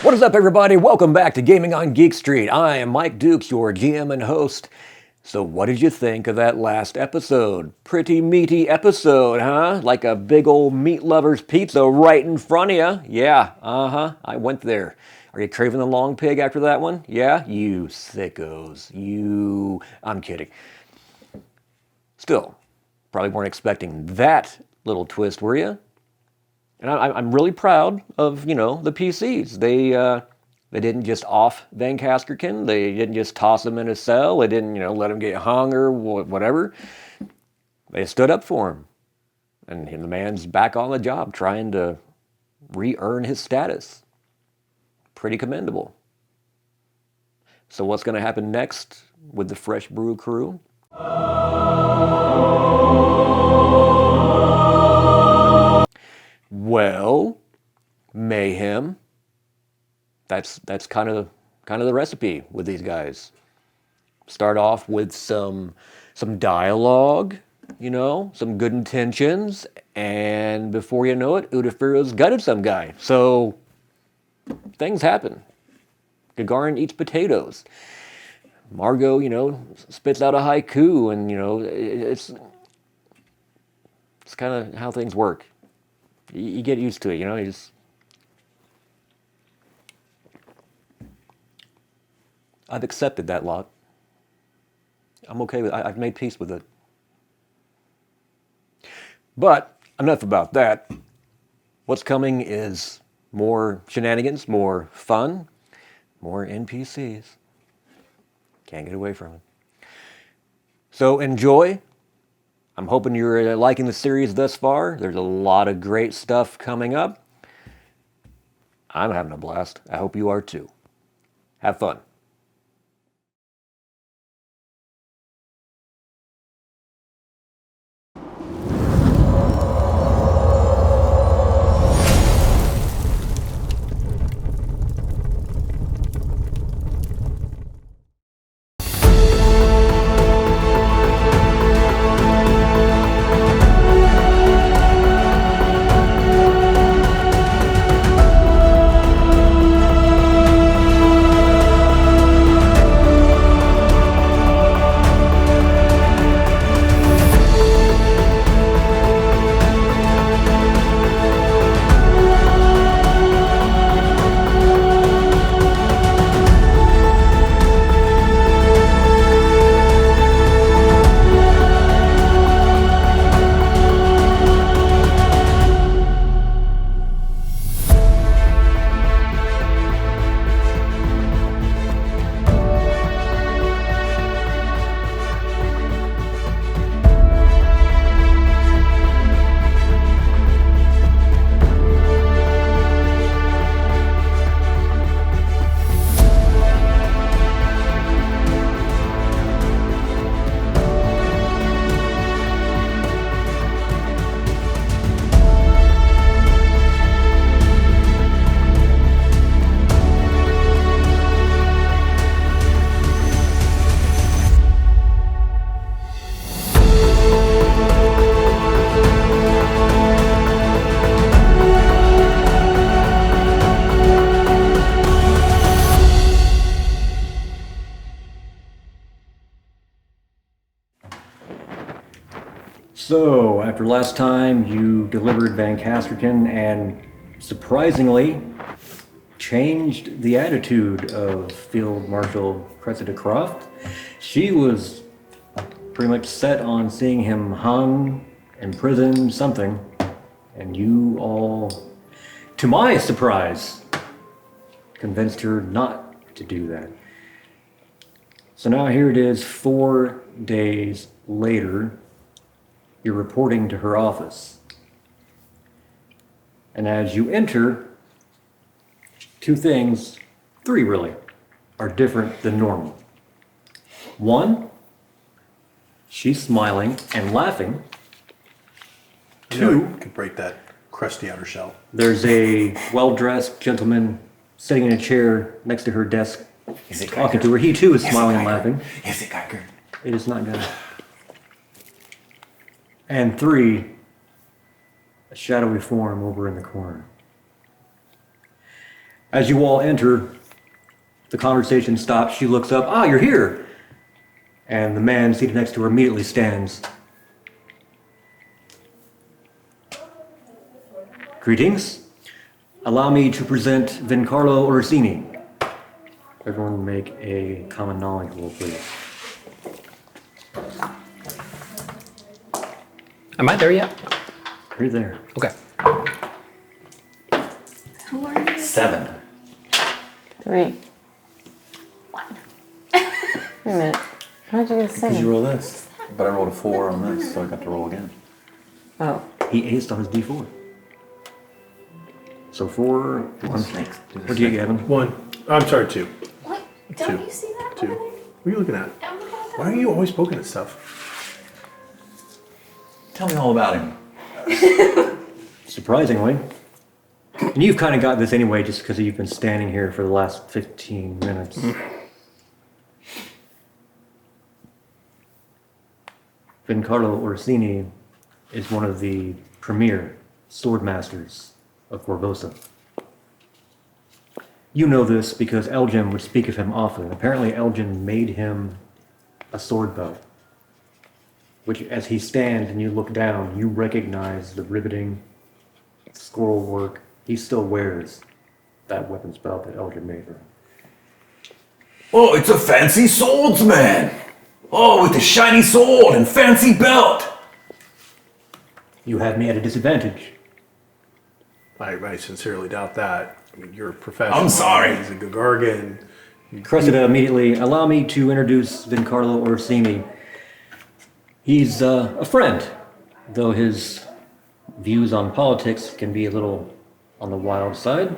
What is up, everybody? Welcome back to Gaming on Geek Street. I am Mike Dukes, your GM and host. So what did you think of that last episode? Pretty meaty episode, huh? Like a big old meat lover's pizza right in front of you. Yeah, I went there. Are you craving the long pig after that one? Yeah? You sickos. I'm kidding. Still, probably weren't expecting that little twist, were you? And I'm really proud of, the PCs. They didn't just off Van Kaskerkin. They didn't just toss him in a cell. They didn't, let him get hung or whatever. They stood up for him. And the man's back on the job trying to re-earn his status. Pretty commendable. So what's going to happen next with the Fresh Brew crew? Well, mayhem. That's kind of the recipe with these guys. Start off with some dialogue, some good intentions, and before you know it, Udafiro's gutted some guy. So things happen. Gagarin eats potatoes. Margot, spits out a haiku, and it's kind of how things work. You get used to it, you just. I've accepted that lot. I'm okay with it. I've made peace with it. But enough about that. What's coming is more shenanigans, more fun, more NPCs. Can't get away from it. So enjoy. I'm hoping you're liking the series thus far. There's a lot of great stuff coming up. I'm having a blast. I hope you are too. Have fun. So, after last time, you delivered Van Kaskerkin and surprisingly changed the attitude of Field Marshal Cressida Croft. She was pretty much set on seeing him hung, imprisoned, something, and you all, to my surprise, convinced her not to do that. So now here it is, 4 days later. You're reporting to her office. And as you enter, 2 things, 3 really, are different than normal. 1, she's smiling and laughing. 2, I could break that crusty outer shell. There's a well-dressed gentleman sitting in a chair next to her desk, talking to her. He too is smiling and laughing. Is it Geiger? It is not good. And 3, a shadowy form over in the corner. As you all enter, the conversation stops. She looks up. Ah, you're here. And the man seated next to her immediately stands. Greetings. Allow me to present Vincarlo Orsini. Everyone make a common knowledge roll, please. Am I there yet? You're there. Okay. Who are you? 7. 3. 1. Wait a minute. How'd you get a Did 7? you roll this? But I rolled a 4 on this, so I got to roll again. Oh. He aced on his D4. So 4, 1. Snakes. What do you get, Gavin? 1. I'm sorry, 2. What? Don't Two. you see that 2. over there? What are you looking at? Don't look at that. Why are you always poking at stuff? Tell me all about him. Surprisingly. And you've kind of got this anyway just because you've been standing here for the last 15 minutes. Vincarlo Orsini is one of the premier sword masters of Corvosa. You know this because Elgin would speak of him often. Apparently Elgin made him a sword belt, which as he stands and you look down, you recognize the riveting scroll work. He still wears that weapons belt that Elgin made for him. Oh, it's a fancy swordsman! Oh, with a shiny sword and fancy belt! You have me at a disadvantage. I sincerely doubt that. I mean, you're a professional. I'm sorry. He's a Gagargan. Cressida immediately, allow me to introduce Vincarlo Orsini. He's a friend, though his views on politics can be a little on the wild side.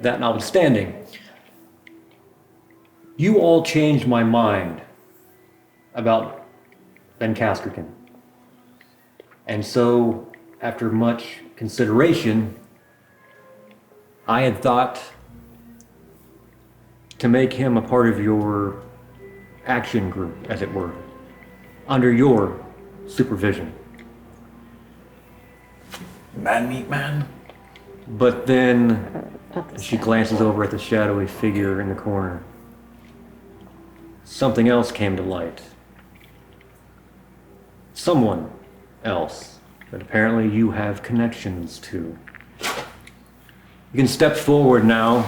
That notwithstanding, you all changed my mind about Ben Casterkin. And so, after much consideration, I had thought to make him a part of your action group, as it were, under your supervision. Man meat man? But then she glances over at the shadowy figure in the corner. Something else came to light. Someone else that apparently you have connections to. You can step forward now.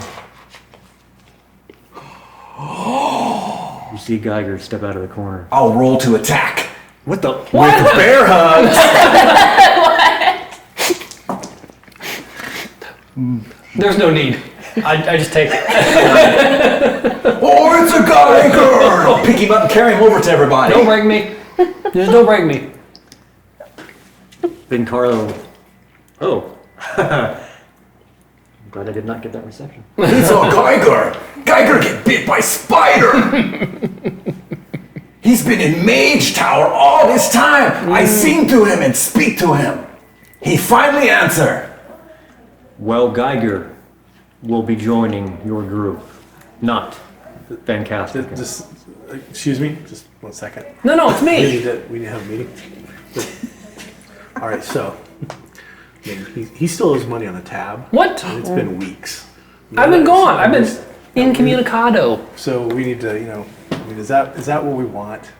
You see Geiger step out of the corner. I'll roll to attack. What the? With bear hugs! There's no need. I just take it. Oh, it's a Geiger! I'll pick him up and carry him over to everybody. Don't break me. Just don't break me. Vincarlo. Oh. I'm glad I did not get that reception. It's a Geiger! Geiger get bit by spider! He's been in Mage Tower all this time. I sing to him and speak to him. He finally answer. Well, Geiger will be joining your group, not Fantastic. Just, excuse me, just 1 second. No, it's We me. need to have a meeting. All right, so I mean, he still owes money on the tab. What? And it's been weeks. I've been gone. I've been incommunicado. So we need to, I mean, is that what we want?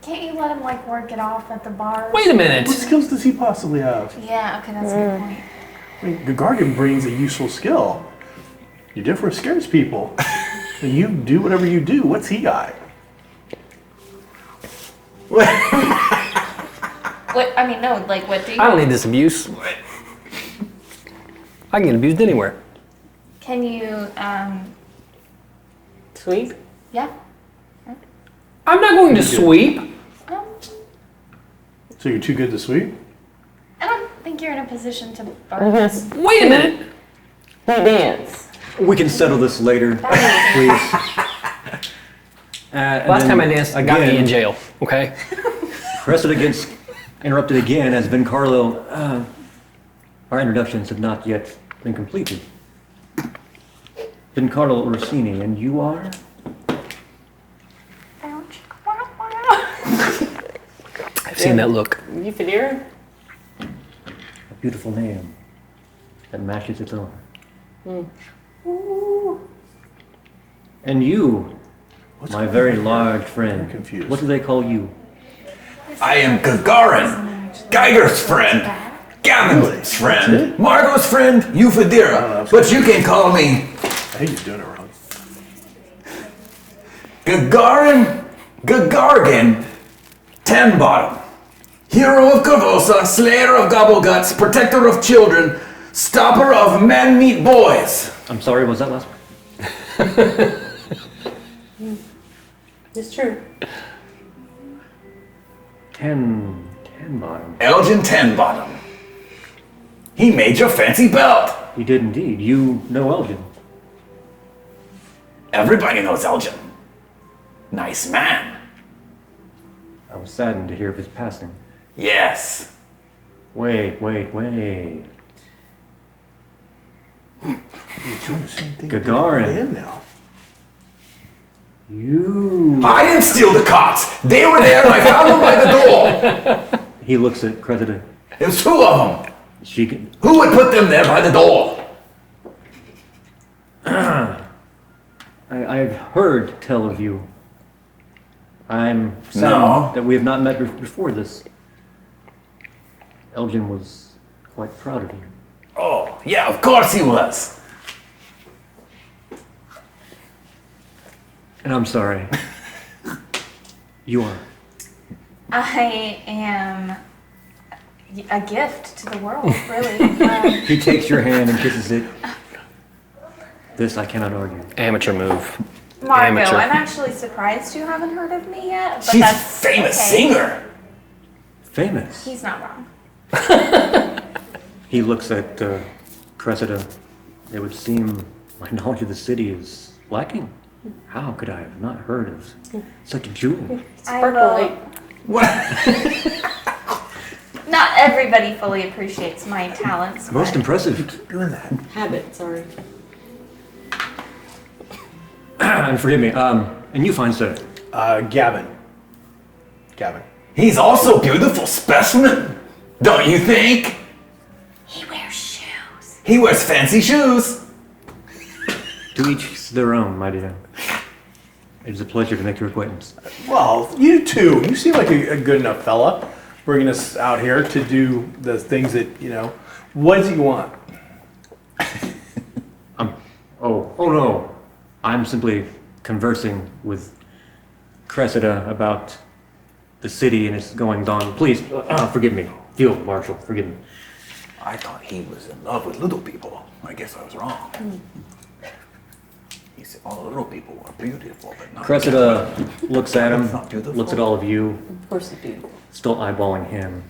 Can't you let him like work it off at the bar? Wait a minute. What skills does he possibly have? Yeah, okay, that's a good point. I mean, Gagargan brings a useful skill. Your scares people. And you do whatever you do. What's he got? What? I mean, no, like, what do you... I don't need this abuse. I can get abused anywhere. Can you, Sweep? yeah? I'm not going to sweep. Um, So you're too good to sweep? I don't think you're in a position to We're bar. gonna Wait a minute. dance. We can settle this later, please. Last time I danced, got me in jail. Okay. Cressida gets interrupted again as Vincarlo. Our introductions have not yet been completed. Vincarlo Orsini, and you are? Ouch. I've seen that look. You Federa? A beautiful name that matches its owner. And you, my very large friend. I'm confused. What do they call you? I am Gagarin, Geiger's friend, Gavin's friend, Margot's friend, Euphedira. But you can call me I think he's doing it wrong. Gagargin Tenbottom. Hero of Corvosa, slayer of gobbleguts, protector of children, stopper of men-meat boys. I'm sorry, was that last one? It's true. Ten bottom. Elgin Tenbottom. He made your fancy belt. He did indeed. You know Elgin. Everybody knows Elgin. Nice man. I was saddened to hear of his passing. Yes. Wait. You're doing the same thing. Gagarin. I am now. You. I didn't steal the cots. They were there and I found them by the door. He looks at Cressida. There was 2 of them. She can. Who would put them there by the door? I've heard tell of you. I'm sad No. that we have not met before this. Elgin was quite proud of you. Oh, yeah, of course he was. And I'm sorry. You are. I am a gift to the world, really. He takes your hand and kisses it. This I cannot argue. Amateur move. Margot, Amateur. I'm actually surprised you haven't heard of me yet. But She's a that's famous okay. singer. Famous. He's not wrong. He looks at Cressida. It would seem my knowledge of the city is lacking. How could I have not heard of such a jewel? I will, Sparkly. What? not everybody fully appreciates my talents. Most but impressive. Doing that. Habit, sorry. And forgive me. And you, fine sir. Gavin. He's also a beautiful specimen. Don't you think? he wears shoes. He wears fancy shoes. To each their own, my dear. It is a pleasure to make your acquaintance. Well, you too. You seem like a good enough fella, bringing us out here to do the things that, what does he want? Oh no. I'm simply conversing with Cressida about the city and its goings on. Please, forgive me. Field Marshal, forgive me. I thought he was in love with little people. I guess I was wrong. He said all the little people were beautiful, but not Cressida looks at him, Not beautiful. looks at all of you, Of course you do. still eyeballing him.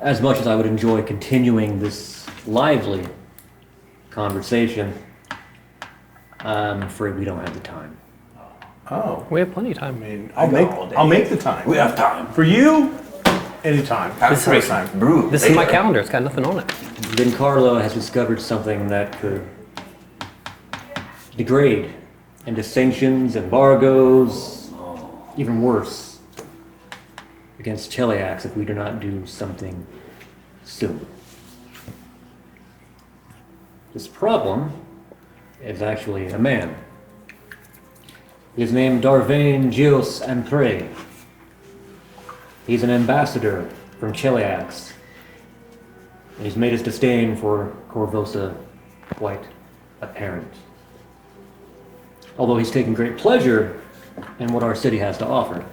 As much as I would enjoy continuing this lively conversation, I'm afraid we don't have the time. Oh, We have plenty of time. I'll go make all day. I'll make the time. We have time. For you, anytime. Have Great time. Brew This is my later. calendar. It's got nothing on it. Then Carlo has discovered something that could degrade into sanctions, embargoes, even worse, against Cheliax if we do not do something soon. This problem is actually a man. He is named Darvain Gios Ampre. He's an ambassador from Cheliax. And he's made his disdain for Corvosa quite apparent. Although he's taken great pleasure in what our city has to offer.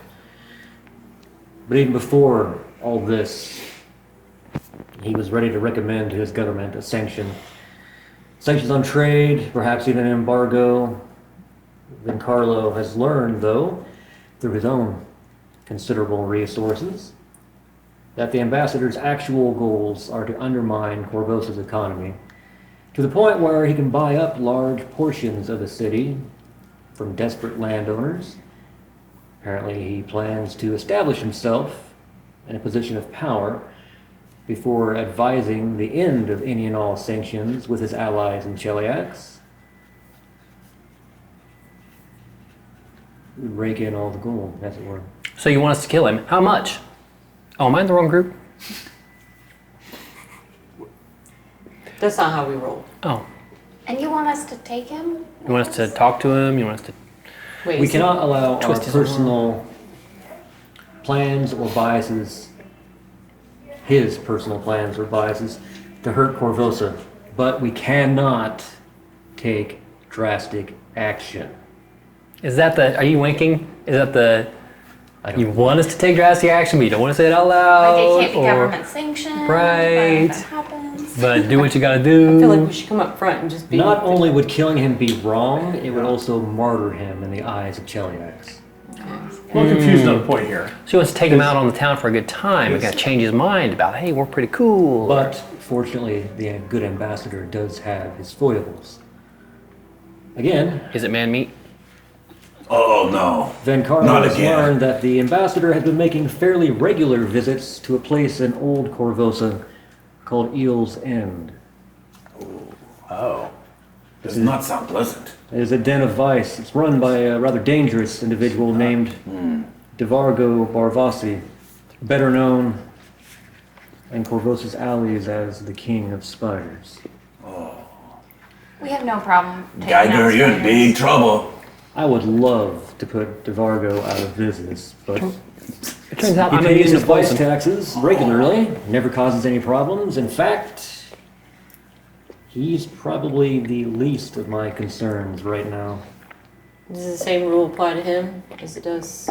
But even before all this, he was ready to recommend to his government a sanctions on trade, perhaps even an embargo. Then Carlo has learned, though, through his own considerable resources, that the ambassador's actual goals are to undermine Corvosa's economy to the point where he can buy up large portions of the city from desperate landowners. Apparently he plans to establish himself in a position of power before advising the end of any and all sanctions with his allies in Cheliax. Rake in all the gold, as it were. So you want us to kill him? How much? Oh, am I in the wrong group? That's not how we roll. Oh, And you want us to take him? you want us to talk to him? You want us to? Wait, We so- cannot allow our Twist his personal plans or biases, his personal plans or biases, to hurt Corvosa, but we cannot take drastic action. Is that the? Are you winking? Is that the? I don't You want us to take drastic action, but you don't want to say it out loud. Like it can't be or- government sanctioned. Right. But if it happens. But do what you gotta I do. feel like we should come up front and just be. Not only would killing him be wrong, it would also martyr him in the eyes of Cheliax. Well, I'm confused on a point here. She wants to take him out on the town for a good time. We gotta change his mind about, hey, we're pretty cool. But fortunately, the good ambassador does have his foibles. Again, Is it man meat? Oh no. Vencarlo Not has again. learned that the ambassador has been making fairly regular visits to a place in Old Corvosa called Eel's End. Oh. Does not sound pleasant. It is a den of vice. It's run by a rather dangerous individual named Devargo Barvasi, better known in Corvosa's alleys as the King of Spiders. We have no problem taking Geiger, out you're in spiders. big trouble. I would love to put Devargo out of business, but It turns out he I'm a pays his useless vice person. taxes regularly, never causes any problems. In fact, he's probably the least of my concerns right now. Does the same rule apply to him as it does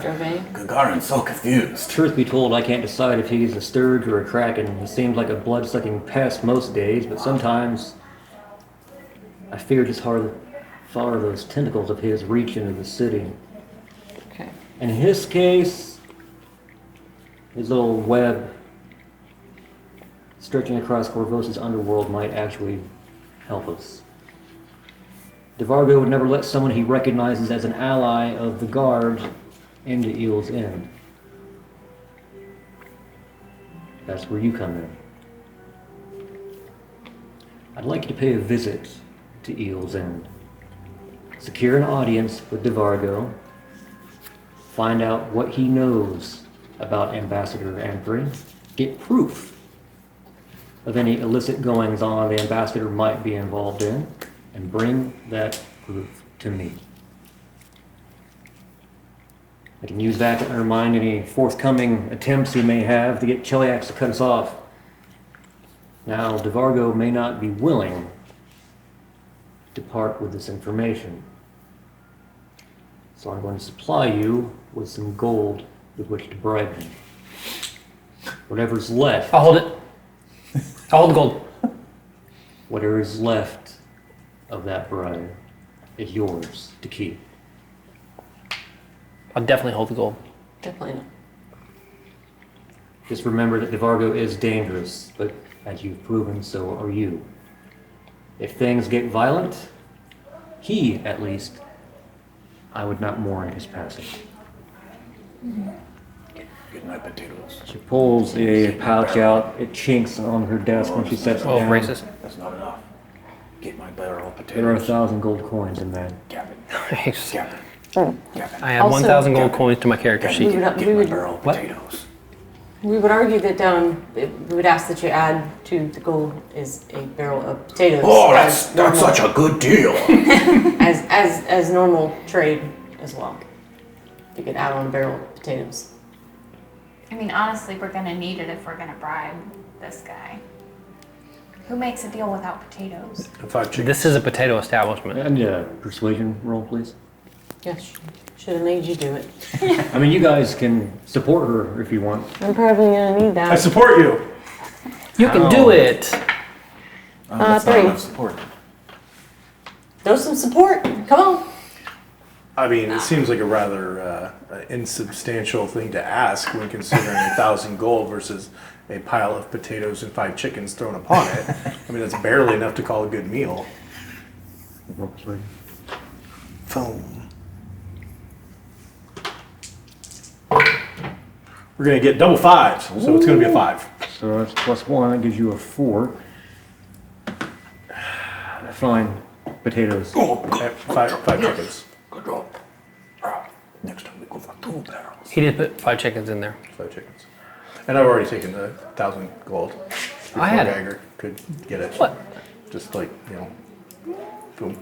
Gervain? Gagarin's so confused. Truth be told, I can't decide if he's a sturge or a kraken. He seems like a blood-sucking pest most days, but sometimes I fear just how far those tentacles of his reach into the city. Okay. In his case, his little web stretching across Corvosa's underworld might actually help us. Devargo would never let someone he recognizes as an ally of the guard into Eel's End. That's where you come in. I'd like you to pay a visit to Eel's End. Secure an audience with Devargo. Find out what he knows about Ambassador Anthony. Get proof of any illicit goings-on the ambassador might be involved in, and bring that proof to me. I can use that to undermine any forthcoming attempts he may have to get Cheliax to cut us off. Now, Devargo may not be willing to part with this information, so I'm going to supply you with some gold with which to bribe him. Whatever's left, I'll hold it. I'll hold the gold. whatever is left of that bribe is yours to keep. I'll definitely hold the gold. Definitely not. Just remember that Devargo is dangerous, but as you've proven, so are you. If things get violent, he, at least, I would not mourn his passing. Get my potatoes. She pulls a pouch out. It chinks on her desk when she sets it Oh, down. racist. That's not enough. Get my barrel of There are potatoes. 1,000 gold coins in that. Gap it. Nice. Gap it. Gap it. I add Also- 1,000 gold coins to my character We sheet. would, Get we my would, barrel of What? potatoes. we would argue that we would ask that you add to the gold is a barrel of potatoes. Oh, as that's normal- such a good deal. as normal trade as well. You could add on a barrel of potatoes. I mean, honestly, we're gonna need it if we're gonna bribe this guy. Who makes a deal without potatoes? And 5 chickens. This is a potato establishment. And persuasion roll, please. Yes, should have made you do it. I mean, you guys can support her if you want. I'm probably gonna need I that. support you. You can do it. That's not 3. enough support. Throw some support. Come on. I mean, it seems like a rather insubstantial thing to ask when considering 1,000 gold versus a pile of potatoes and 5 chickens thrown upon it. I mean, that's barely enough to call a good meal. Roll persuasion. Boom. We're gonna get double 5s, so it's gonna be a 5. So that's +1, that gives you a 4. Fine. Potatoes. Okay, 5 chickens. Good job. Next time we go for 2 barrels. He did put 5 chickens in there. 5 chickens. And I've already taken the 1,000 gold. before I had it. Geiger could get it. What? Just like, boom.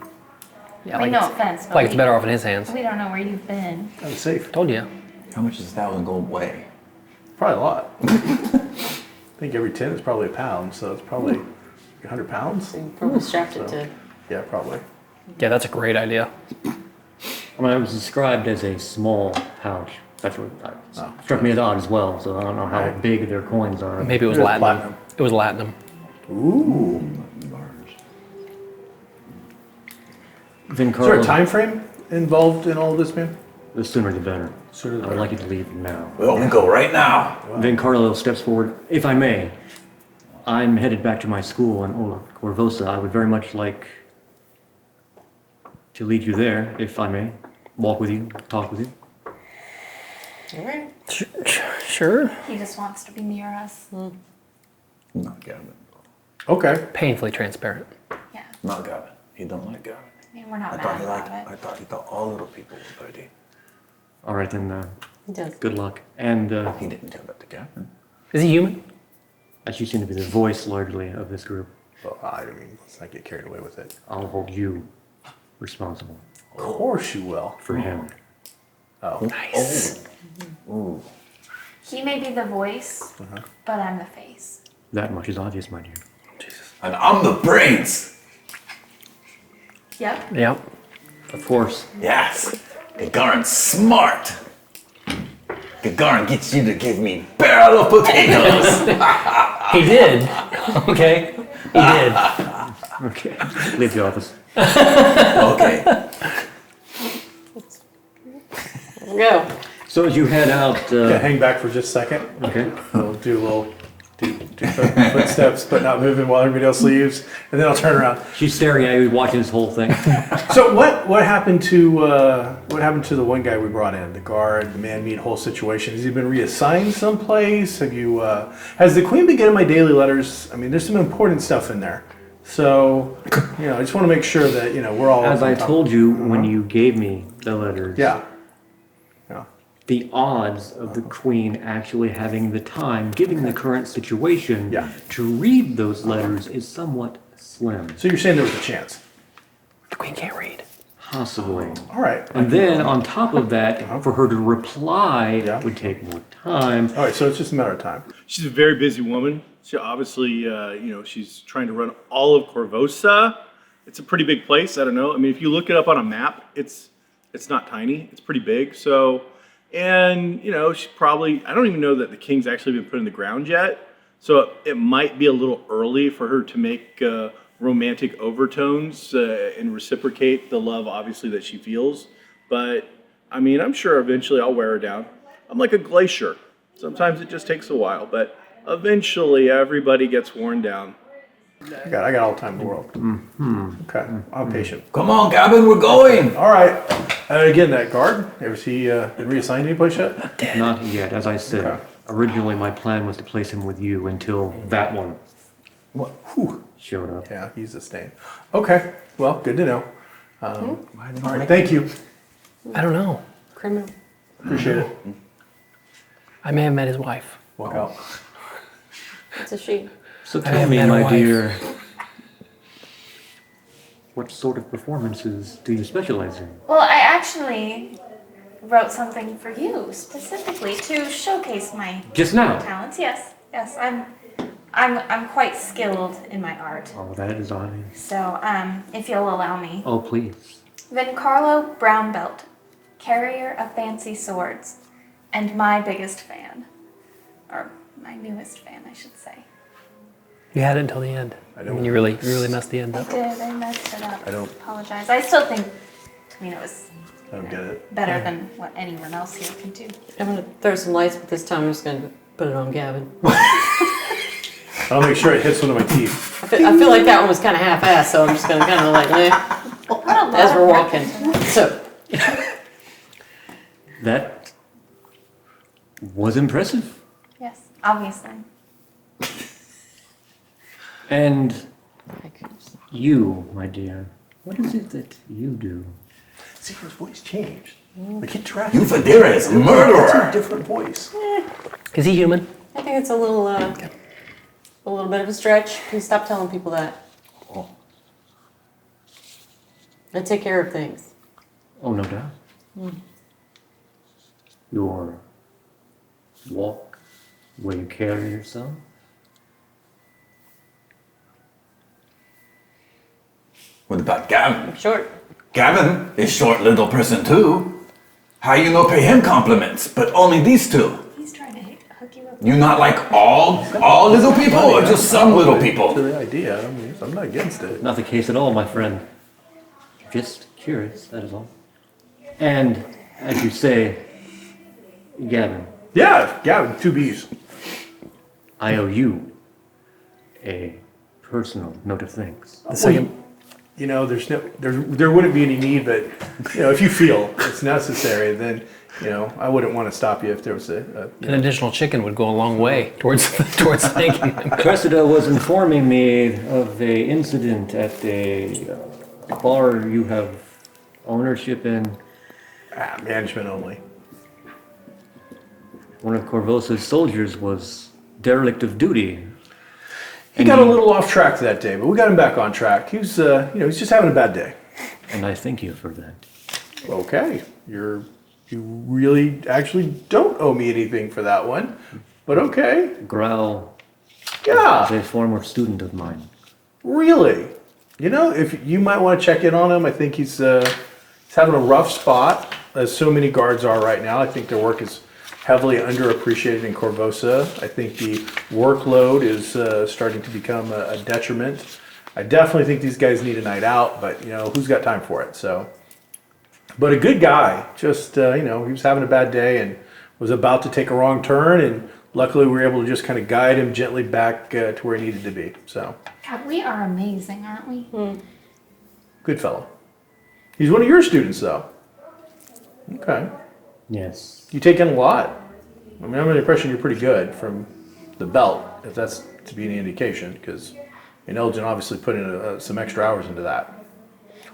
Yeah, I mean, no it's, offense, but like it's better off in his hands. we don't know where you've been. That was safe. Told you. How much does 1,000 gold weigh? Probably a lot. I think every tin is probably a pound, so it's probably 100 pounds. So you probably strapped it to. Yeah, probably. Yeah, that's a great idea. I mean, it was described as a small pouch. That's what struck me as odd as well. So I don't know how big their coins are. Maybe it was It is Latinum. platinum. It was Latinum. Ooh. Is there a Vincarlo, time frame involved in all this, man? the sooner the better. Sooner the I would like you to leave now. Well, we go right now. Vincarlo steps forward. If I may, I'm headed back to my school in Ola Corvosa. I would very much like to lead you there, if I may. Walk with you, talk with you. All right. Sure. He just wants to be near us. Not Gavin. Okay. Painfully transparent. Yeah. Not Gavin. He don't like Gavin. I mean, we're not I thought mad he about liked. it. I thought he thought all little people were dirty. All right, then, He does. good luck. And He didn't tell that to Gavin. Is he human? as you seem to be the voice largely of this group, Well, I mean, let's not get carried away with it. I'll hold you responsible Of course you will. for him. Oh. Nice. Ooh. He may be the voice, but I'm the face. That much is obvious, my dear. And I'm the brains. Yep. Yep. Of course. Yes. Gagarin's smart. Gagarin gets you to give me barrel of potatoes. He did. Okay. He did. Okay. Leave the office. Okay. Go. So as you head out, Yeah, hang back for just a second. okay. We'll do a little footsteps, but not moving while everybody else leaves, and then I'll turn around. She's staring at you, watching this whole thing. So what happened to the one guy we brought in, the guard, the man meat whole situation? Has he been reassigned someplace? Have you? Has the queen been getting my daily letters? I mean, there's some important stuff in there. So I just want to make sure that we're all. As I told you when you gave me the letters, Yeah. the odds of the queen actually having the time, given the current situation, Yeah. to read those letters is somewhat slim. So you're saying there was a chance? The queen can't read. Possibly. All right. And then on top of that, for her to reply Yeah. would take more time. All right. So it's just a matter of time. She's a very busy woman. She obviously, she's trying to run all of Corvosa. It's a pretty big place. I don't know. I mean, if you look it up on a map, it's not tiny. It's pretty big. So, and she probably, I don't even know that the king's actually been put in the ground yet. So it might be a little early for her to make romantic overtones and reciprocate the love, obviously, that she feels. But I mean, I'm sure eventually I'll wear her down. I'm like a glacier. Sometimes it just takes a while, but eventually everybody gets worn down. I got all the time in the world. Okay. I'm patient. Come on, Gavin, we're going. All right. And again, that guard, has he been reassigned anyplace yet? Not yet, as I said. Okay. Originally, my plan was to place him with you until that one What? Whew. showed up. Yeah, he's a stain. Okay. Well, good to know. All right. Thank you. I don't know. Criminal. Appreciate it. I may have met his wife. Walk out. It's a she. So I tell have me, met her my wife. dear, what sort of performances do you specialize in? Well, I actually wrote something for you specifically to showcase my Just now. talents. Yes, I'm quite skilled in my art. Oh, that is obvious. So, if you'll allow me, Oh, please. Vincarlo Brown Belt, carrier of fancy swords, and my biggest fan, or my newest fan, I should say. You had it until the end. I don't- mean, you really messed the end I up. did. I messed it up. I don't- apologize. I still think, it was I don't get it. better than what anyone else here can do. I'm gonna throw some lights, but this time I'm just gonna put it on Gavin. I'll make sure it hits one of my teeth. I feel like that one was kind of half-assed, so I'm just gonna kind of like, as we're walking. So, That was impressive. Yes, obviously. And you, my dear, what is it that you do? See, his voice changed. Like he trashed. Ufadira is a It's a murderer. different voice. Is he human? I think it's a little, A little bit of a stretch. Please stop telling people that. Oh, I take care of things. oh no doubt. Your walk, the way you carry yourself. What about Gavin? Short. Gavin is short little person too. How you no pay him compliments, but only these two? He's trying to hook you up. You not like all little people or just some little To people? the idea, I mean, I'm not against it. Not the case at all, my friend. Just curious, that is all. And, as you say, Gavin, Yeah, Gavin, 2 B's. I owe you a personal note of thanks. The second, You know, there wouldn't be any need, but you know, if you feel it's necessary, then you know, I wouldn't want to stop you if there was an additional chicken would go a long way towards thanking him. Cressida was informing me of a incident at a bar you have ownership in. management only. One of Corvosa's soldiers was derelict of duty. He got a little off track that day, but we got him back on track. He's he's just having a bad day. And I thank you for that. Okay, you really actually don't owe me anything for that one, but okay. Growl Yeah, is a former student of mine. really. You know, if you might want to check in on him, I think he's having a rough spot, as so many guards are right now. I think their work is heavily underappreciated in Corvosa. I think the workload is starting to become a detriment. I definitely think these guys need a night out, but you know, who's got time for it? So, but a good guy, just he was having a bad day and was about to take a wrong turn, and luckily we were able to just kind of guide him gently back to where he needed to be. So, God, we are amazing, aren't we? good fellow. He's one of your students, though. Okay. Yes. You take in a lot. I mean, I'm under the impression you're pretty good from the belt, if that's to be any indication, because Elgin obviously put in some extra hours into that.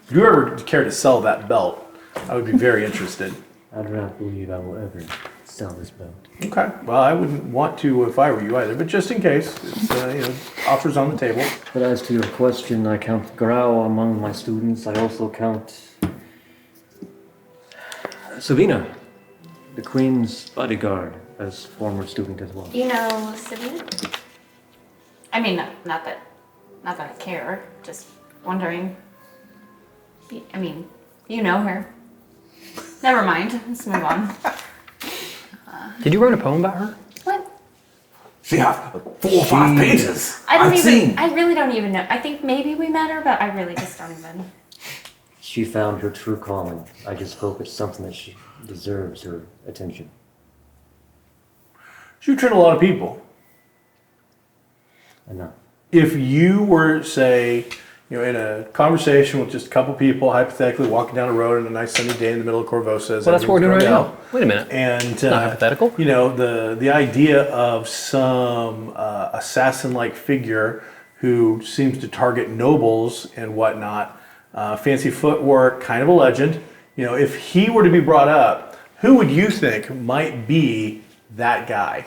If you ever care to sell that belt, I would be very interested. I do not believe I will ever sell this belt. Okay. Well, I wouldn't want to if I were you either, but just in case, it's, offers on the table. But as to your question, I count Grau among my students. I also count Sabina, the Queen's bodyguard, as former student as well. You know Sabina? I mean, not that I care. Just wondering. I mean, you know her. Never mind. Let's move on. Did you write a poem about her? What? She has 4 or 5 pages. I don't I've even. seen. I really don't even know. I think maybe we met her, but I really just don't even. She found her true calling. I just hope it's something that she deserves her attention. You train a lot of people. Enough. If you were, say, in a conversation with just a couple people, hypothetically walking down a road on a nice sunny day in the middle of Corvosa, Well, that's what we're doing right now. Wait a minute. And Not hypothetical. the idea of some assassin-like figure who seems to target nobles and whatnot, fancy footwork, kind of a legend. If he were to be brought up, who would you think might be that guy?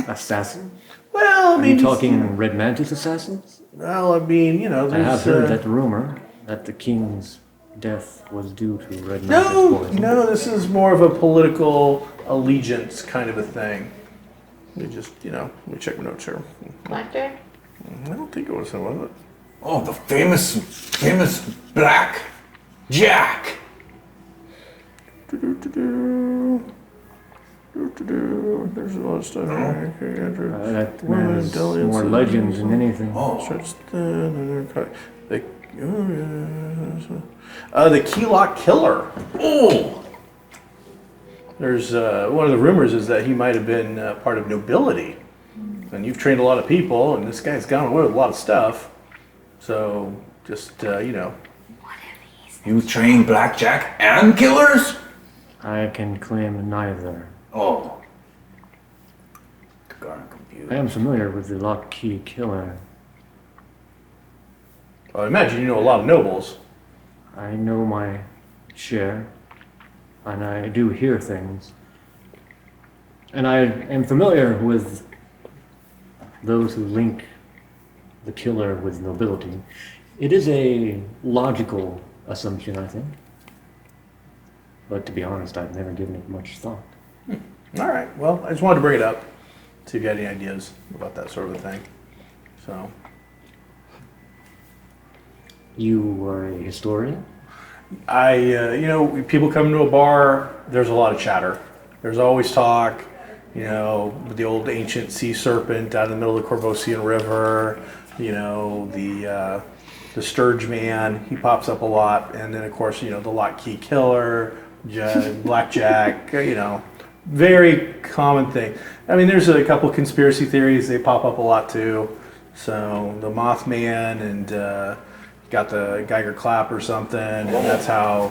Assassin? Well, I Are mean, you talking Red Mantis assassins? well, I mean, there's, I have heard that rumor that the king's death was due to Red Mantis poison. No, this is more of a political allegiance kind of a thing. Let me check my notes here. Blackjack? I don't think it was him, was it? Oh, the famous Black Jack. There's a lot of stuff. That man is more legends than anything. The Key Lock Killer. Oh, There's one of the rumors is that he might have been part of nobility, and you've trained a lot of people, and this guy's gone away with a lot of stuff. So just you train blackjack and killers? I can claim neither. Oh, I'm confused. I am familiar with the Lock Key Killer. well, I imagine you know a lot of nobles. I know my share, and I do hear things. And I am familiar with those who link the killer with nobility. It is a logical assumption, I think. But to be honest, I've never given it much thought. All right. Well, I just wanted to bring it up, see if you had any ideas about that sort of a thing. So, You are a historian? people come to a bar, there's a lot of chatter. There's always talk, the old ancient sea serpent out in the middle of the Corvosian River, the Sturge Man, he pops up a lot. And then, of course, the Lock Key Killer, Blackjack, very common thing. I mean, there's a couple conspiracy theories, they pop up a lot too. So, the Mothman and got the Geiger clap or something, and that's how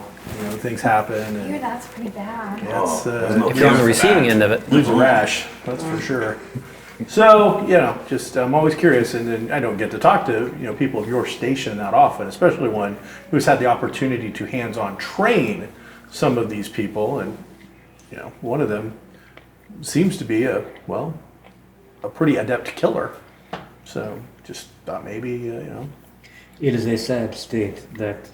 things happen. I hear And that's pretty bad. it's, If you're on the receiving end of it. lose a rash, that's for sure. So just I'm always curious, and then I don't get to talk to people of your station that often, especially one who's had the opportunity to hands-on train some of these people, and one of them seems to be a pretty adept killer. So just thought maybe It is a sad state that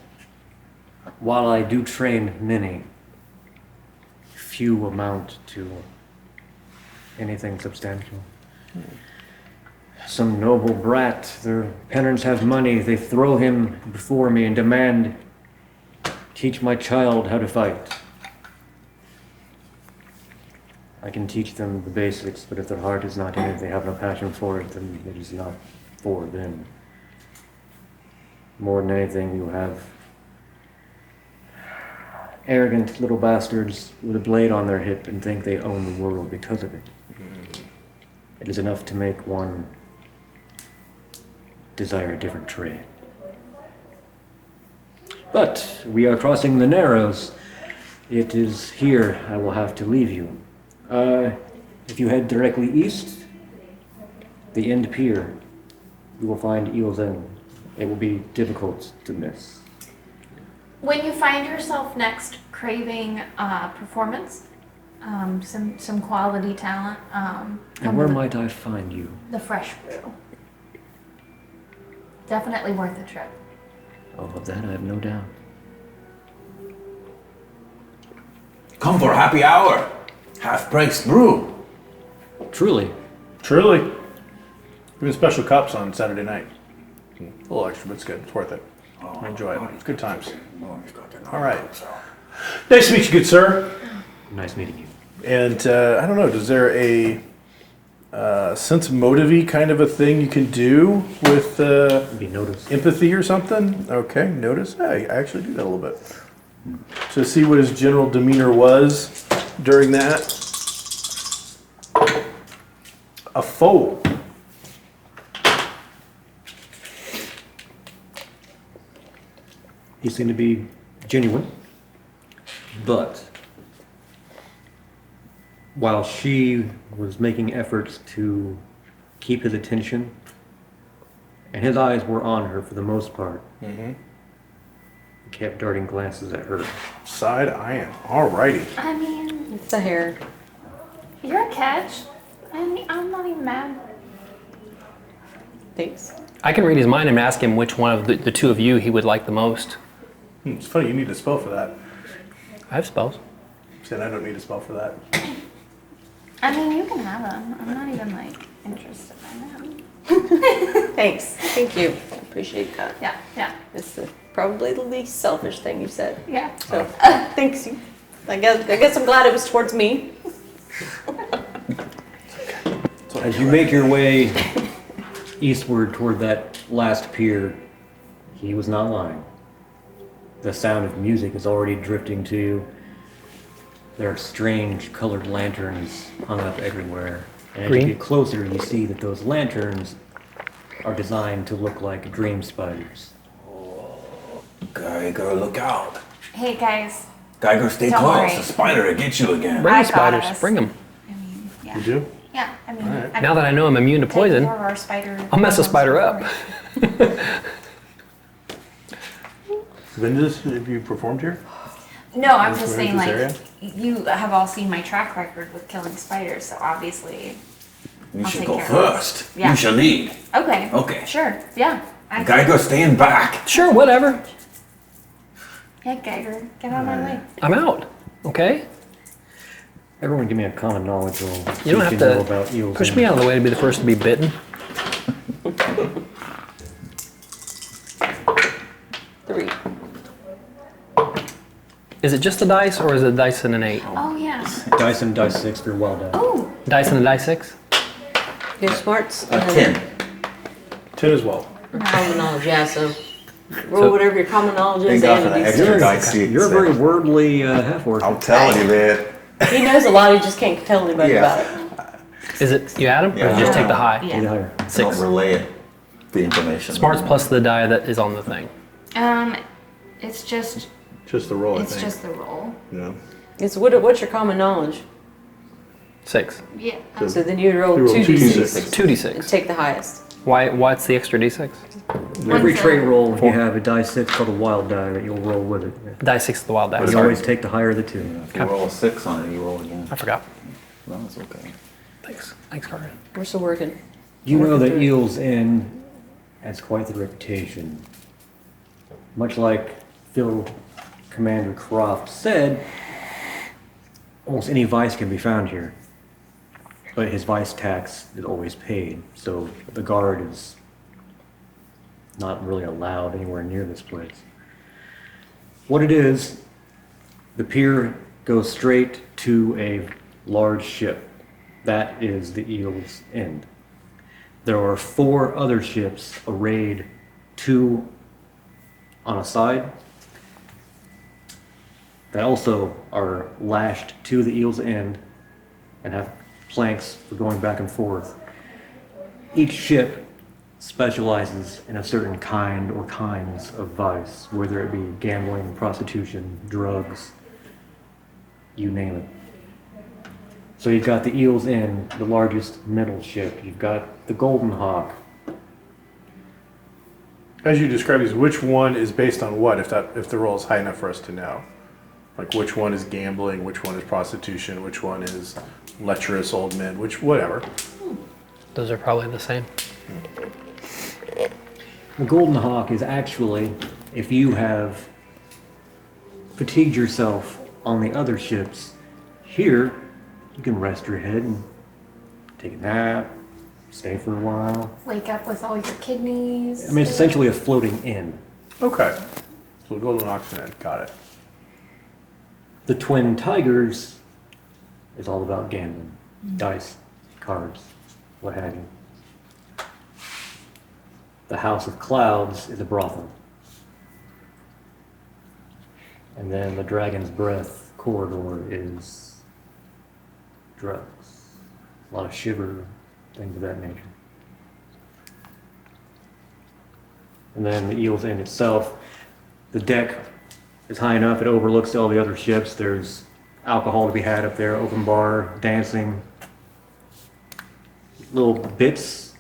while I do train many, few amount to anything substantial. Some noble brat, their parents have money, they throw him before me and demand, teach my child how to fight. I can teach them the basics, but if their heart is not in it, they have no passion for it, then it is not for them. More than anything, you have arrogant little bastards with a blade on their hip and think they own the world because of it. It is enough to make one desire a different trade. But we are crossing the Narrows. It is here I will have to leave you. If you head directly east, the end pier, you will find Eel's End. It will be difficult to miss. When you find yourself next craving performance, some quality talent, And where might I find you? the Fresh Brew. Definitely worth the trip. Oh, of that I have no doubt. Come for happy hour. Half-price brew. Truly. truly. Even special cups on Saturday night. A little extra, but it's good. It's worth it. Enjoy it. It's good times. All right. Nice to meet you, good sir. Nice meeting you. And I don't know, is there a sense motive-y kind of a thing you can do with Be noticed. empathy or something? Okay, notice. Hey, I actually do that a little bit. So see what his general demeanor was during that. A foe. He seemed to be genuine, but while she was making efforts to keep his attention, and his eyes were on her for the most part, he kept darting glances at her. Side eyeing. Alrighty. I mean, It's the hair. you're a catch. I'm not even mad. Thanks. I can read his mind and ask him which one of the two of you he would like the most. It's funny, you need a spell for that. I have spells. Said I don't need a spell for that. I mean, you can have them. I'm not even interested in them. Thanks. Thank you. I appreciate that. Yeah. It's probably the least selfish thing you said. Yeah. So, thanks. I guess I'm glad it was towards me. As you make your way eastward toward that last pier, he was not lying. The sound of music is already drifting to you. There are strange colored lanterns hung up everywhere. And as Green? you get closer, you see that those lanterns are designed to look like dream spiders. Geiger, look out. Hey guys. Geiger, stay Don't close. worry. The spider will get you again. Bring I the got spiders. us. Bring them. I mean, yeah. You do? Yeah. I mean, Alright. I Now that I know I'm immune to take poison, more of our spider. I'll mess a spider up. Vindas, have you performed here? No, I'm just Around saying, this like, you have all seen my track record with killing spiders, so obviously You I'll should take go care of first. Yeah. You should lead. Okay. Okay. Sure. Yeah. I- Geiger, stay in back. Sure, whatever. Yeah, Geiger, get out of my way. I'm out. Okay. Everyone give me a common knowledge roll. You don't have know about to eels push and- me out of the way to be the first to be bitten. 3. Is it just a dice or is it dice and an 8? Oh yeah. Dice and dice 6 for wild die. Oh. Dice and a dice 6? Your smarts. 10. 10 as well. Common knowledge, yeah, so roll whatever your common knowledge is. Thank God and for a that D6. extra dice. You're a very wordly half-orc. I'm telling you, man. He knows a lot, he just can't tell anybody Yeah. about it. Is it you add them or Yeah. you just take the high? Yeah. higher. Don't 6. relay it. The information. Smarts plus the die that is on the thing. It's just Just the roll, I it's think. just the roll. Yeah. It's what's your common knowledge? 6. Yeah. So then you roll You roll 2d6 2d6. and take the highest. What's the extra d6? Every One's trait a- roll, you have a die 6 called a wild die that you'll roll with it. Die 6 is the wild die. You Sorry. always take the higher of the two. If you roll a 6 on it, you roll again. I forgot. No, it's okay. Thanks. Thanks, Carter. We're still working. You know that through it. Eels Inn has quite the reputation. Much like Phil Commander Croft said, almost any vice can be found here. But his vice tax is always paid, so the guard is not really allowed anywhere near this place. What it is, the pier goes straight to a large ship. That is the Eel's End. There are 4 other ships arrayed, 2 on a side, that also are lashed to the Eel's End and have planks for going back and forth. Each ship specializes in a certain kind or kinds of vice, whether it be gambling, prostitution, drugs, you name it. So you've got the Eel's Inn, the largest metal ship. You've got the Golden Hawk. As you describe these, which one is based on what? If the roll is high enough for us to know, like which one is gambling, which one is prostitution, which one is lecherous old men, which whatever. Those are probably the same. The Golden Hawk is actually, if you have fatigued yourself on the other ships, here you can rest your head and take a nap, stay for a while. Wake up with all your kidneys. I mean, it's essentially a floating inn. Okay. So Golden Oxen, got it. The Twin Tigers is all about gambling, dice, cards, what have you. The House of Clouds is a brothel. And then the Dragon's Breath corridor is drugs. A lot of sugar, things of that nature. And then the Eel's Inn itself, the deck is high enough, it overlooks all the other ships. There's alcohol to be had up there, open bar, dancing, little bits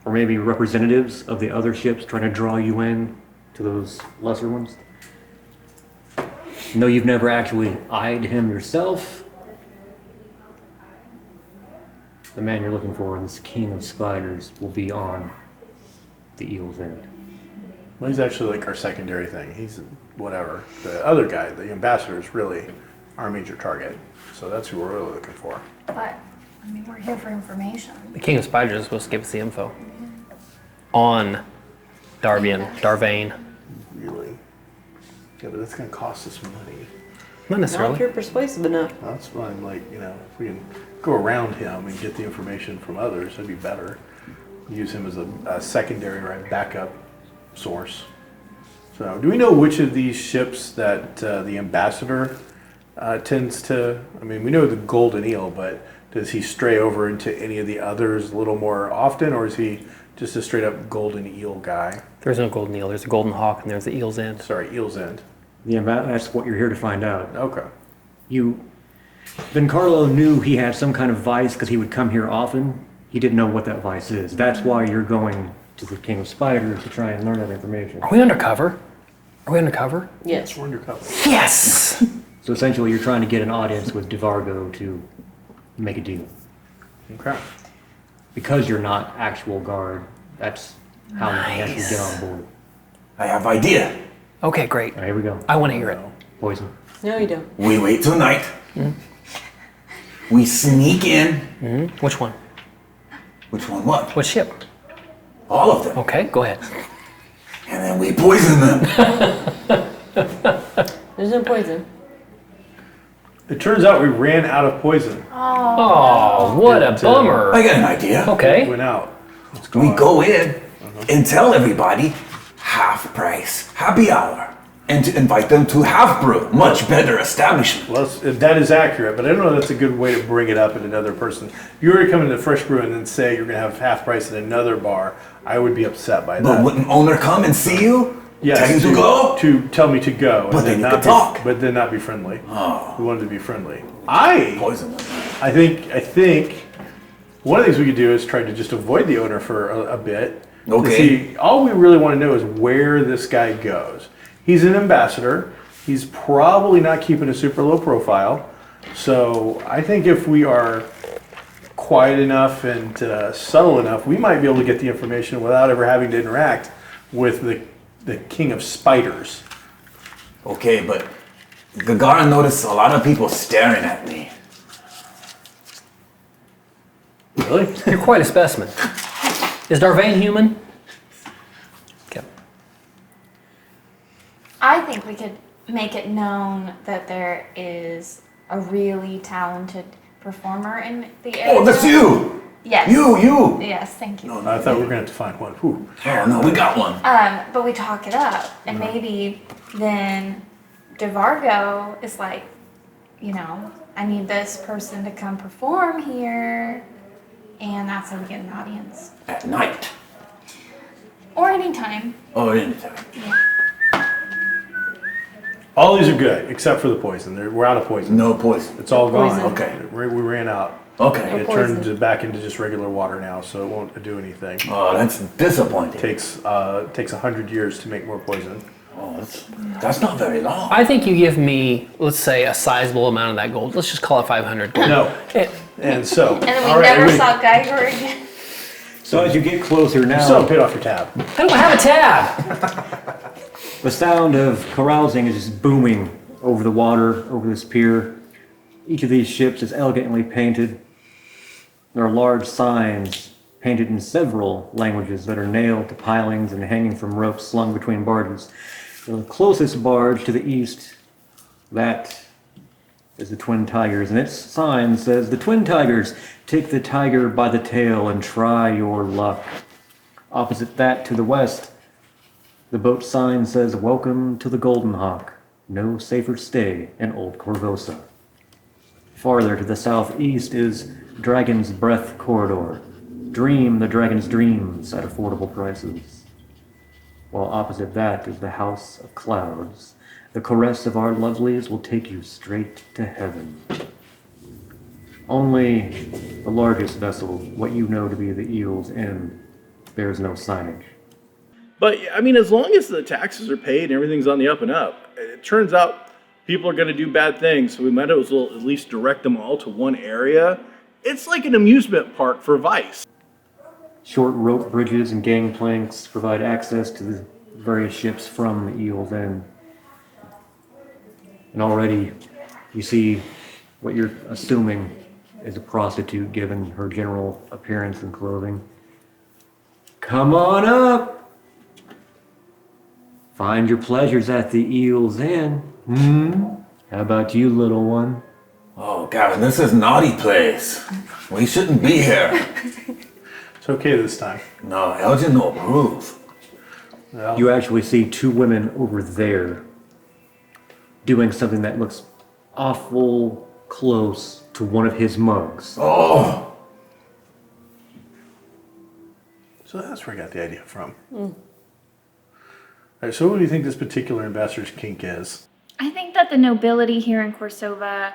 or maybe representatives of the other ships trying to draw you in to those lesser ones. No, you've never actually eyed him yourself. The man you're looking for, this king of spiders, will be on the Eel's End. Well, he's actually like our secondary thing. He's whatever. The other guy, the ambassador, is really our major target. So that's who we're really looking for. But I mean, we're here for information. The King of Spiders is supposed to give us the info on Darvane. Really. Yeah, but that's going to cost us money. Not Not if necessarily. you're persuasive enough. That's why I'm like, if we can go around him and get the information from others, that'd be better. Use him as a secondary, right, backup source. So, do we know which of these ships that the ambassador tends to? I mean, we know the Golden Eel, but does he stray over into any of the others a little more often, or is he just a straight up Golden Eel guy? There's no Golden Eel. There's a Golden Hawk and there's the Eel's End. Sorry, Eel's End. That's what you're here to find out. Okay. Carlo knew he had some kind of vice because he would come here often. He didn't know what that vice is. That's why you're going to the King of Spiders to try and learn that information. Are we undercover? Are we undercover? Yes. We're undercover. Yes! So essentially, you're trying to get an audience with DeVargo to make a deal. Okay. because you're not actual guard, that's how you can actually get on board. I have idea. Okay, great. All right, here we go. I want to hear it. Poison. No, you don't. We wait till night. We sneak in. Which one? Which one? What? Which ship? All of them. Okay, go ahead. And then we poison them. There's no poison. It turns out we ran out of poison. Oh, what a bummer. I got an idea. Okay. Went out. We go in and tell everybody half price, happy hour, and to invite them to Half Brew, much better establishment. Well, that is accurate, but I don't know if that's a good way to bring it up at another person. If you were to come into Fresh Brew and then say you're going to have half price at another bar, I would be upset by But that. wouldn't owner come and see you? Yes, Tell you to go? To tell me to go. But and then you not could talk. But then not be friendly. Oh, We wanted to be friendly. I poison them. think one of the things we could do is try to just avoid the owner for a bit. To Okay. see, all we really want to know is where this guy goes. He's an ambassador. He's probably not keeping a super low profile. So I think if we are quiet enough and subtle enough, we might be able to get the information without ever having to interact with the king of spiders. Okay, but Gagarin noticed a lot of people staring at me. Really? You're quite a specimen. Is Darvain human? Okay. I think we could make it known that there is a really talented performer in the area. Oh, that's you! Yes. You! Yes, thank you. I thought we were going to have to find one. Whew. Oh, no, we got one. But we talk it up, and maybe then DeVargo is like, I need this person to come perform here, and that's how we get an audience. At night. Or anytime. Oh, anytime. All these are good, except for the poison. We're out of poison. No poison. It's all gone. Poison. Okay. We ran out. Okay. It turned back into just regular water now, so it won't do anything. Oh, that's disappointing. Takes 100 years to make more poison. Oh, that's not very long. I think you give me, let's say, a sizable amount of that gold. Let's just call it 500 gold. No. Eh, And so, And then we all right, never everybody- saw Geiger again. So as you get closer You still now, haven't paid off your tab. I don't have a tab. the sound of carousing is just booming over the water, over this pier. Each of these ships is elegantly painted. There are large signs painted in several languages that are nailed to pilings and hanging from ropes slung between barges. The closest barge to the east, that is the Twin Tigers, and its sign says, "The Twin Tigers, take the tiger by the tail and try your luck." Opposite that, to the west, the boat sign says, "Welcome to the Golden Hawk. No safer stay in Old Corvosa." Farther to the southeast is Dragon's Breath Corridor. Dream the dragon's dreams at affordable prices. While opposite that is the House of Clouds. The caress of our lovelies will take you straight to heaven. Only the largest vessel, what you know to be the Eel's Inn, bears no signage. But I mean, as long as the taxes are paid and everything's on the up and up, it turns out people are going to do bad things. So we might as well at least direct them all to one area. It's like an amusement park for Vice. Short rope bridges and gangplanks provide access to the various ships from the Eel's Inn. And already you see what you're assuming is a prostitute given her general appearance and clothing. Come on up! Find your pleasures at the Eel's Inn. How about you, little one? Oh, Gavin, this is naughty place. We shouldn't be here. It's okay this time. No, Elgin no approve. Well, You actually see two women over there doing something that looks awful close to one of his mugs. Oh, so that's where I got the idea from. All right, so what do you think this particular ambassador's kink is? I think that the nobility here in Korsova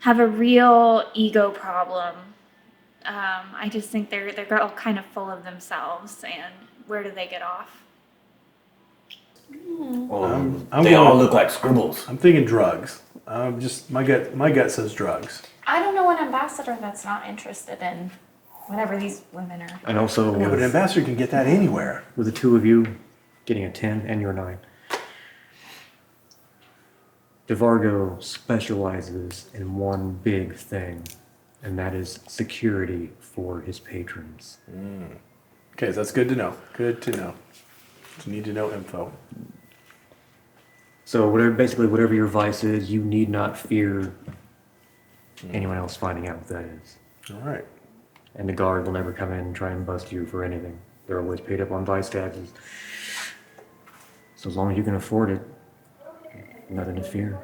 have a real ego problem. I just think they're all kind of full of themselves, and where do they get off? I'm they going- all look like scribbles. I'm thinking drugs. Just my gut says drugs. I don't know an ambassador that's not interested in whatever these women are. And also, Yeah, but an ambassador can get that anywhere. with the two of you getting a 10 and you're 9, DeVargo specializes in one big thing, and that is security for his patrons. Okay, so that's good to know. Good to know. You need to know info. So whatever your vice is, you need not fear anyone else finding out what that is. All right. And the guard will never come in and try and bust you for anything. They're always paid up on vice taxes. So as long as you can afford it, nothing to fear.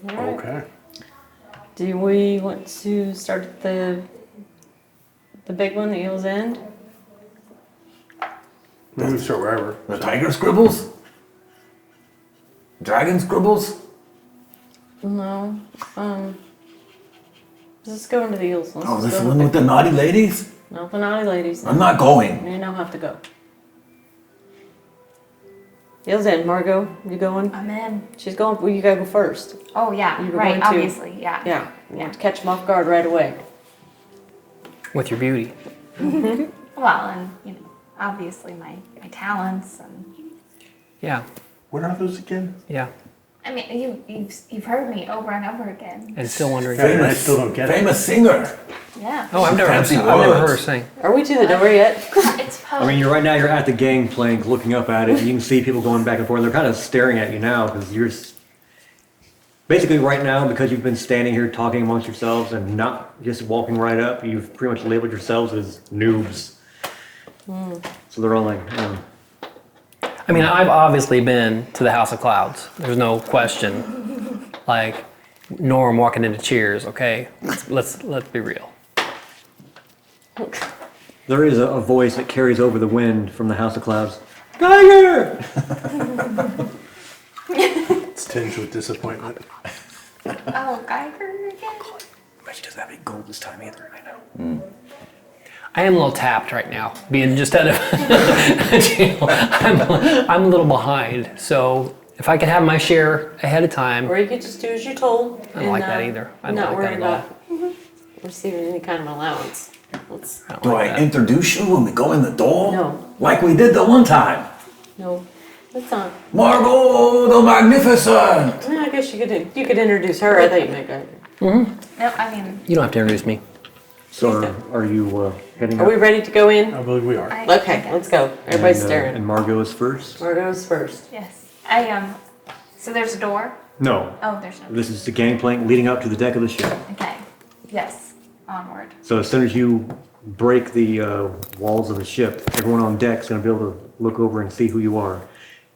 All right. Okay. Do we want to start the big one, the Eel's End? We can start wherever. The tiger scribbles? Dragon scribbles? No. Let's go into the Eels. Let's Oh, just this go one to with the naughty ladies? Not the naughty ladies. I'm not going. You don't have to go. Eel's End, Margot, you going? I'm in. She's going. Well, you gotta go first. Oh yeah, You were right. going to- Obviously, yeah. Yeah. You want to catch them off guard right away. With your beauty. Well, and obviously my talents and. Yeah. What are those again? Yeah. I mean, you've heard me over and over again. And still wondering. Yeah, I still don't get it. Famous singer. Yeah. Oh, I've never Fancy heard her words. sing. Are we to the door yet? It's I mean, right now you're at the gangplank looking up at it. You can see people going back and forth. They're kind of staring at you now because you're basically right now, because you've been standing here talking amongst yourselves and not just walking right up, you've pretty much labeled yourselves as noobs. So they're all like, I mean, I've obviously been to the House of Clouds. There's no question. Like, Norm walking into Cheers. Okay, let's be real. there is a voice that carries over the wind from the House of Clouds. Tiger! It's tinged with disappointment. Oh, Geiger again. But she doesn't have any gold this time either, I know. I am a little tapped right now, being just out of jail. I'm a little behind. So if I could have my share ahead of time, Or you could just do as you're told. I don't like that either. I don't not like worry that at all. about receiving any kind of allowance. Let's, I don't Do like I that. introduce you when we go in the door? No. Like we did the one time. no, that's not. Margot the Magnificent! No, I guess you could introduce her. I thought you meant Geiger. No, I mean, You don't have to introduce me. So are you heading Are up? we ready to go in? I believe we are. I Okay, guess. let's go. Everybody's And staring. Margot is first? Margot's first. Yes. So there's a door. No. Oh, there's no. This is the gangplank leading up to the deck of the ship. Okay. Yes. Onward. So as soon as you break the walls of the ship, everyone on deck is going to be able to look over and see who you are.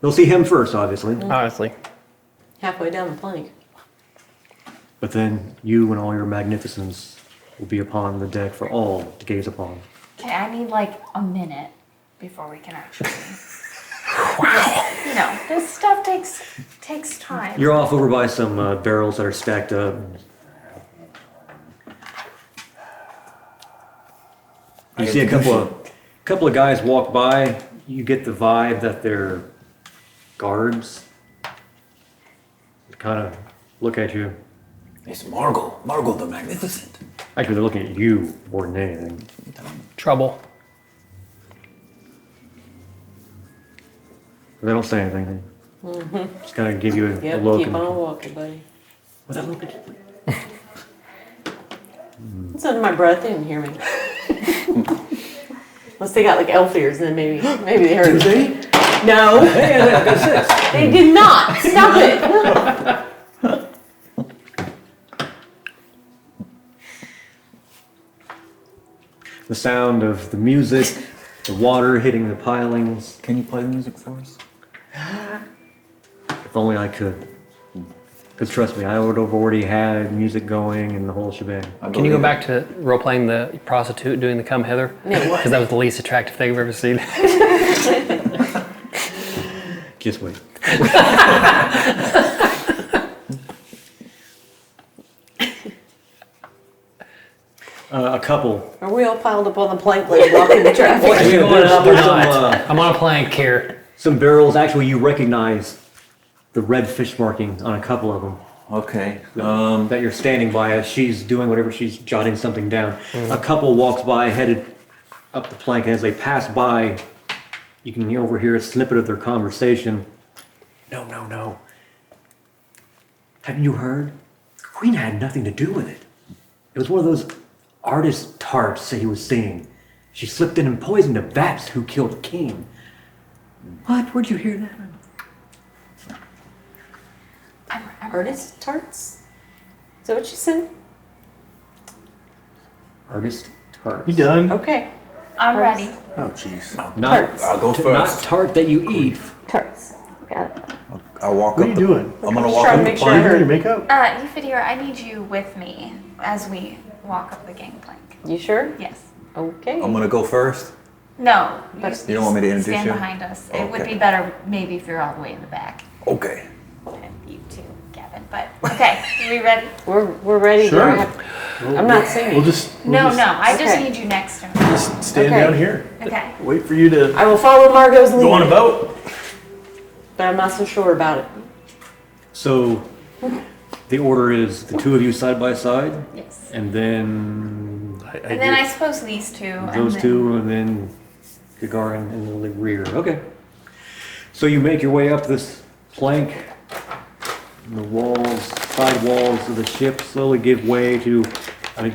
They'll see him first, obviously, Honestly. Halfway down the plank. but then you and all your magnificence will be upon the deck for all to gaze upon. Okay, I need like a minute before we can actually. Wow. This stuff takes time. You're off over by some barrels that are stacked up. You see a couple of guys walk by. You get the vibe that they're guards. They kind of look at you. It's Margot the Magnificent. Actually, they're looking at you more than anything. Trouble. They don't say anything. Just kind of give you a Yep, look. keep and- on walking, buddy. What's that look at you? It's under my breath. They didn't hear me. Unless they got like elf ears, then maybe they heard me. No, they did not. Stop it. The sound of the music, the water hitting the pilings. Can you play the music for us? If only I could. Because trust me, I would have already had music going and the whole shebang. Can you go back to role playing the prostitute doing the come hither? No, what? Because that was the least attractive thing I've ever seen. Just wait. A couple. Are we all piled up on the plank like blocking the traffic? Yeah, Going up or there's not? I'm on a plank here. some barrels. Actually, you recognize the red fish marking on a couple of them. Okay. that you're standing by as she's doing whatever, she's jotting something down. A couple walks by, headed up the plank, and as they pass by, you can overhear a snippet of their conversation. No. Haven't you heard? The Queen had nothing to do with it. It was one of those artist tarts that he was singing. She slipped in and poisoned him. That's who killed the king. What? Where'd you hear that? Artist tarts? Is that what you said? Artist tarts. You done? Okay. I'm ready. Oh, jeez. Not, Tarts. I'll go not first. tart that you eat. Tarts. Got it. I'll walk What up. are you doing? I'm gonna Just walk trying up to the make sure I Are you plank. doing heard. your makeup? Euphedira, I need you with me as we walk up the gangplank. You sure? Yes. Okay. I'm gonna go first. No, You don't want me to introduce stand you? behind us. It would Okay. be better maybe if you're all the way in the back. Okay. And you too, Gavin. But okay, are we ready? We're ready. Sure. Do I have- I'm not singing. We'll just No, I just okay. need you next to me. just stand Okay. down here. Okay. Wait for you to I will follow Margot's lead. go on a boat. But I'm not so sure about it. So the order is the two of you side by side, Yes. and then And then I suppose these two. those and then, two, and then Gagarin in the rear. Okay. So you make your way up this plank. And the walls, side walls of the ship slowly give way to a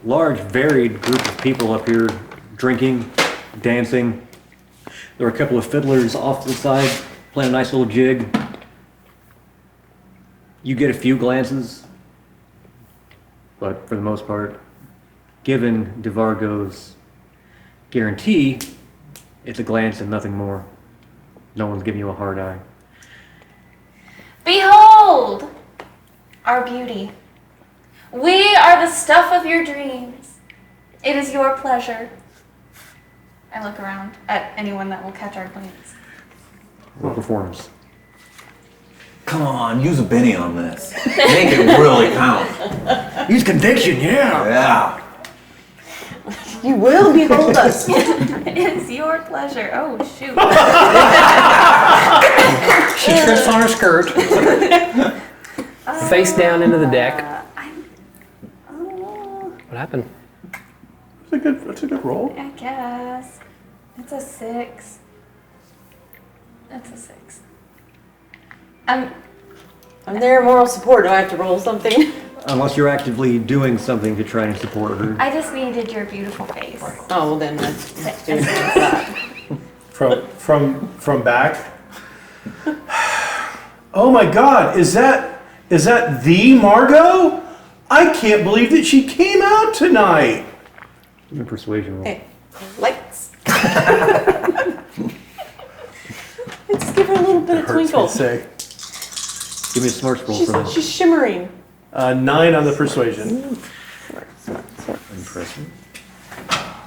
large, varied group of people up here drinking, dancing. There are a couple of fiddlers off to the side playing a nice little jig. You get a few glances, but for the most part, given DeVargo's guarantee, it's a glance and nothing more. No one's giving you a hard eye. Behold, our beauty. We are the stuff of your dreams. It is your pleasure. I look around at anyone that will catch our glance. Roll performance. Come on, use a Benny on this. Make it really count. Use conviction, yeah. Yeah. You will behold us. It is your pleasure. Oh, shoot. She trips on her skirt, face down into the deck. What happened? That's a good roll. I guess. It's a 6. That's a 6. I'm there moral support. Do I have to roll something? Unless you're actively doing something to try and support her. I just needed your beautiful face. Oh, well then let's do that. From back. Oh my God! Is that the Margot? I can't believe that she came out tonight. Give me a persuasion roll. Okay. Lights. Let's give her a little bit of twinkle. Say Give me a smarts roll for that. She's shimmering. 9 on the persuasion. Impressive.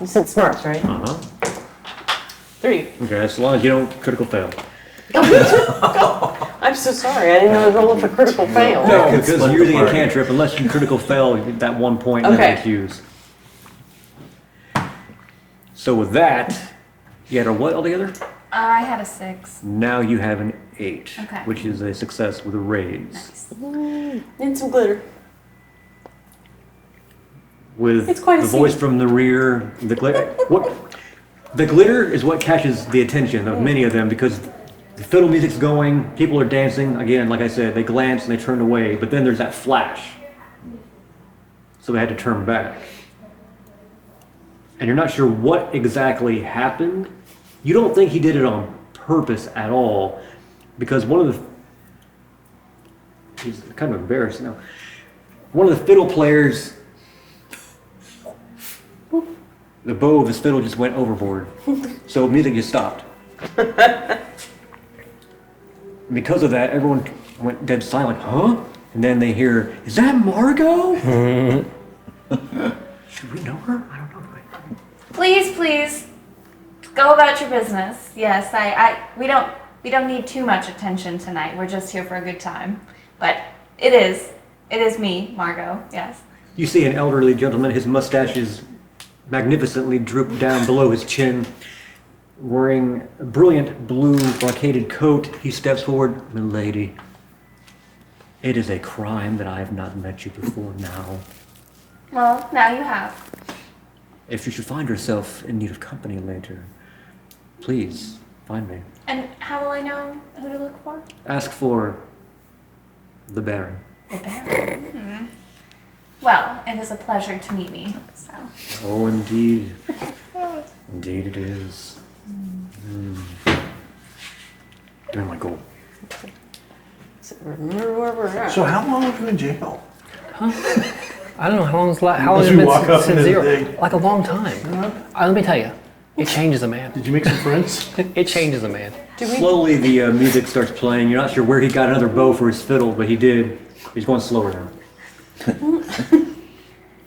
You said smarts, right? Uh-huh. 3. Okay, as long as you don't critical fail. I'm so sorry. I didn't know I was rolling for critical fail. No, could because split you're using the a party. cantrip, unless you critical fail that 1 point Okay. never gets used. So with that, you had a what altogether? I had a 6. Now you have an 8, Okay. which is a success with a raise. Nice. And some glitter. With It's quite a the voice scene. from the rear, the glitter. The glitter is what catches the attention of many of them because the fiddle music's going, people are dancing. Again, like I said, they glance and they turn away, but then there's that flash. So they had to turn back. And you're not sure what exactly happened. You don't think he did it on purpose at all, because one of the... He's kind of embarrassed now. One of the fiddle players... The bow of his fiddle just went overboard. So music just stopped. Because of that, everyone went dead silent. Huh? And then they hear, is that Margot? Should we know her? I don't know. Please, go about your business. Yes, we don't need too much attention tonight. We're just here for a good time. But it is me, Margot. Yes. You see an elderly gentleman, his mustache is magnificently drooped down below his chin, wearing a brilliant blue brocaded coat. He steps forward, "Milady, It is a crime that I have not met you before now. Well, now you have. If you should find yourself in need of company later, please find me. And how will I know who to look for? Ask for the Baron. The Baron. Well, it is a pleasure to meet me. So. Oh, indeed. Indeed it is. Give me my gold. So remember where we're at. So how long have you in jail? I don't know how long it's like. How long As has it you been walk up since into the zero? thing. Like a long time. Let me tell you, it changes a man. Did you make some friends? It changes a man. Slowly the music starts playing. You're not sure where he got another bow for his fiddle, but he did. He's going slower now.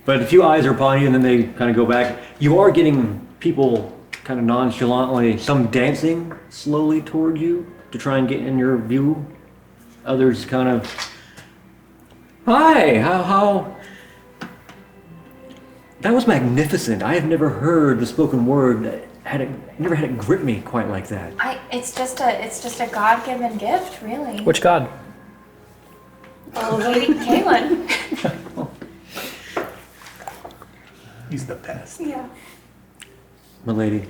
But a few eyes are upon you, and then they kind of go back. You are getting people kind of nonchalantly, some dancing slowly toward you to try and get in your view. Others kind of, hi, how? That was magnificent. I have never heard the spoken word that never had it grip me quite like that. It's just a God-given gift, really. Which god? Lady Kaylin. He's the best. Yeah. Milady,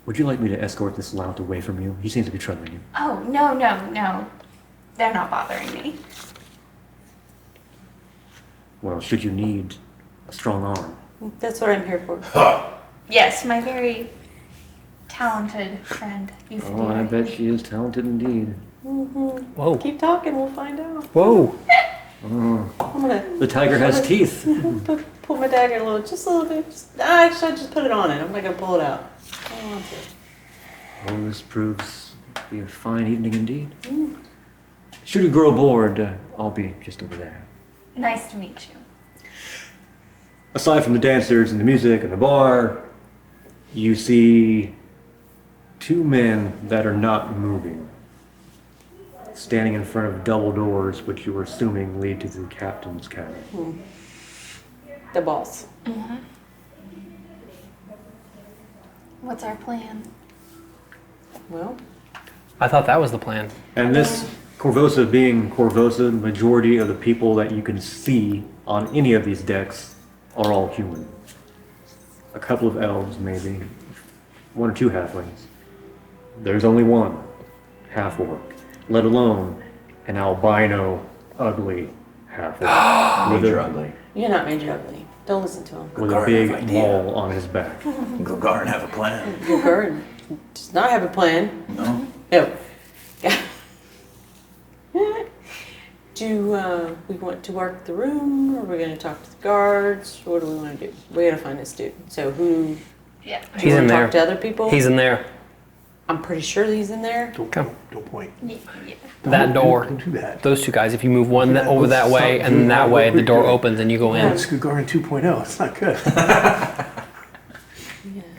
would you like me to escort this lout away from you? He seems to be troubling you. Oh, no. They're not bothering me. Well, should you need a strong arm? That's what I'm here for. Yes, my very talented friend. Oh, I bet she is talented indeed. Whoa. Keep talking, we'll find out. Whoa. I'm gonna The tiger has teeth. pull my dagger just a little bit. Actually, I just put it on it. I'm not gonna pull it out. I don't want to. Oh, this proves to be a fine evening indeed. Should you grow bored, I'll be just over there. Nice to meet you. Aside from the dancers and the music and the bar, you see two men that are not moving, standing in front of double doors, which you are assuming lead to the captain's cabin. The boss. What's our plan? Well, I thought that was the plan. And this Corvosa being Corvosa, the majority of the people that you can see on any of these decks are all human. A couple of elves, maybe. One or two halflings. There's only one half-orc, let alone an albino, ugly half-orc. Major ugly. you're not Major Ugly. Don't listen to him. With a big mole on his back. Go guard and have a plan. Your garden does not have a plan. No? No. Do we want to work the room, or are we going to talk to the guards? What do we want to do? We got to find this dude. So who? Yeah. Do He's you in want to there. talk to other people? He's in there. I'm pretty sure he's in there. Don't point. That door. Don't do that. Those two guys. If you move one Yeah, over that let's way stop and doing that that. way, We're the door good. opens and you go in. It's Gagarin 2.0. It's not good.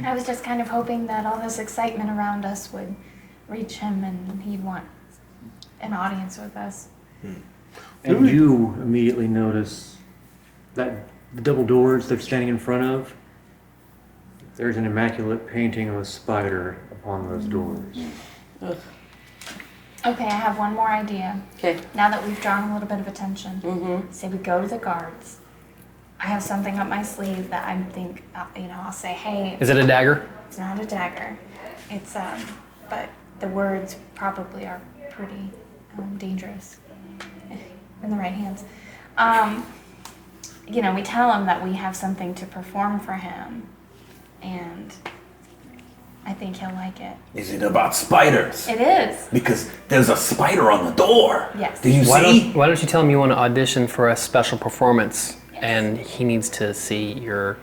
I was just kind of hoping that all this excitement around us would reach him and he'd want an audience with us. And you immediately notice that the double doors they're standing in front of, there's an immaculate painting of a spider upon those doors. Okay, I have one more idea. Okay. Now that we've drawn a little bit of attention, say we go to the guards. I have something up my sleeve that I think, I'll say, hey, Is it a dagger? it's not a dagger. It's, but the words probably are pretty dangerous in the right hands. We tell him that we have something to perform for him, and I think he'll like it. Is it about spiders? It is. Because there's a spider on the door. Yes. Do you Why see? don't you tell him you want to audition for a special performance, and he needs to see your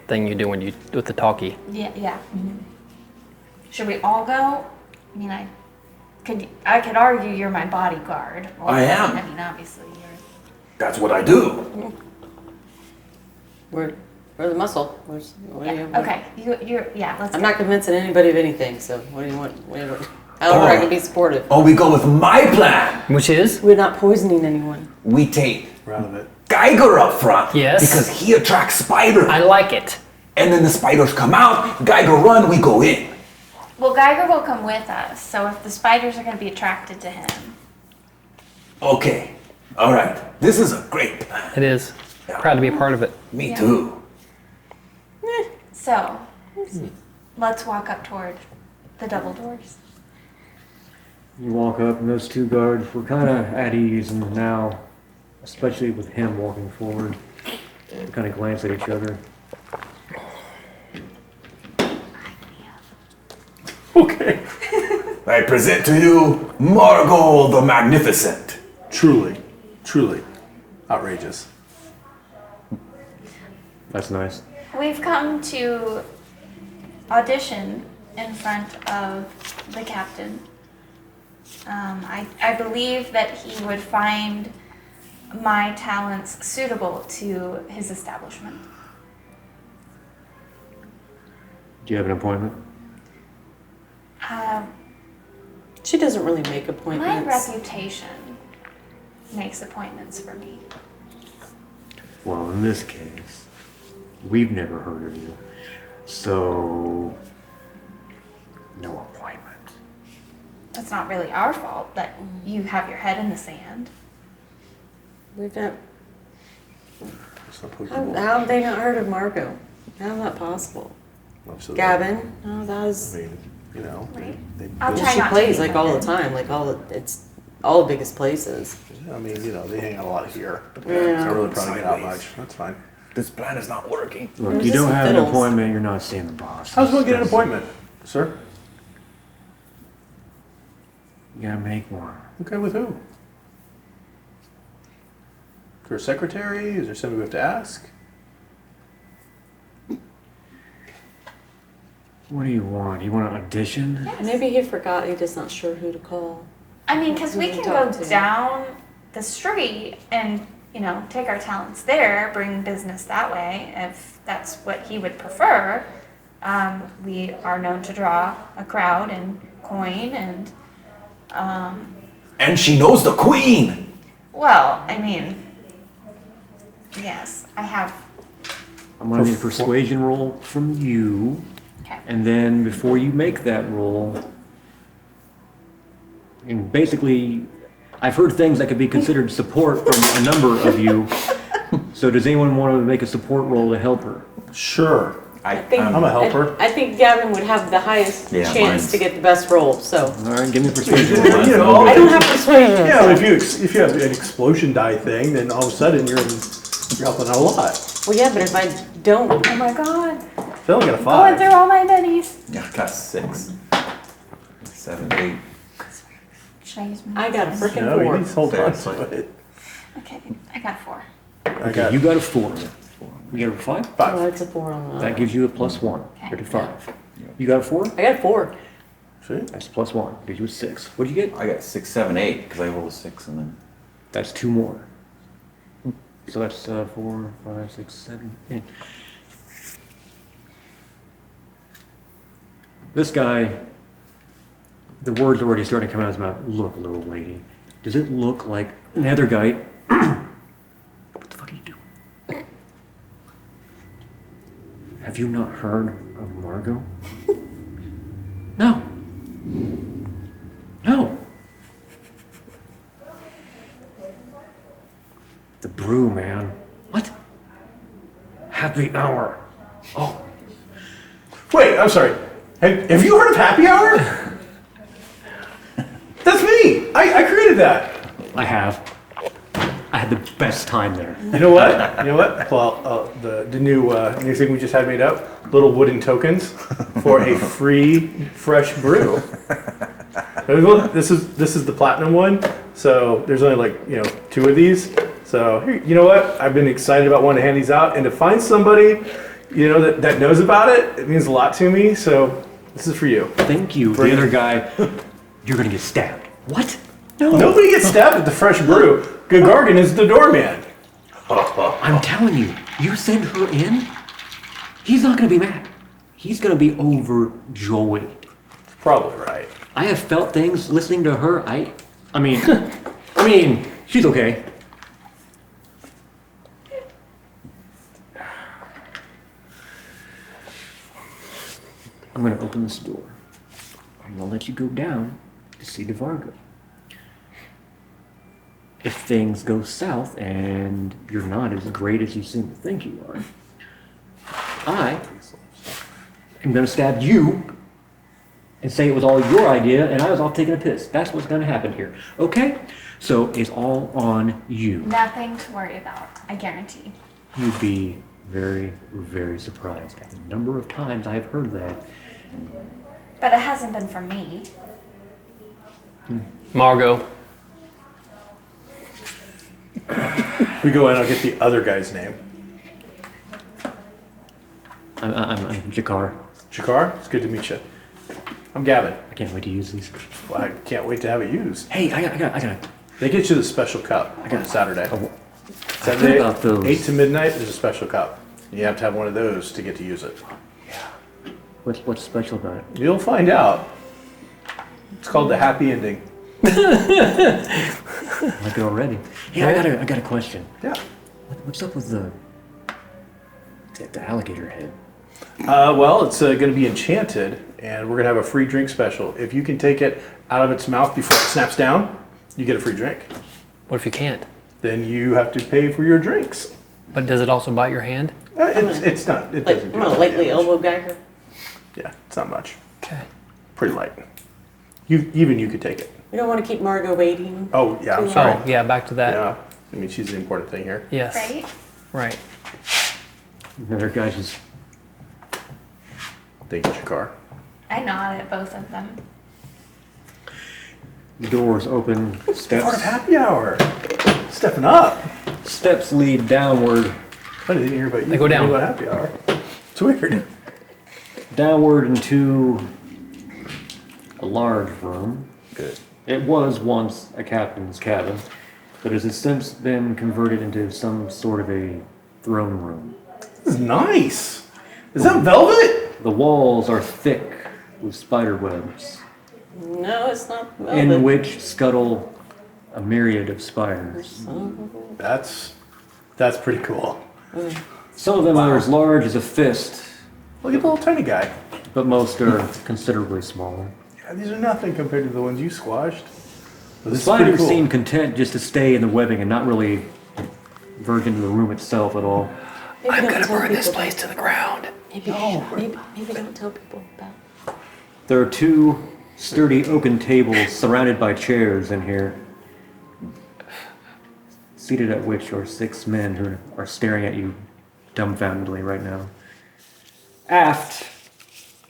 thing you do with the talkie. Yeah. Mm-hmm. Should we all go? I mean, I could argue you're my bodyguard. Well, I am. I mean, obviously you're. That's what I do. Where's the muscle? What do you? Okay. You're. Yeah. Let's. I'm go. not convincing anybody of anything. So what do you want? However, I can be supportive. Or we go with my plan. Which is? We're not poisoning anyone. We take We're out of it. Geiger up front. Yes. Because he attracts spiders. I like it. And then the spiders come out, Geiger run, we go in. Well, Geiger will come with us. So if the spiders are going to be attracted to him, Okay. All right. This is a great plan. It is. Proud to be a part of it. Me too. So, let's walk up toward the double doors. You walk up, and those two guards were kind of at ease, and now, especially with him walking forward, they kind of glance at each other. Okay. I present to you Margot the Magnificent. Truly outrageous. That's nice. We've come to audition in front of the captain. I believe that he would find my talents suitable to his establishment. Do you have an appointment? She doesn't really make My appointments. reputation makes appointments for me. Well, in this case, we've never heard of you, so no appointment. It's not really our fault that you have your head in the sand. We've not, It's not Pokemon. how have they not heard of Margot? How is that possible? Absolutely. Gavin? No, that I was. mean, you know, Right. they I'll build- try She not to plays be like all the offended. time, like it's all the biggest places. I mean, you know, they hang out a lot here. But Yeah. it's not really probably get out Sideways. much. That's fine. This plan is not working. Look, It's you just don't have an fiddles. appointment, you're not seeing the boss. How's one get an That's- appointment, sir? You gotta make one. Okay, with who? For a secretary? Is there somebody we have to ask? What do you want? You want an audition? Maybe he forgot. He's just not sure who to call. I mean, because we Who can to go talk to. down the street and, take our talents there, bring business that way, if that's what he would prefer. We are known to draw a crowd and coin and, And she knows the queen. well, I mean, yes, I have. I'm gonna need a persuasion roll from you, Okay. and then before you make that roll, and basically, I've heard things that could be considered support from a number of you. So does anyone want to make a support roll to help her? Sure. I think I'm a helper. I think Gavin would have the highest Yeah, chance mine's- to get the best roll. So All right, give me a persuasion roll. You know, I don't have persuasion. yeah, if you have an explosion die thing, then all of a sudden you're helping out a lot. Well, yeah, but if I don't, Oh my god. Phil got a Going 5. through all my bennies. Yeah, I got 6. 7, 8. Should I use my I got a freaking No, you 4. need to hold on Fair to it. Okay, I got 4. I Okay, got you got a 4. You got a 5? Oh, 5. that's a 4 on that. That gives you a +1. You're to 5. You got a 4? I got a 4. See? That's +1. Gives you a 6. What'd you get? I got 6, 7, 8 because I rolled a 6 and then. That's 2 more. So that's 4, 5, 6, 7, 8. This guy, the words already starting to come out of his mouth. Look, little lady, does it look like the other guy? What the fuck are you doing? Have you not heard of Margot? No. No. The brew, man. What? Happy hour. Oh, Wait, I'm sorry. Have you heard of Happy Hour? That's me. I created that. I have. I had the best time there. You know what? You know what? Well, the new thing we just had made up, little wooden tokens for a free fresh brew. This is the platinum one, so there's only like 2 of these. So here, you know what? I've been excited about wanting to hand these out, and to find somebody that knows about it, it means a lot to me. So this is for you. Thank you. Bring The other it. guy, you're gonna get stabbed. What? No. Nobody gets stabbed at the fresh brew. Gagargan is the doorman. I'm telling you, you send her in, he's not gonna be mad. He's gonna be overjoyed. Probably right. I have felt things listening to her. I mean, she's okay. I'm gonna open this door. I'm gonna let you go down to see DeVargo. things go south and you're not as great as you seem to think you are, I am going to stab you and say it was all your idea and I was off taking a piss. That's what's going to happen here. Okay? So it's all on you. Nothing to worry about, I guarantee. You'd be very, very surprised at the number of times I've heard that. But it hasn't been from me. Margot. We go in, I'll get the other guy's name. I'm Jakar. Jakar, it's good to meet you. I'm Gavin. I can't wait to use these. Well, I can't wait to have it used. Hey, I got. They get you the special cup on Saturday. I Saturday, heard about those. 8 to midnight, there's a special cup. You have to have one of those to get to use it. What's special about it? You'll find out. It's called the happy ending. I like it already. Hey, I got a question. Yeah. What's up with the alligator head? Well, it's going to be enchanted, and we're going to have a free drink special. If you can take it out of its mouth before it snaps down, you get a free drink. What if you can't? Then you have to pay for your drinks. But does it also bite your hand? It's not. It Like, doesn't. I'm gonna lightly elbow Geiger. Yeah, it's not much. Okay. Pretty light. You could take it. We don't want to keep Margot waiting. Oh yeah, I'm Too sorry. Oh, yeah, back to that. Yeah, I mean she's the important thing here. Yes. Right? Right. Another guy just. Thank you, Jakar. I nod at both of them. The doors open. Part of Steps. happy hour. Stepping up. Steps lead downward. I didn't hear about you. They go down. About happy hour. It's weird. Downward into a large room. Good. It was once a captain's cabin, but it has since been converted into some sort of a throne room. This is nice. Is that velvet? The walls are thick with spider webs, No, it's not in velvet. which scuttle a myriad of spiders. That's pretty cool. Some of them are as large as a fist, Look at the little tiny guy. but most are considerably smaller. Yeah, these are nothing compared to the ones you squashed. But The this is pretty spiders cool. seem content just to stay in the webbing and not really verge into the room itself at all. Maybe I'm don't gonna tell burn this people. place to the ground. Maybe don't tell people about. There are two sturdy oaken tables surrounded by chairs in here, seated at which are 6 men who are staring at you dumbfoundedly right now. Aft,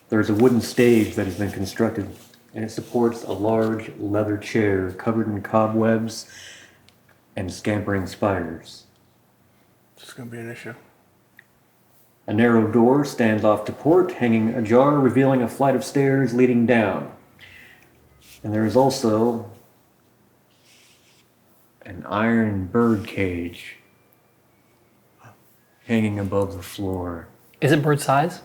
there's a wooden stage that has been constructed, and it supports a large leather chair covered in cobwebs and scampering spiders. This is gonna be an issue. A narrow door stands off to port, hanging ajar, revealing a flight of stairs leading down. And there is also an iron bird cage hanging above the floor. Is it bird size?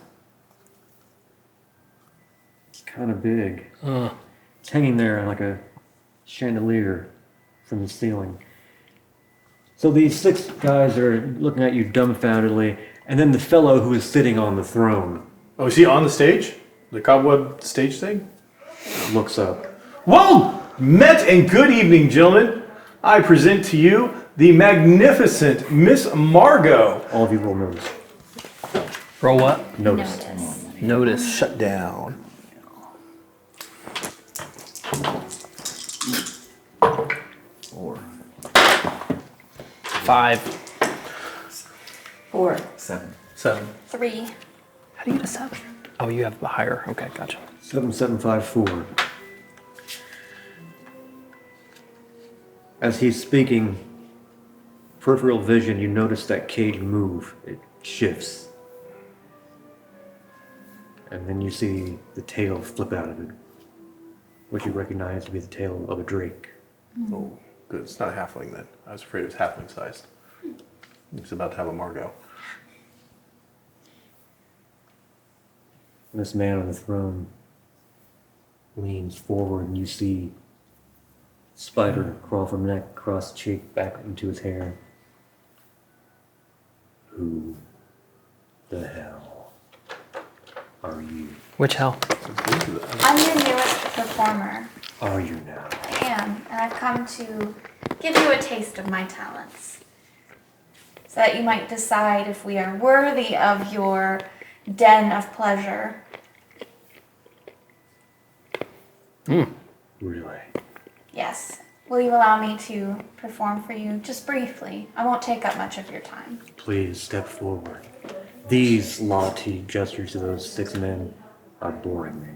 It's kind of big. It's hanging there like a chandelier from the ceiling. So these 6 guys are looking at you dumbfoundedly, and then the fellow who is sitting on the throne Oh, is he on the stage? The cobweb stage thing? looks up. Well, met and good evening, gentlemen. I present to you the magnificent Miss Margot. All of you will notice. Roll what? Notice. Notice. Shut down. Four, 5. 4. 7. 7. 3. How do you get a 7? Oh, you have the higher. Okay, gotcha. 7754. As he's speaking, peripheral vision, you notice that cage move. It shifts. And then you see the tail flip out of it, which you recognize to be the tail of a drake. Oh, good. It's not a halfling then. I was afraid it was halfling sized. He's about to have a Margot. And this man on the throne leans forward, and you see spider crawl from neck across cheek back into his hair. Who the hell are you? Which hell? I'm your newest performer. Are you now? I am, and I've come to give you a taste of my talents, so that you might decide if we are worthy of your den of pleasure. Really? Yes. Will you allow me to perform for you just briefly? I won't take up much of your time. Please step forward. These lofty gestures to those 6 men are boring me.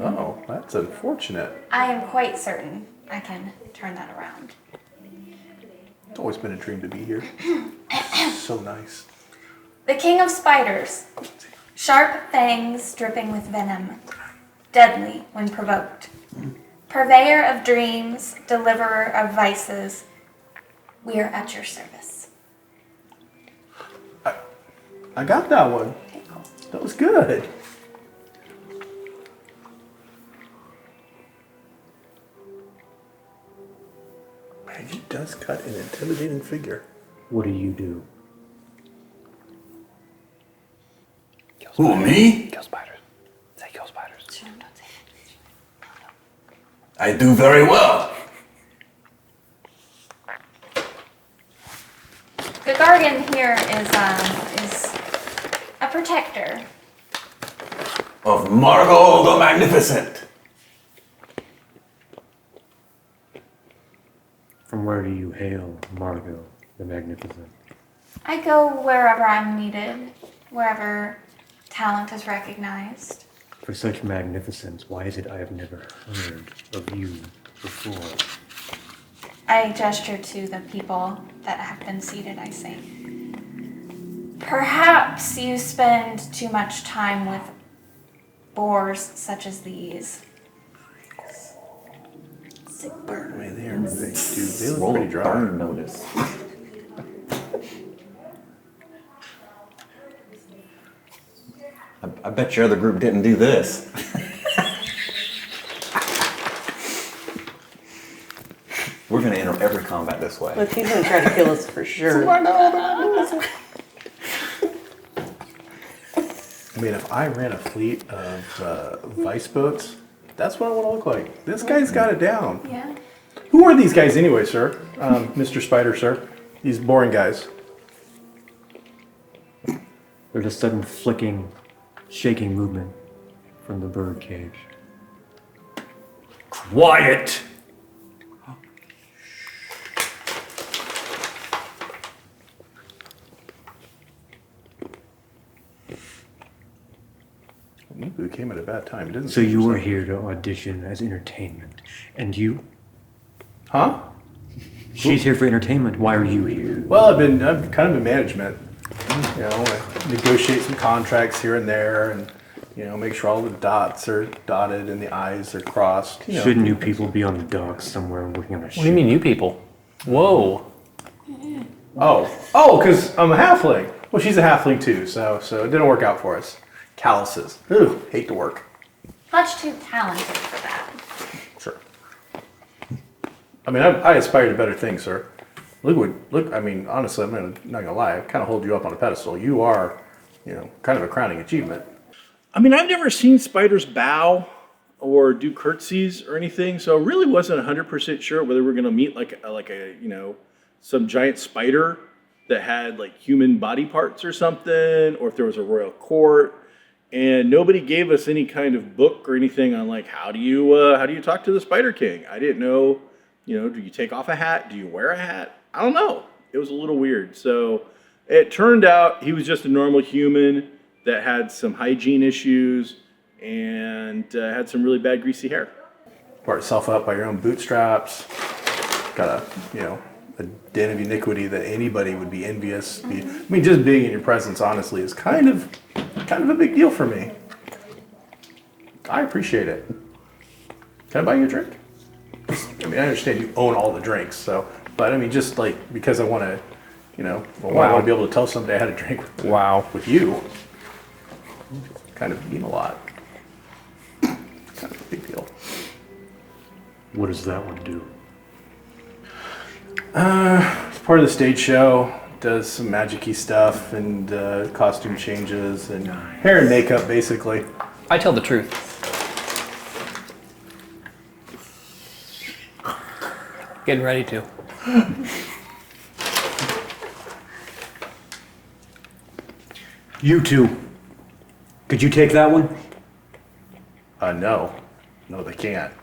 Oh, that's unfortunate. I am quite certain I can turn that around. It's always been a dream to be here. So nice. The king of spiders. Sharp fangs dripping with venom. Deadly when provoked. Purveyor of dreams, deliverer of vices. We are at your service. I got that one. That was good. Man, he does cut an intimidating figure. What do you do? Who, me? Kill spiders. Say kill spiders. I do very well. The guardian here is a protector. Of Margot the Magnificent. From where do you hail, Margot the Magnificent? I go wherever I'm needed, wherever talent is recognized. For such magnificence, why is it I have never heard of you before? I gesture to the people that have been seated, I say. Perhaps you spend too much time with boars such as these. Sick burn. I mean, they look Roll a pretty dry. burn notice. I bet your other group didn't do this. We're gonna enter every combat this way. Look, he's gonna try to kill us for sure. I mean, if I ran a fleet of vice boats, that's what I want to look like. This guy's got it down. Yeah. Who are these guys anyway, sir? Mr. Spider, sir? These boring guys. There's a sudden flicking, shaking movement from the bird cage. Quiet! Maybe we came at a bad time, didn't we? So you were here to audition as entertainment. And you? Huh? She's here for entertainment. Why are you here? Well, I've kind of in management. You know, I negotiate some contracts here and there, and make sure all the dots are dotted and the I's are crossed. Shouldn't you people be on the docks somewhere working on a ship? What do you mean, you people? Whoa. Oh, because I'm a halfling. Well, she's a halfling too, so it didn't work out for us. Calluses. Ooh, hate to work. Much too talented for that. Sure. I mean, I aspire to better things, sir. Look. I mean, honestly, I'm not gonna lie. I kind of hold you up on a pedestal. You are, kind of a crowning achievement. I mean, I've never seen spiders bow or do curtsies or anything, so I really wasn't 100% sure whether we're gonna meet like a some giant spider that had like human body parts or something, or if there was a royal court. And nobody gave us any kind of book or anything on like how do you talk to the Spider King? I didn't know. Do you take off a hat? Do you wear a hat? I don't know. It was a little weird. So it turned out he was just a normal human that had some hygiene issues and had some really bad greasy hair. Brought yourself up by your own bootstraps. Got a den of iniquity that anybody would be envious. I mean, just being in your presence, honestly, is kind of a big deal for me. I appreciate it. Can I buy you a drink? I mean, I understand you own all the drinks, but I mean, just like because I want to, I want to be able to tell somebody I had a drink with you. Kind of mean a lot. Kind of a big deal. What does that one do? It's part of the stage show. Does some magic-y stuff and costume changes and hair and makeup, basically. I tell the truth. Getting ready to. You two. Could you take that one? No. No, they can't.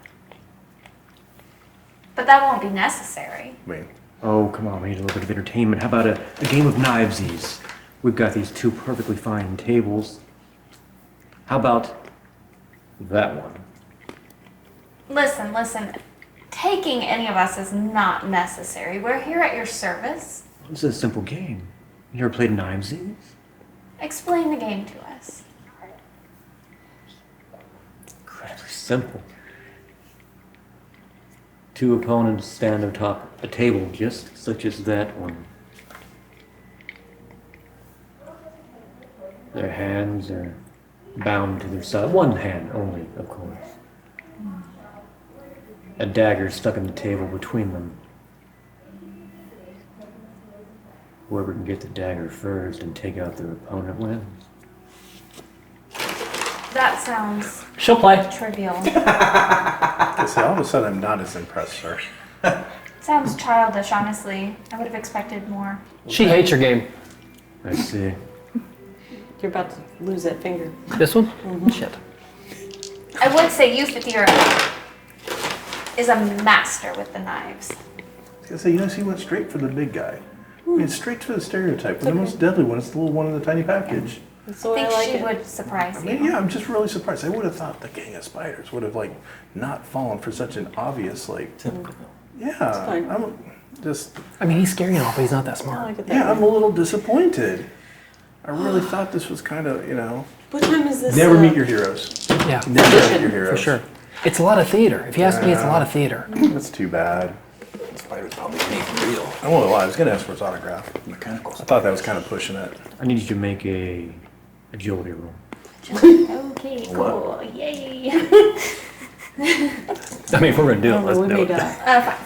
But that won't be necessary. I mean, Oh, come on, we need a little bit of entertainment. How about a game of knivesies? We've got these two perfectly fine tables. How about that one? Listen. Taking any of us is not necessary. We're here at your service. This is a simple game. You ever played knivesies? Explain the game to us. Incredibly simple. Two opponents stand atop a table just such as that one. Their hands are bound to their side. One hand only, of course. A dagger stuck in the table between them. Whoever can get the dagger first and take out their opponent wins. That sounds She'll play. trivial. I say, all of a sudden I'm not as impressed, sir. Sounds childish, honestly. I would have expected more. She hates your game. I see. You're about to lose that finger. This one? Shit. I would say Euphithira is a master with the knives. I was gonna say, you know, he went straight for the big guy. I mean, straight to the stereotype. The most deadly one is the little one in the tiny package. That's the I way think I like she it. would surprise I you. mean, yeah, I'm just really surprised. I would have thought the gang of spiders would have, like, not fallen for such an obvious, like, yeah, fine. I'm just, I mean, he's scary and all, but he's not that I smart. like it that yeah, way. I'm a little disappointed. I really thought this was kind of, you know, What time is this? never meet your heroes. Yeah, Never meet your heroes. for sure. It's a lot of theater. If you ask me, it's a lot of theater. That's too bad. Spiders probably make real I won't lie, I was going to ask for his autograph. mechanicals. I thought that was kind of pushing it. I need you to make a agility roll. Okay, cool. Yay. I mean, if we're gonna do it, let's we do may it. die. 5.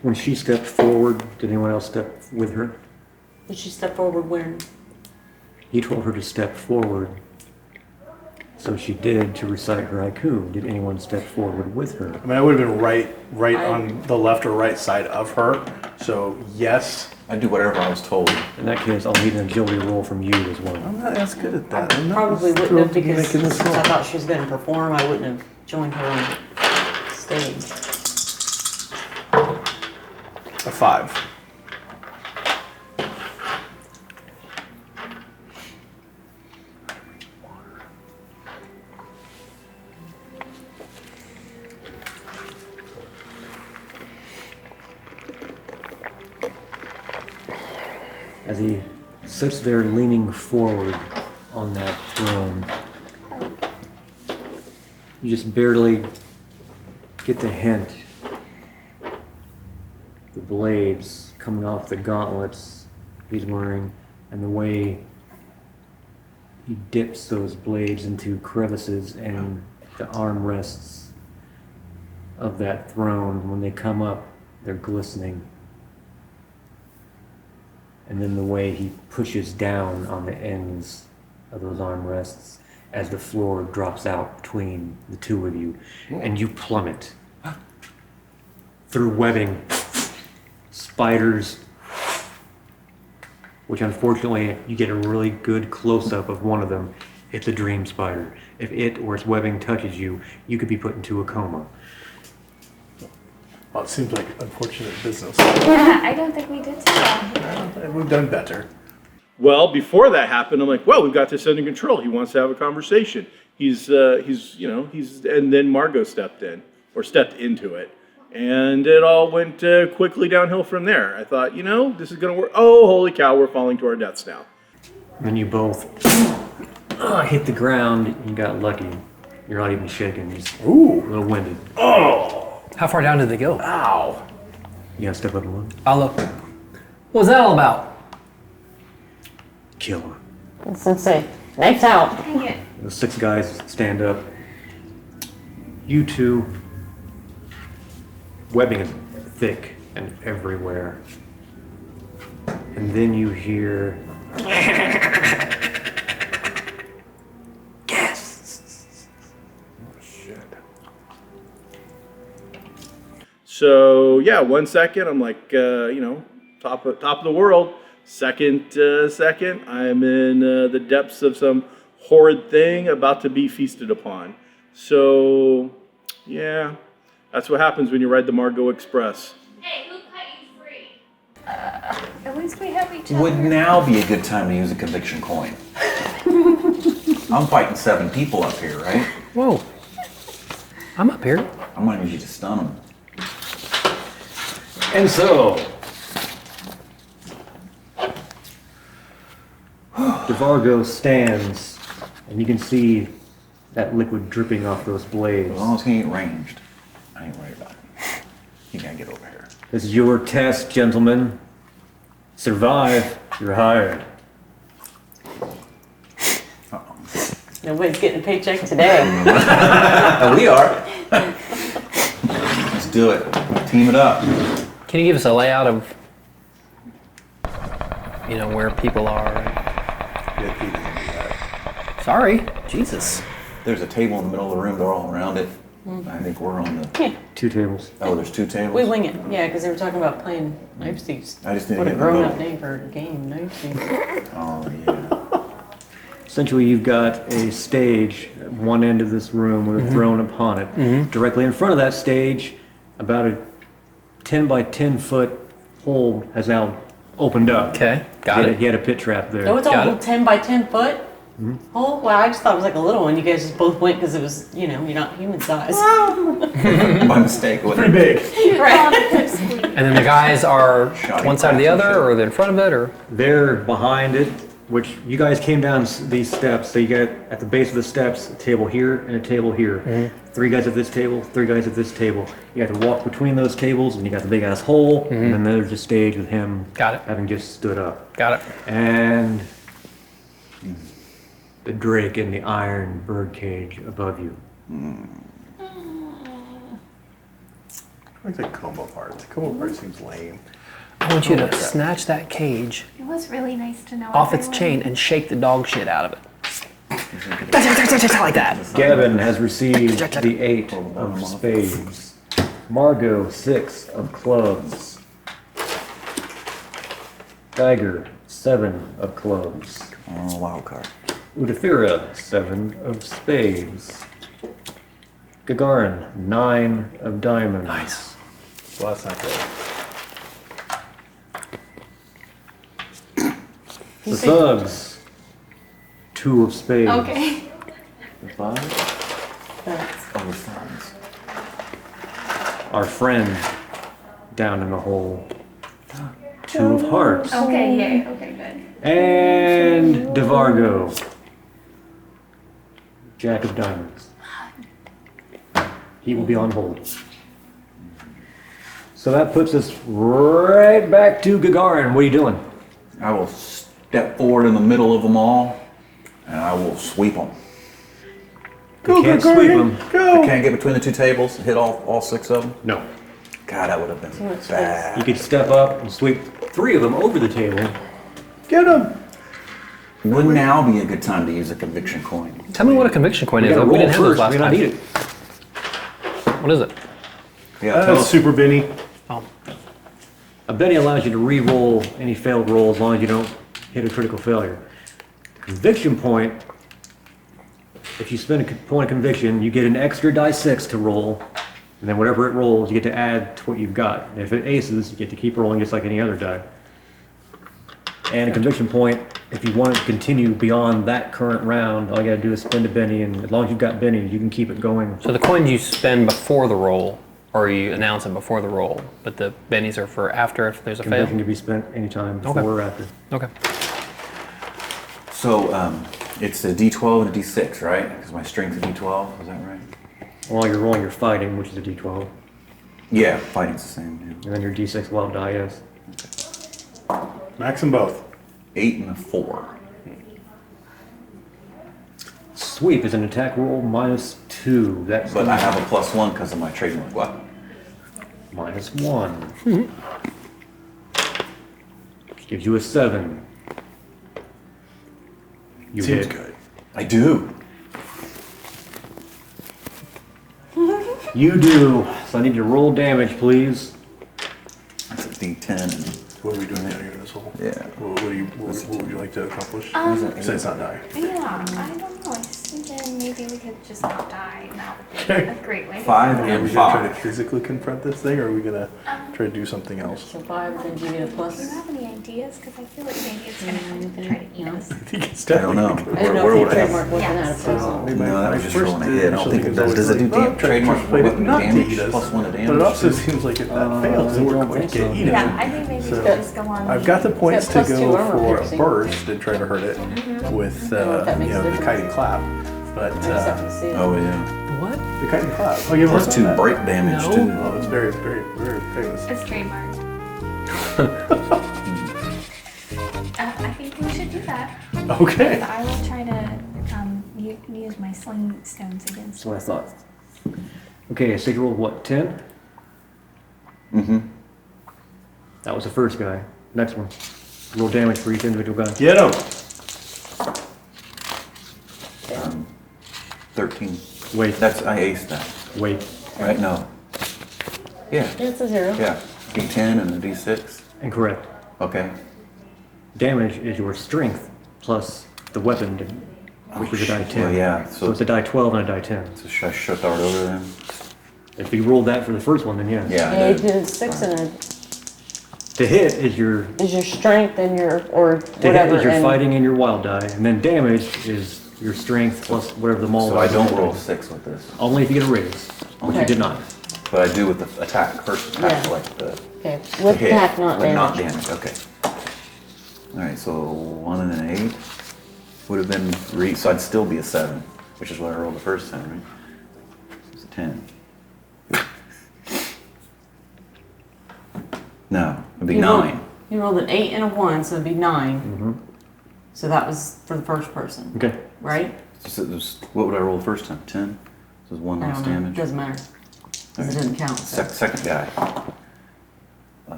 When she stepped forward, did anyone else step with her? Did she step forward when? He told her to step forward. So she did to recite her haiku. Did anyone step forward with her? I mean, I would have been right on the left or right side of her. So, yes. I do whatever I was told. In that case, I'll need an agility roll from you as well. I'm not as good at that. I'm not Probably wouldn't thrilled have to be because making this since I roll. thought she was going to perform, I wouldn't have joined her on stage. A 5. As he sits there leaning forward on that throne, you just barely get the hint. The blades coming off the gauntlets he's wearing, and the way he dips those blades into crevices and the armrests of that throne. When they come up, they're glistening. And then the way he pushes down on the ends of those armrests as the floor drops out between the two of you, and you plummet through webbing, spiders, which unfortunately you get a really good close-up of one of them. It's a dream spider. If it or its webbing touches you, you could be put into a coma. Well, it seems like unfortunate business. Yeah, I don't think we did too well. We've done better. Well, before that happened, I'm like, well, we've got this under control. He wants to have a conversation. And then Margot stepped into it. And it all went quickly downhill from there. I thought, this is going to work. Oh, holy cow, we're falling to our deaths now. Then you both hit the ground. You got lucky. You're not even shaking. You're just a little winded. How far down did they go? Ow. You gotta step up and look. I'll look. What was that all about? Kill her. That's insane. Knives out. Dang it. The 6 guys stand up. You two, webbing is thick and everywhere. And then you hear gasps. So yeah, 1 second I'm like, top of the world. Second, I'm in the depths of some horrid thing about to be feasted upon. So yeah, that's what happens when you ride the Margo Express. Hey, who cut you free? At least we have each Would now be a good time to use a conviction coin? I'm fighting 7 people up here, right? Whoa. I'm up here. I'm gonna need you to stun them. And so, DeVargo stands, and you can see that liquid dripping off those blades. As long as he ain't ranged, I ain't worried about it. He gotta get over here. This is your test, gentlemen. Survive, you're hired. Nobody's getting a paycheck today. Oh, we are. Let's do it. Team it up. Can you give us a layout of, where people are? Sorry, Jesus. There's a table in the middle of the room. They're all around it. I think we're on the. Yeah, 2 tables. Oh, there's 2 tables. we wing it. Yeah, because they were talking about playing Knife Thieves. I just didn't What a get the grown-up vote. name for a game, Knife Thieves. Oh yeah. Essentially, you've got a stage at one end of this room with a throne upon it. Directly in front of that stage, about a 10 by 10 foot hole has now opened up. Okay, got it. He had a pit trap there. No, it's Got all it. 10 by 10 foot. Oh, well, I just thought it was like a little one. You guys just both went because it was, you're not human size. My mistake. Pretty big. Right. And then the guys are Shoddy one side or the crafts and other, shit. or they're in front of it, or? They're behind it, which you guys came down these steps. So you got at the base of the steps a table here and a table here. 3 guys at this table, 3 guys at this table. You have to walk between those tables, and you got the big ass hole, and then there's a stage with him Got it. having just stood up. Got it. And the drake in the iron birdcage above you. I like combo parts. Combo part seems lame. I want you to snatch that cage It was really nice to know. off its chain and shake the dog shit out of it. Like that. Gavin has received the 8 of spades. Margot, 6 of clubs. Geiger, 7 of clubs. Oh, wild card. Udafira, 7 of spades. Gagarin, 9 of diamonds. Nice. Well, that's not good. The thugs, 2 of spades. Okay. The 5. Oh, the thumbs. Our friend down in the hole, 2 of hearts. Okay, yay. Okay, good. And DeVargo, Jack of diamonds. He will be on hold. So that puts us right back to Gagarin. What are you doing? I will step forward in the middle of them all, and I will sweep them. You can't sweep them. I can't get between the 2 tables and hit all 6 of them. No. God, that would have been much bad. You could step up and sweep 3 of them over the table. Get him! Would now be a good time to use a conviction coin. Tell me what a conviction coin We is. gotta We roll didn't have those first. last We don't time. need it. What is it? Yeah, tell That's us. super Benny. Oh, A Benny allows you to re-roll any failed roll as long as you don't hit a critical failure. Conviction point, if you spend a point of conviction, you get an extra die 6 to roll, and then whatever it rolls, you get to add to what you've got. And if it aces, you get to keep rolling just like any other die. And a conviction point, if you want to continue beyond that current round, all you gotta do is spend a Benny, and as long as you've got Benny, you can keep it going. so the coins you spend before the roll, or you announce them before the roll, but the bennies are for after if there's a Conviction fail? can be spent anytime, before Okay. or after. Okay. So, it's a D12 and a D6, right? Because my strength is D12, is that right? While you're rolling your fighting, which is a D12, Yeah, fighting's the same. and then your D6 wild die is. Max them both. 8 and a 4. Sweep is an attack roll -2. That's But I have a +1 because of my trademark weapon. -1. Gives you a 7. You Seems hit. good. I do. You do So I need you to roll damage, please. That's a D10. What are we doing here in this hole? Yeah. What would you like to accomplish? Um, Say it's not die. Yeah, I don't know. I was thinking maybe we could just not die. That would be a great way to 5 Are and we gonna try to 5. physically confront this thing, or are we gonna try to do something else? So 5, then you get a Do you plus. have any ideas? Because I feel like maybe it's gonna try to eat us. I think it's I don't know. definitely I don't know Where if would you I have? trademark looking at a puzzle. No, that was just First rolling a hit. I don't initial think thing it is does. Does it always do like, trademark try to weapon not to damage? eat us. Plus 1 to damage? But it also seems like if that fails, then we're don't going think to get so. eaten. Yeah, I think maybe we So, should just go on. I've got the points to plus 2 go armor for a piercing. burst and try to hurt it with that makes a the difference. kiting clap. But I just have to see it. Oh, yeah. What? the kiting clap. Oh, you have Plus 2 break damage, No. too. Oh, it's very, very, very famous. It's trademark. I think we should do that. Okay. I will try to use my sling stones against. That's what I thought. Okay, so you rolled what, 10? Mm-hmm. That was the first guy. Next one. Roll damage for each individual guy. Get him. 13. Wait, I aced that. wait. Right? No. Yeah. It's a 0. Yeah. D10 and a D6. Incorrect. Okay. Damage is your strength plus the weapon, which is a die 10. Well, yeah. So So it's a die 12 and a die 10. should I shut dart over then? If you rolled that for the first one, then yes. Yeah. I Yeah, you did. did 6 and a, To hit is your is your strength and your, or to hit whatever. is your and fighting and your wild die, and then damage is your strength plus whatever the maul. So I die don't is. roll 6 with this. Only if you get a raise, which you Okay. did not. But I do with the attack. First attack, Yeah. like the Okay, the with hit, attack, not but not damage. damage. Okay. All right. So 1 and an 8 would have been 3. So I'd still be a 7, which is what I rolled the first time, right? It's a 10. No, it'd be You rolled- 9. You rolled an 8 and a 1, so it'd be 9. So that was for the first person, Okay. right? So it was, what would I roll the first time? 10. So it was 1 I less don't know. damage. Doesn't matter. Because it doesn't count. So. Second guy.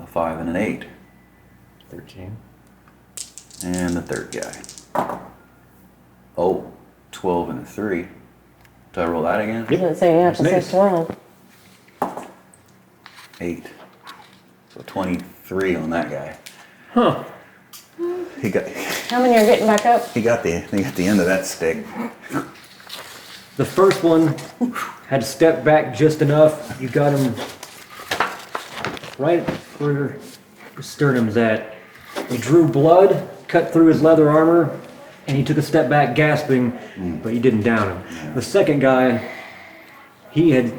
5 and an 8. 13. And the third guy. Oh, 12 and a 3. Do I roll that again? Does it say you have to say Nice. 12? 8. So 23 on that guy. Huh. He got How many are getting back up? he got the end of that stick. The first one had to step back just enough. You got him right where his sternum's at. He drew blood, cut through his leather armor, and he took a step back gasping, but you didn't down him. The second guy, you're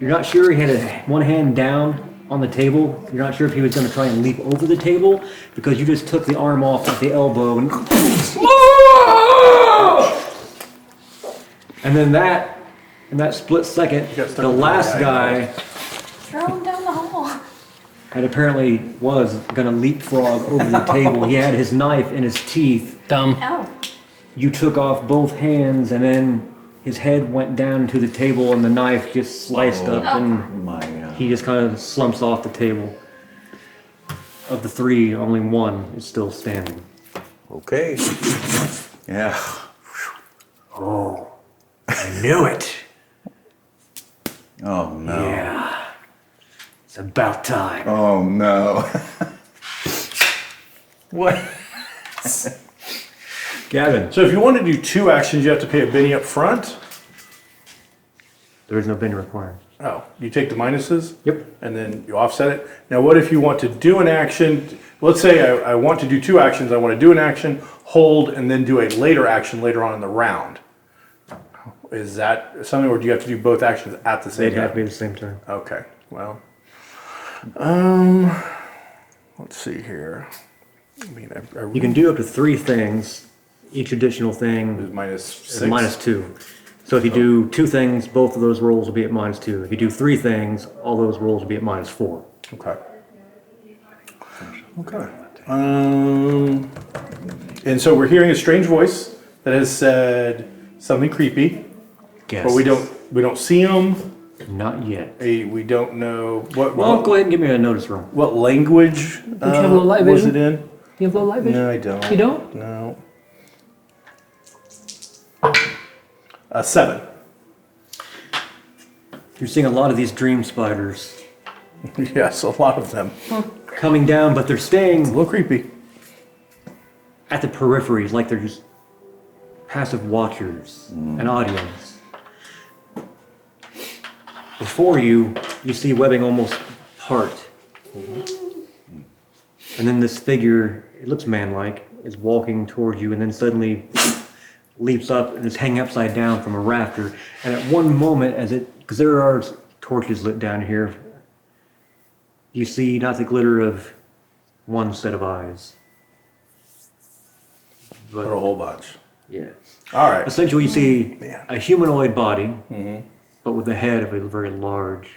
not sure he had one hand down on the table. You're not sure if he was going to try and leap over the table because you just took the arm off at the elbow and and then in that split second, got stuck the with last the guy Throw him down the hole. had apparently was gonna leapfrog over the table. He had his knife in his teeth. Dumb. Oh, You took off both hands, and then his head went down to the table, and the knife just sliced up, and My God. he just kind of slumps off the table. Of the 3, only 1 is still standing. Okay. Yeah. Oh, I knew it. Oh no. Yeah, it's about time. Oh no. What? Gavin, So if you want to do 2 actions, you have to pay a Benny up front. there is no Benny required. Oh, you take the minuses? Yep. And then you offset it. Now, what if you want to do an action? Let's say I want to do 2 actions. I want to do an action, hold, and then do a later action later on in the round. Is that something, or do you have to do both actions at the same They'd have to be time? the same time. Okay, well, let's see here. I mean, You can do up to 3 things. Each additional thing is minus is 6. -2. So if you do 2 things, both of those rolls will be at -2. If you do 3 things, all those rolls will be at -4. Okay. Okay. And so we're hearing a strange voice that has said something creepy, Guess. but we don't see him. Not yet. We don't know Well, what go ahead and give me a notice roll. what language you have low light was vision? it in? You have low light vision? No, I don't. You don't? No. 7. You're seeing a lot of these dream spiders Yes, a lot of them. coming down, but they're A staying little creepy. at the peripheries, like they're just passive watchers, an audience. Before you, you see webbing almost part. And then this figure, it looks man-like, is walking towards you and then suddenly leaps up and is hanging upside down from a rafter. And at one moment, because there are torches lit down here, you see not the glitter of one set of eyes. But a whole bunch. Yeah. All right. Essentially, you see Man. a humanoid body, but with the head of a very large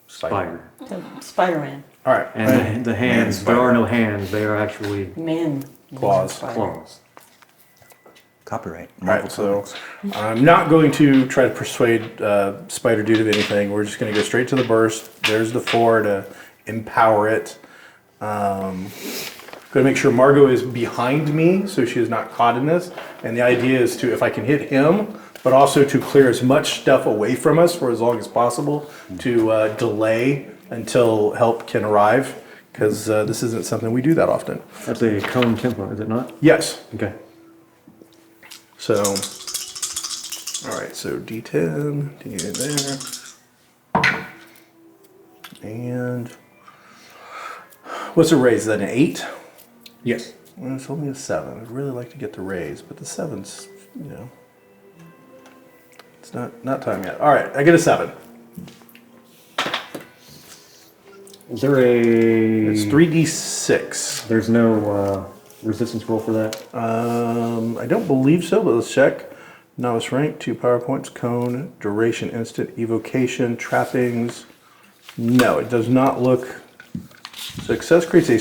Spider. spider. Spider-Man. All right. And the hands, there are no hands, they are actually Man. Claws. Spider. claws. Copyright. All right, so I'm not going to try to persuade Spider Dude of anything. We're just going to go straight to the burst. There's the 4 to empower it. Going to make sure Margot is behind me so she is not caught in this. And the idea is to, if I can hit him, but also to clear as much stuff away from us for as long as possible to delay until help can arrive. Because this isn't something we do that often. That's a cone tempo, is it not? Yes. Okay. So, all right, so D10, D there. And what's a raise? Is that an 8? Yes. Well, it's only a 7. I'd really like to get the raise, but the 7's, it's not time yet. All right, I get a 7. Is there a... It's 3d6. There's no resistance roll for that? I don't believe so, but let's check. Novice rank, 2 power points, cone, duration, instant, evocation, trappings. No, it does not look. Success creates a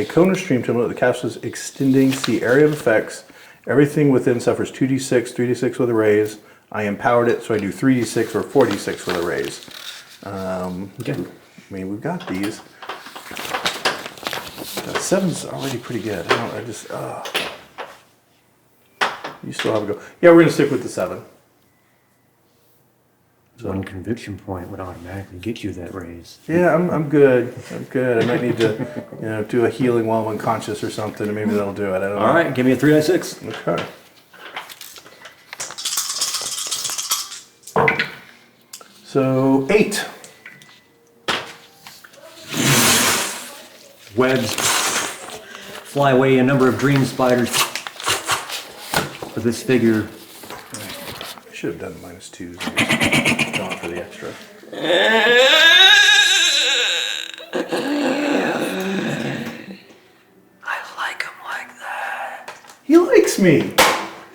cone or stream template that casts extending. See area of effects. Everything within suffers 2d6, 3d6 with a raise. I empowered it, so I do 3d6 or 4d6 with a raise. Okay. I mean, we've got these. 7's already pretty good. You still have a go. Yeah, we're gonna stick with the 7. One conviction point would automatically get you that raise. Yeah, I'm good. I'm good. I might need to, do a healing while I'm unconscious or something, and maybe that'll do it. I don't know. All right, give me a 3d6. Okay. So 8. Webs fly away, a number of dream spiders. But this figure, I should have done -2s. And gone for the extra. I like him like that. He likes me.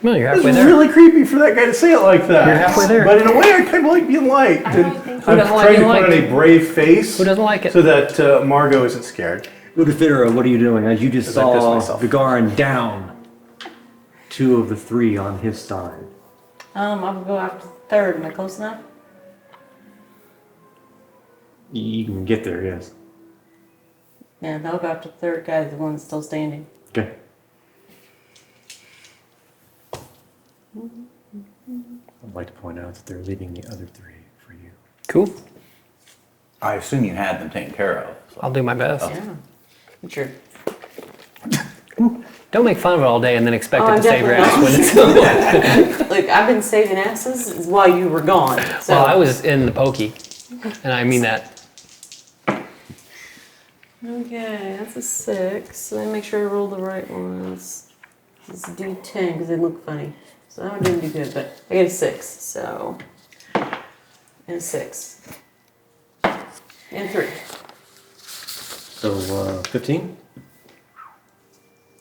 Well, you're It's halfway there. really creepy for that guy to say it like that. You're halfway there. But in a way, I kind of like being liked. I And don't think Who I'm doesn't like trying to being put on liked? a brave face Who doesn't like it? so that Margot isn't scared. Udafira, what are you doing? As you just As I piss saw myself. Vigarin down 2 of the 3 on his side. I'll go after the third. Am I close enough? You can get there, yes. Yeah, I'll go after the third guy, the one that's still standing. Okay. I'd like to point out that they're leaving the other 3 for you. Cool. I assume you had them taken care of. So. I'll do my best. Yeah. Sure. Don't make fun of it all day and then expect Oh, it I'm to save your ass definitely when it's over. Look, I've been saving asses while you were gone. So. Well, I was in the pokey, and I mean that. Okay, that's a 6. Let me make sure I roll the right ones. This is D10 because they look funny. So that one didn't do good, but I get a 6. So, and a 6. And 3. So, 15?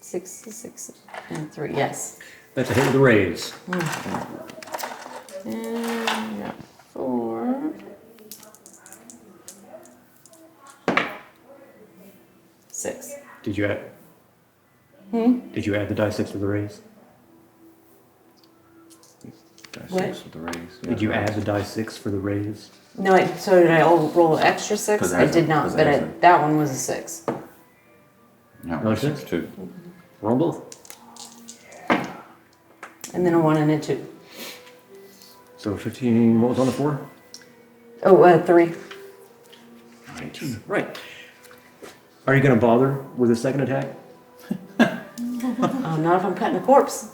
6, 6, and 3. Yes. That's a hit with a raise. And I got 4. 6. Did you add? Did you add the die 6 to the raise? What? With the raise. Did you add the die 6 for the raise? No, so did I roll an extra 6? I did not, but that one was a 6. No, No, 6 six? too. Roll both. And then a 1 and a 2. So 15, what was on the 4? Oh, 3. Right. Are you going to bother with a second attack? Not if I'm cutting a corpse.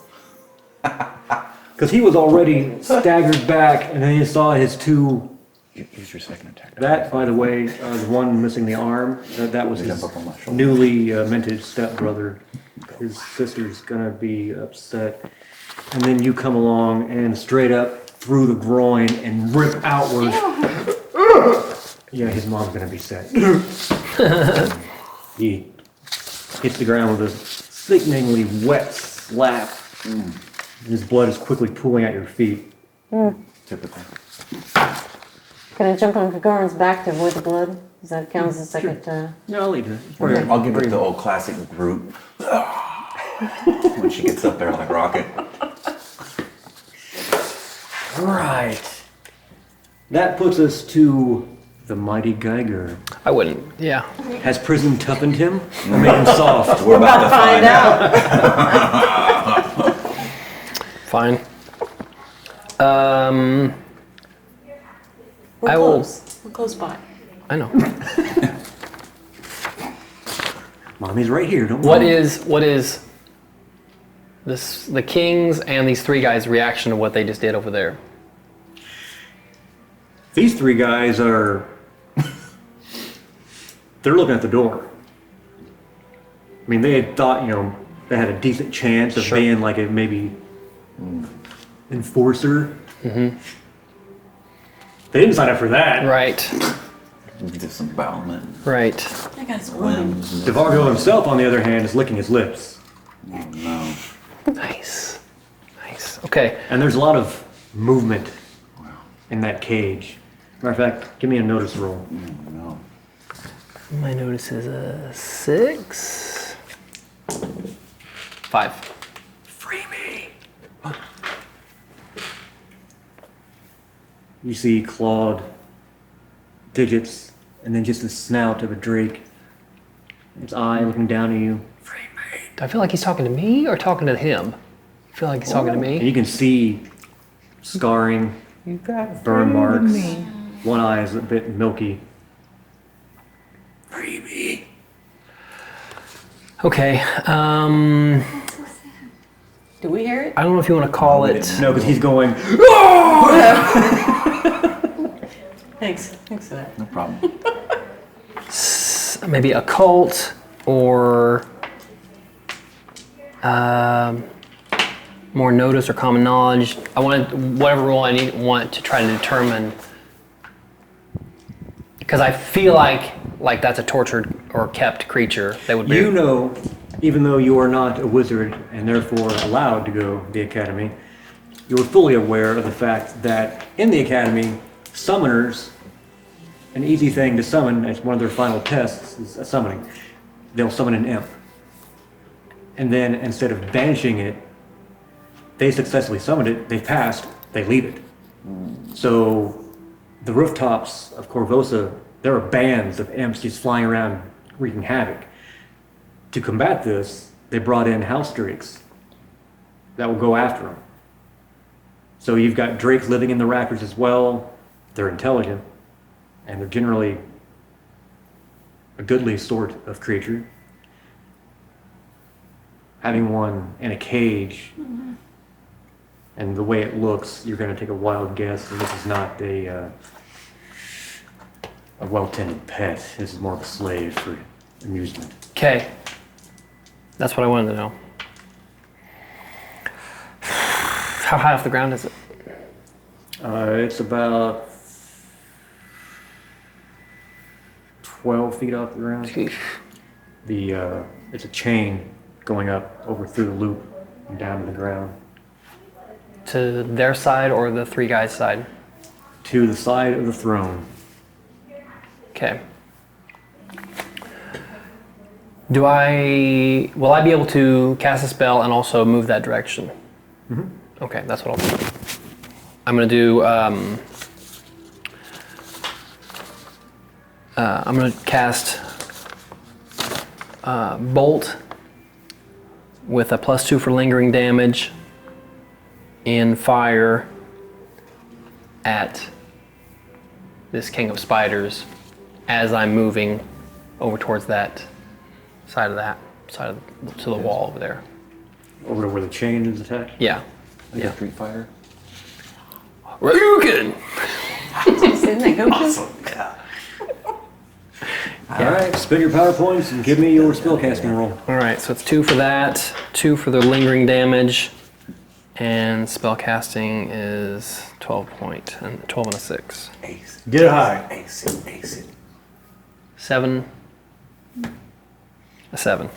Because he was already staggered back, and then you saw his two. Use your second attack. That, by the way, the one missing the arm, that was his newly minted stepbrother. His sister's gonna be upset. And then you come along and straight up through the groin and rip outward. Yeah, his mom's gonna be sad. He hits the ground with a sickeningly wet slap. His blood is quickly pooling at your feet. Typical. Can I jump on Gagarin's back to avoid the blood? Does that count as a second? Yeah, I'll leave it. I'll give it the old classic Groot. When she gets up there like Rocket. Right. That puts us to the mighty Geiger. I wouldn't. Yeah. Has prison toughened him or made him soft? We're about to find out. Fine. We're I will- close. We're close by. I know. Mommy's right here. Don't What worry. is this the King's and these 3 guys' reaction to what they just did over there? These 3 guys are. They're looking at the door. I mean, they had thought, they had a decent chance of Sure. being like a maybe enforcer. Mm-hmm. They didn't sign up for that. Right. Disembowelment. Right. That guy's running. Limbs. DeVargo himself, on the other hand, is licking his lips. Oh, no. Nice. Nice. Okay. And there's a lot of movement in that cage. Matter of fact, give me a notice roll. Oh, no. My notice is a 6. 5. Free me. You see clawed digits, and then just the snout of a drake. Its eye looking down at you. Free me. Do I feel like he's talking to me or talking to him? I feel like he's talking to And me. you can see scarring, burn marks. One eye is a bit milky. Free me. Okay. Do we hear it? I don't know if you want to call it No, because he's going. Thanks. Thanks for that. No problem. maybe occult or more notice or common knowledge. I wanted whatever role I want to try to determine, because I feel like that's a tortured or kept creature that would be. You know, even though you are not a wizard and therefore allowed to go to the academy, you are fully aware of the fact that in the academy, summoners, an easy thing to summon as one of their final tests is a summoning. They'll summon an imp. And then instead of banishing it, they successfully summoned it, they passed, they leave it. So the rooftops of Corvosa, there are bands of imps just flying around wreaking havoc. To combat this, they brought in house drakes that will go after them. So you've got drakes living in the rafters as well. They're intelligent, and they're generally a goodly sort of creature. Having one in a cage, and the way it looks, you're going to take a wild guess, and this is not a well-tended pet. This is more of a slave for amusement. Okay. That's what I wanted to know. How high off the ground is it? It's about 12 feet off the ground. It's a chain going up over through the loop and down to the ground. To their side or the three guys' side? To the side of the throne. Okay. Will I be able to cast a spell and also move that direction? Mm-hmm. Okay, that's what I'll do. I'm gonna do, I'm gonna cast Bolt with a +2 for lingering damage in fire at this king of spiders as I'm moving over towards that side to the wall over there. Over to where the chain is attached? Yeah. Like a Street Fighter? Ryuken! Isn't that Goku? Awesome. Yeah. Alright, spin your power points and give me your spellcasting roll. All right, so it's 2 for that, 2 for the lingering damage, and spellcasting is 12 and a 6. Ace. Get it high. Ace it. Ace it. 7. A 7.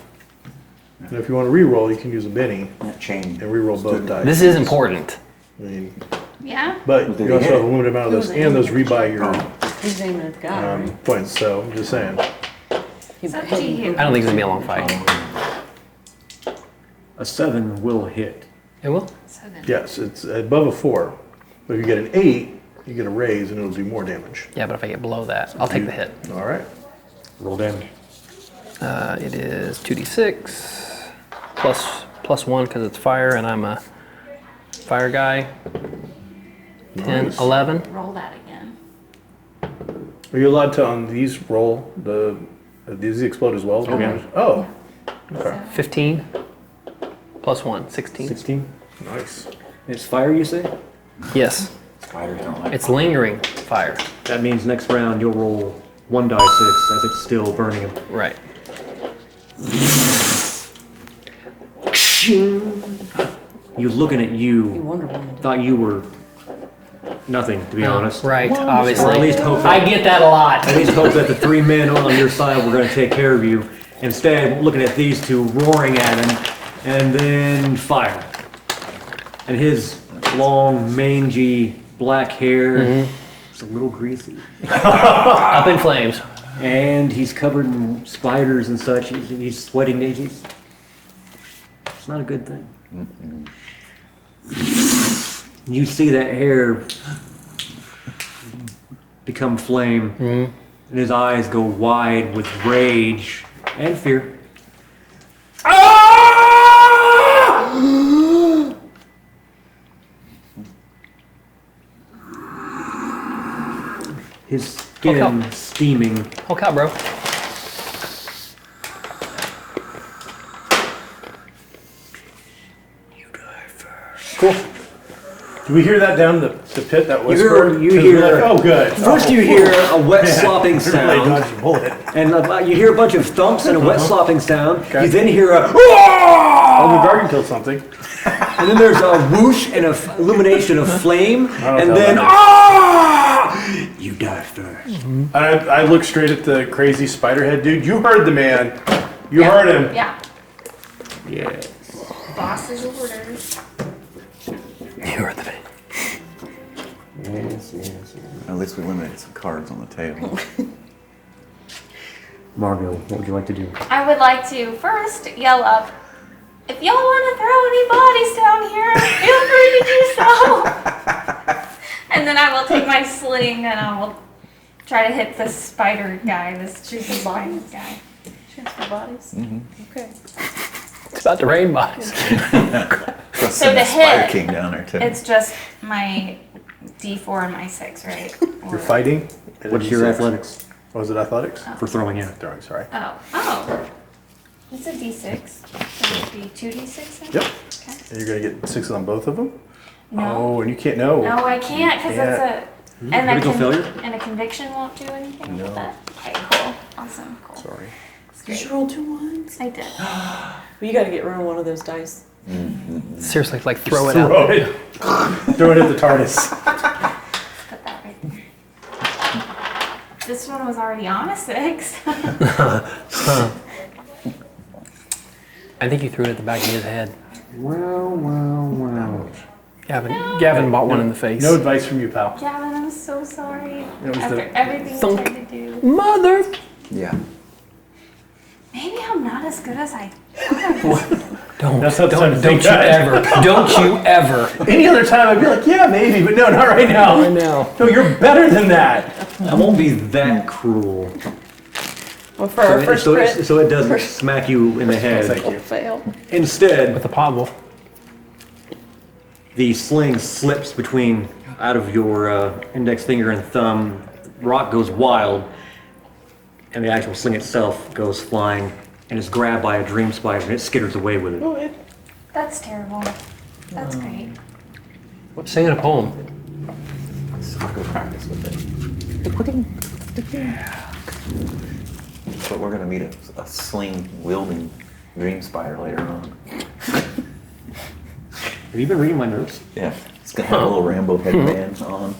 And if you want to re-roll, you can use a Benny That chain. and re-roll both dice. This is important. I mean, Yeah. but you also have a limited amount of those, and those rebuy your He's aiming at the guy, right? points. So I'm just saying. He's It's up to you. I don't think it's gonna be a long fight. A 7 will hit. It will? 7. Yes, it's above a 4. But if you get an 8, you get a raise, and it'll do more damage. Yeah, but if I get below that, I'll take the hit. All right. Roll damage. It is 2d6 plus 1 because it's fire and I'm a fire guy. 10, Nice. 11. Roll that again. Are you allowed to on these roll the? Does he explode as well? yeah. Oh. Okay. 15 plus 1, 16. 16. Nice. It's fire, you say? Yes, Spiders don't like it's lingering fire. That means next round you'll roll 1d6 as it's still burning him. Right. He was looking at you, Wonder Woman. thought you were nothing, to be honest. Right, Or obviously. at least hope I get that a lot. At least hope that the 3 men on your side were going to take care of you. Instead, looking at these 2 roaring at him, and then fire. And his long, mangy, black hair is a little greasy. Up in flames. And he's covered in spiders and such. He's sweating. It's not a good thing. You see that hair become flame, and his eyes go wide with rage and fear. His skin steaming. Hulk out, bro. Cool. Do we hear that down the pit? That whisper? You hear. Oh, good. First, you hear a wet slopping Really sound, dodged a bullet. and you hear a bunch of thumps and a wet slopping sound. Okay. You then hear a. Oh, the garden killed something. And then there's a whoosh and a illumination of flame, and know then that You die first. I look straight at the crazy spiderhead dude. You heard the man. You heard him. Yeah. Yes. Boss's orders. You are the man. Yes. At least we eliminated some cards on the table. Margot, what would you like to do? I would like to first yell up, if y'all want to throw any bodies down here, feel free to do so. And then I will take my sling and I will try to hit this spider guy, this juicy spider guy. Transfer bodies. Okay. It's about to rain bodies. So to Spider hit, King down there too. it's just my D4 and my 6, right? You're fighting. What's your athletics Was it athletics? for throwing in? Throwing, sorry. Oh. It's a D6. So it would be 2D6 then? Yep. Okay. And you're gonna get 6 on both of them? No. Oh, and you can't know. No, I can't because Yeah. it's a. And Critical failure? And a conviction won't do anything No. with that? Okay, cool. Awesome. Cool. Sorry. Did you roll 2 ones? I did. Well, you got to get rid of one of those dice. Seriously, like throw it out. Throw it. Throw it at the TARDIS. Put that right there. This one was already on a 6. I think you threw it at the back of his head. Wow. Gavin bought one in the face. No advice from you, pal. Gavin, I'm so sorry. was After the- everything you Thunk. tried to do. Mother! Yeah. Maybe I'm not as good as I. Don't That's not the time to don't think you that. ever. Don't you ever. Any other time I'd be like, yeah, maybe, but no, not right now. I know. No, you're better than that. I won't be that cruel. Well, for our first crit, So it doesn't smack you in the head. Thank you. fail. Instead, With a pobble. the sling slips out of your index finger and thumb. rock goes wild, and the actual sling itself goes flying and is grabbed by a dream spider, and it skitters away with it. That's terrible. That's great. Singing a poem. I'll go practice with it. But we're gonna meet a sling wielding dream spider later on. Have you been reading my notes? Yeah, it's gonna have a little rainbow headband on.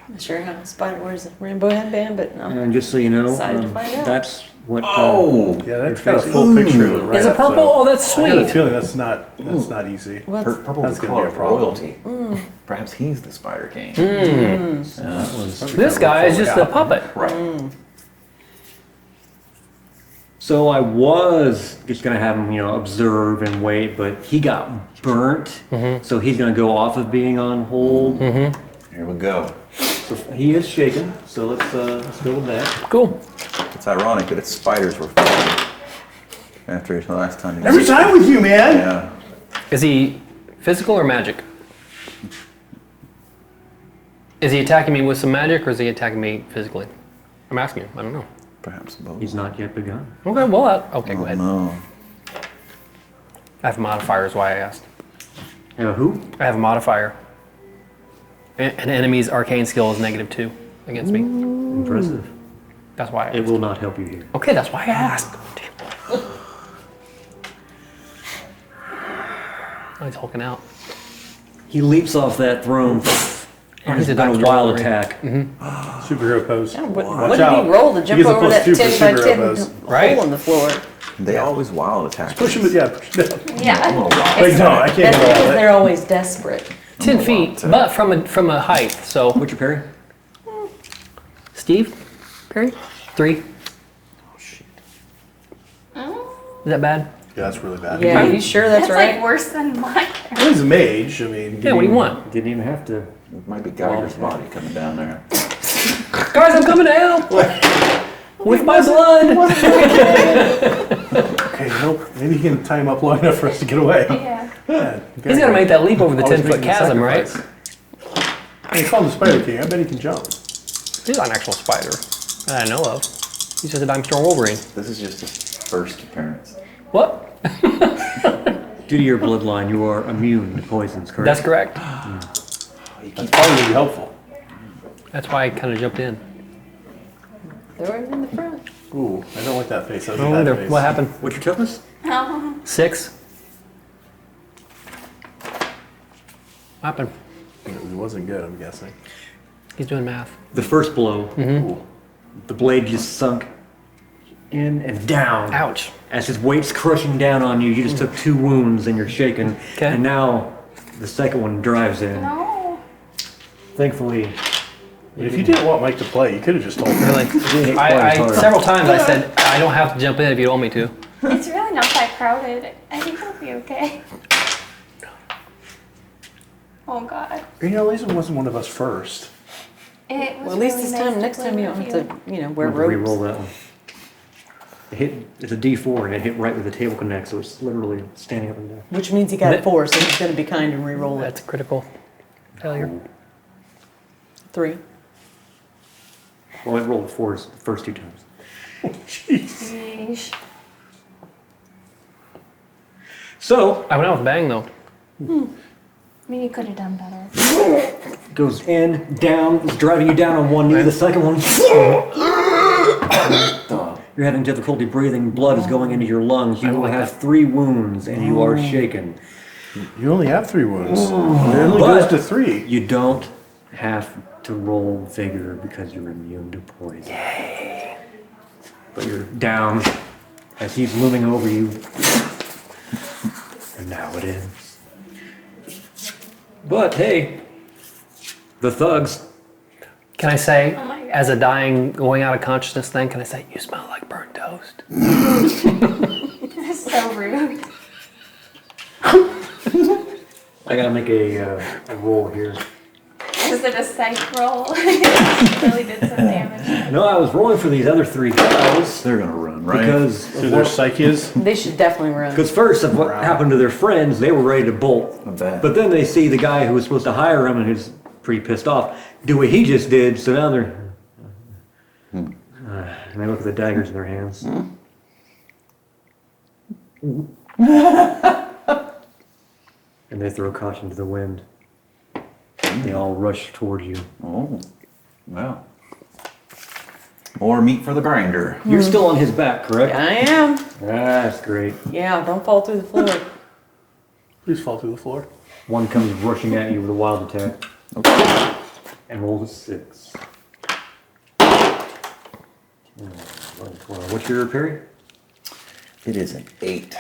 I'm not sure how a spider wears a rainbow headband, but no. And just so you know, Excited to find out. that's what. Oh, Yeah, that's got a full picture of it right Is it up, purple? so Oh, that's I got a sweet. feeling that's not easy. purple That's is the gonna be color a of problem. royalty. Perhaps he's the Spider King. This guy is just a puppet. Right. So I was just gonna have him, observe and wait, but he got burnt, so he's gonna go off of being on hold. Here we go. So he is shaken, so let's go with that. Cool. It's ironic that its spiders were fighting after the last time. Every time with you, man. Yeah. Is he physical or magic? Is he attacking me with some magic or is he attacking me physically? I'm asking you. I don't know. Perhaps both. He's not yet begun. Okay, well, okay, go ahead. No. I have a modifier, is why I asked. Who? I have a modifier. An enemy's arcane skill is -2 against me. Impressive. That's why I It asked. will not help you here. Okay, that's why I asked. Damn. Oh, he's hulking out. He leaps off that throne and he's has a done a dumpster wild already. attack. Superhero pose. What Watch did out. he roll to He jump gets a over that +2 for 10 by superhero 10 pose. Right. hole in the floor? They always wild attack. Push him, yeah, push him down. Yeah. Wait, no, I can't That's do because that. they're always desperate. 10 feet, but from a height, so. What's your parry? Steve? Perry? 3. Is that bad? Yeah, that's really bad. Yeah, are you sure that's That's right? like worse than mine. He's a mage. I mean, Yeah, what do you want? Didn't even have to. It might be Geiger's body coming down there. Guys, I'm coming down! With my blood! okay, nope. Maybe he can tie him up long enough for us to get away. Yeah. Yeah, He's gotta make that leap over the Always 10-foot making a chasm, right? sacrifice. He's called the Spider King. I bet he can jump. He's not an actual spider that I know of. He's just a Diamond Storm Wolverine. This is just his first appearance. What? Due to your bloodline, you are immune to poisons, correct? That's correct. That's probably going to be helpful. That's why I kind of jumped in. They're right in the front. Ooh, I don't like that face. That was I a don't bad either. face. What happened? What's your toughness? 6. What happened? It wasn't good, I'm guessing. He's doing math. The first blow, Ooh. the blade just sunk in and down. Ouch. As his weight's crushing down on you, you just took 2 wounds and you're shaken. Okay. And now the second one drives in. No. Thankfully, But if you didn't want Mike to play, you could have just told him. Really? hit I quite hard. several times I said, I don't have to jump in if you don't want me to. It's really not that crowded. I think it'll be okay. Oh God. You know, at least it wasn't one of us first. It was Well, at least really this nice time, to next play time you with don't have to, wear I'm gonna ropes. re-roll that one. It's a D4 and it hit right where the table connects, so it's literally standing up and down. Which means he got 4, so he's going to be kind and re-roll it. That's a critical failure. 3. Well, it rolled 4s the first 2 times. Yeesh. So, I went out with a bang though. I mean, you could have done better. goes in, down, it's driving you down on one knee. The second one, you're having difficulty breathing. Blood is going into your lungs. You will have 3 wounds, and you are shaken. You only have 3 wounds. It only But- goes to 3. You don't have to roll vigor because you're immune to poison. But you're down as he's looming over you. And now it ends. But hey, the thugs. Can I say, Oh my God. as a dying, going out of consciousness thing, can I say, you smell like burnt toast? That's so rude. I gotta make a roll here. Was it a psych roll? It really did some damage. No, I was rolling for these other 3 guys They're gonna run, right? because So their psyche is. They should definitely run. first of what happened to their friends, they were ready to bolt. I bet. But then they see the guy who was supposed to hire them and who's pretty pissed off. Do what he just did, so now they're... and they look at the daggers in their hands. And they throw caution to the wind. They all rush toward you. Oh, well. More meat for the grinder. You're still on his back, correct? I am. That's great. Yeah, don't fall through the floor. Please fall through the floor. One comes rushing at you with a wild attack. Okay. And rolls a 6. 12. What's your parry? It is an 8.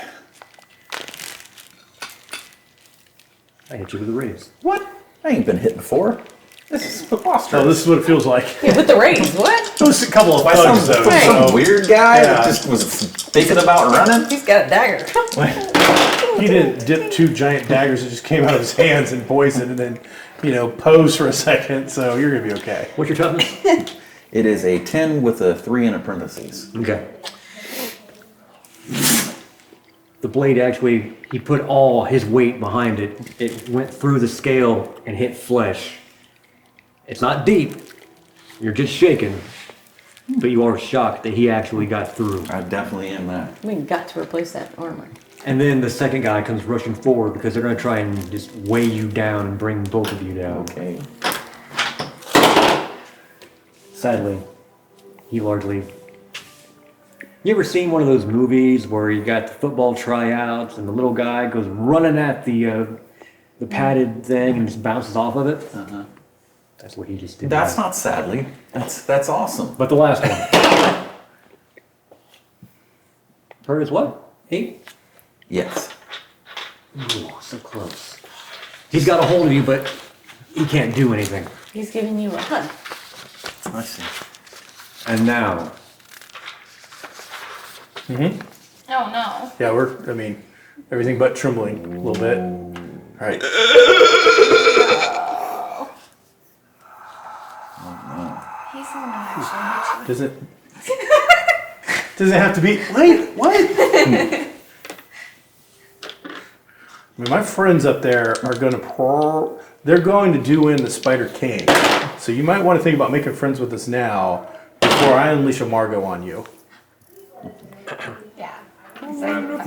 I hit you with a raise. What? I ain't been hit before. This is preposterous. So this is what it feels like. Yeah, with the raise, what? It was a couple of By thugs, some, though. some so weird guy Yeah. that just was thinking about running. He's got a dagger. he didn't dip 2 giant daggers that just came out of his hands and poison and then, pose for a second. So you're going to be okay. What's your toughness? It is a 10 with a 3 in parentheses. Okay. The blade actually, he put all his weight behind it. It went through the scale and hit flesh. It's not deep. You're just shaken. But you are shocked that he actually got through. I definitely am that. We got to replace that armor. And then the second guy comes rushing forward because they're going to try and just weigh you down and bring both of you down. Okay. Sadly, he largely... You ever seen one of those movies where you got the football tryouts and the little guy goes running at the padded thing and just bounces off of it? Uh-huh. That's what he just did. That's not sadly. That's awesome. But the last one. Hurt is what? 8? Yes. Ooh, so close. He's got a hold of you, but he can't do anything. He's giving you a hug. I see. And now... Oh no. Yeah, everything but trembling a little bit. All right. He's the one who actually hit you. Doesn't have to be. Wait, what? My friends up there are they're going to do in the Spider King. So you might want to think about making friends with us now before I unleash a Margot on you. Yeah.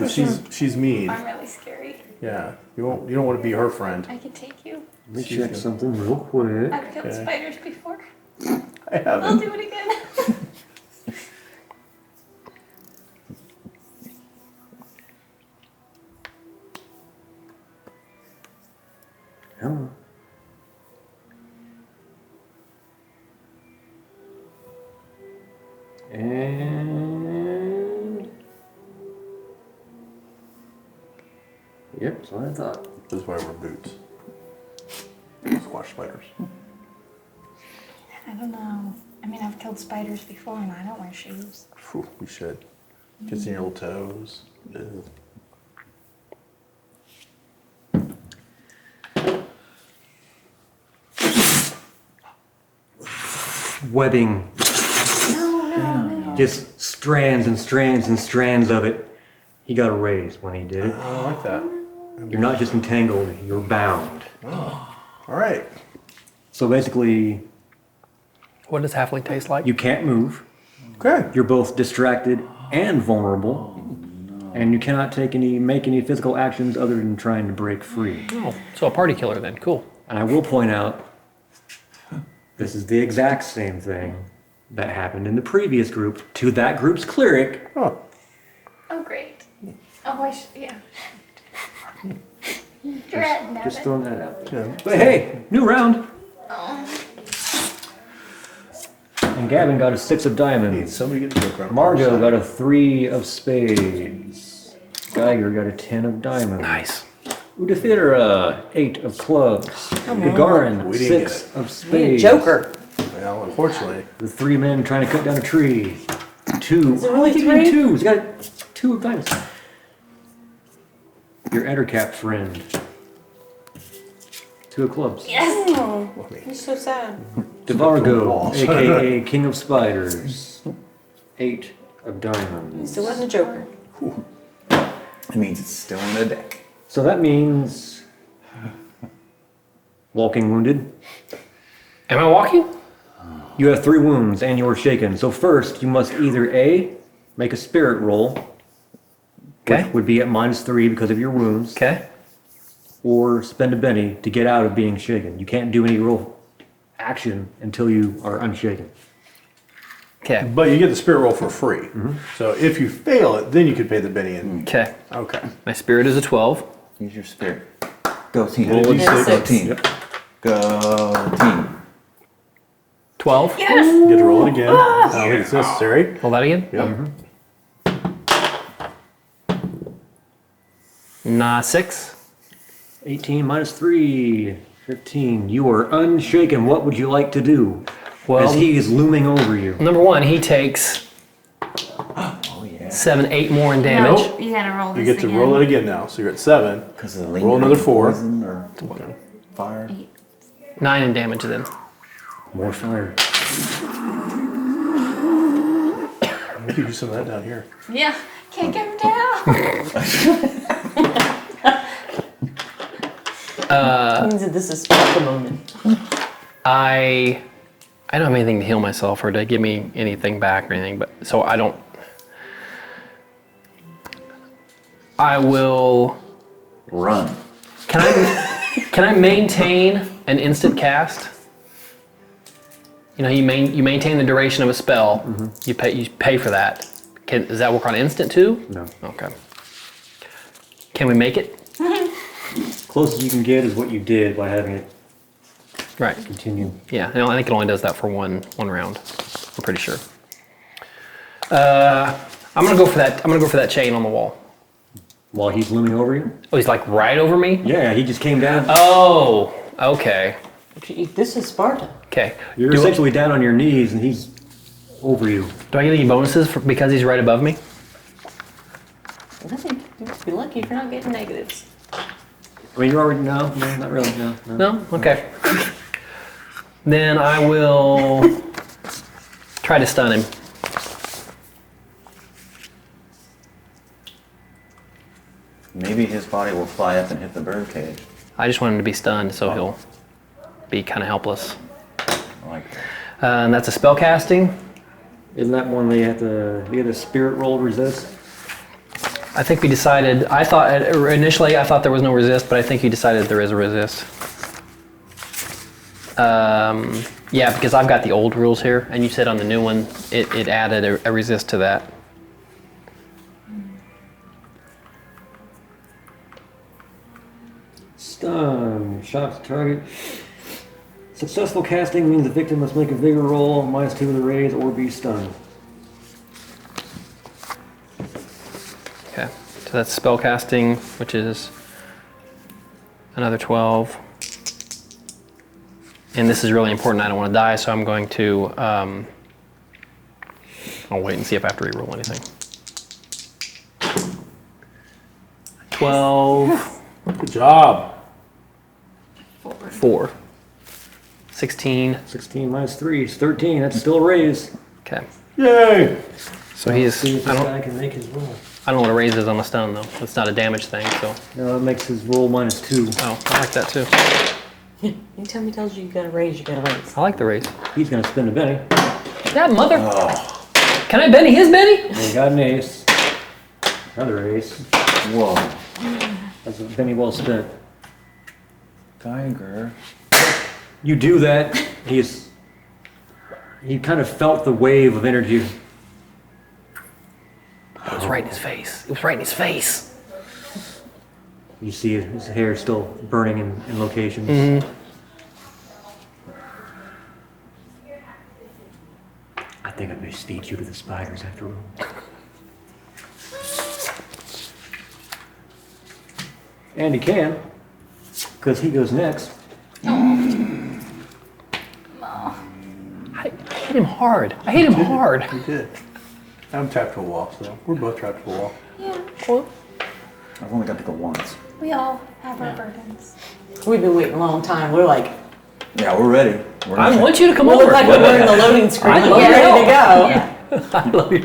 She's mean. I'm really scary. Yeah, you don't want to be her friend. I can take you. Let me check something real quick. I've killed spiders before. I I'll haven't. do it again. Hello. And... Yep, that's what I thought. This is why I wear boots. Squash spiders. I don't know. I mean, I've killed spiders before and I don't wear shoes. Phew, we should. Gets in your little toes. Ew. Webbing. No. Just strands and strands and strands of it. He got a raise when he did it. I like that. You're not just entangled, you're bound. All right. So basically, What does halfling taste like? you can't move. Okay. You're both distracted and vulnerable. And you cannot make any physical actions other than trying to break free. Oh, so a party killer then. Cool. And I will point out, this is the exact same thing that happened in the previous group to that group's cleric. Oh, Oh, great. Oh, yeah. Dread, now Just throwing that out. yeah. But hey, new round. Oh. And Gavin got a 6 of diamonds. Somebody get a joke around. Margot got a 3 of spades. Geiger got a 10 of diamonds. Nice. Udafira, 8 of clubs. Gagarin, We didn't 6 of Me and spades. Joker. Well, unfortunately. The 3 men trying to cut down a tree. 2. Is it really Give me 3? 2. He's got 2 of diamonds. Your Ettercap friend. 2 of clubs. Yes. Oh, he's so sad. Devargo, aka King of Spiders. 8 of diamonds. Still wasn't a Joker. It means it's still in the deck. So that means walking wounded. Am I walking? You have 3 wounds and you're shaken. So first, you must either A, make a spirit roll, Okay. which would be at -3 because of your wounds, Okay. or spend a Benny to get out of being shaken. You can't do any roll action until you are unshaken. Okay. But you get the spirit roll for free. So if you fail it, then you could pay the Benny in. Okay. Okay. My spirit is a 12. Use your spirit. Go team. Roll a Go d6. team. Yep. Go team. 12. You get to roll it again. I don't think it's necessary. Roll that again. Yep. Nah, 6. 18 -3, 15. You are unshaken. What would you like to do? Well, As he is looming over you. number 1, he takes Oh yeah. 7, 8 more in damage. Nope, you gotta roll this You get to again. roll it again now. So you're at 7. Because of the Roll another 4. poison or fire. 9 in damage then. More fire. We could do some of that down here. Yeah, can't get him down. means that this is Sparta moment. I don't have anything to heal myself or to give me anything back or anything, but so I don't. I will. Run. Can I maintain an instant cast? You know, you maintain the duration of a spell. You pay for that. Does that work on instant too? No. Okay. Can we make it? Closest you can get is what you did by having it Right. continue. Yeah, no, I think it only does that for one round. I'm pretty sure. I'm gonna go for that. I'm gonna go for that chain on the wall. While he's looming over you? Oh, he's like right over me. Yeah, he just came down. Oh, okay, This is Sparta. okay. You're Do, essentially down on your knees and he's over you. do I get any bonuses because he's right above me? Nothing. You must be lucky if you're not getting negatives. I mean, you're already, no, not really, no. No. Okay. Then I will try to stun him. Maybe his body will fly up and hit the bird cage. I just want him to be stunned, so he'll be kind of helpless. I like that. And that's a spell casting. Isn't that one they have to, you get a spirit roll resist? I think we decided. Initially I thought there was no resist, but I think you decided there is a resist. Yeah, because I've got the old rules here, and you said on the new one it added a resist to that. Stun, shot to target. Successful casting means the victim must make a vigor roll, -2 to the raise, or be stunned. Okay, so that's spell casting, which is another 12. And this is really important. I don't want to die, so I'm going to. I'll wait and see if I have to reroll anything. 12, Good job. 4, 16. 16 -3 is 13, that's still a raise. Okay, Yay! so he is. See if I this don't. guy can make his roll. I don't know what a raise is on a stun though. It's not a damage thing, so. No, it makes his roll -2. Oh, I like that too. Anytime he tells you you gotta raise, you gotta raise. I like the raise. He's gonna spend a Benny. That mother. Can I Benny his Benny? And he got an ace. Another ace. Whoa. That's a Benny well spent. Geiger. You do that, he kind of felt the wave of energy. It was right in his face. It was right in his face. You see his hair still burning in locations. I think I may speed you to the spiders after all. And he can, because he goes next. I hit him hard. I hit him hard. You did. I'm trapped to a wall, so we're both trapped to a wall. Yeah, cool. I've only got to go once. We all have our burdens. We've been waiting a long time. We're like, Yeah, we're ready. We're I want you to come we over. look like we're in the loading screen. I We're love ready your to go. Yeah. I love you.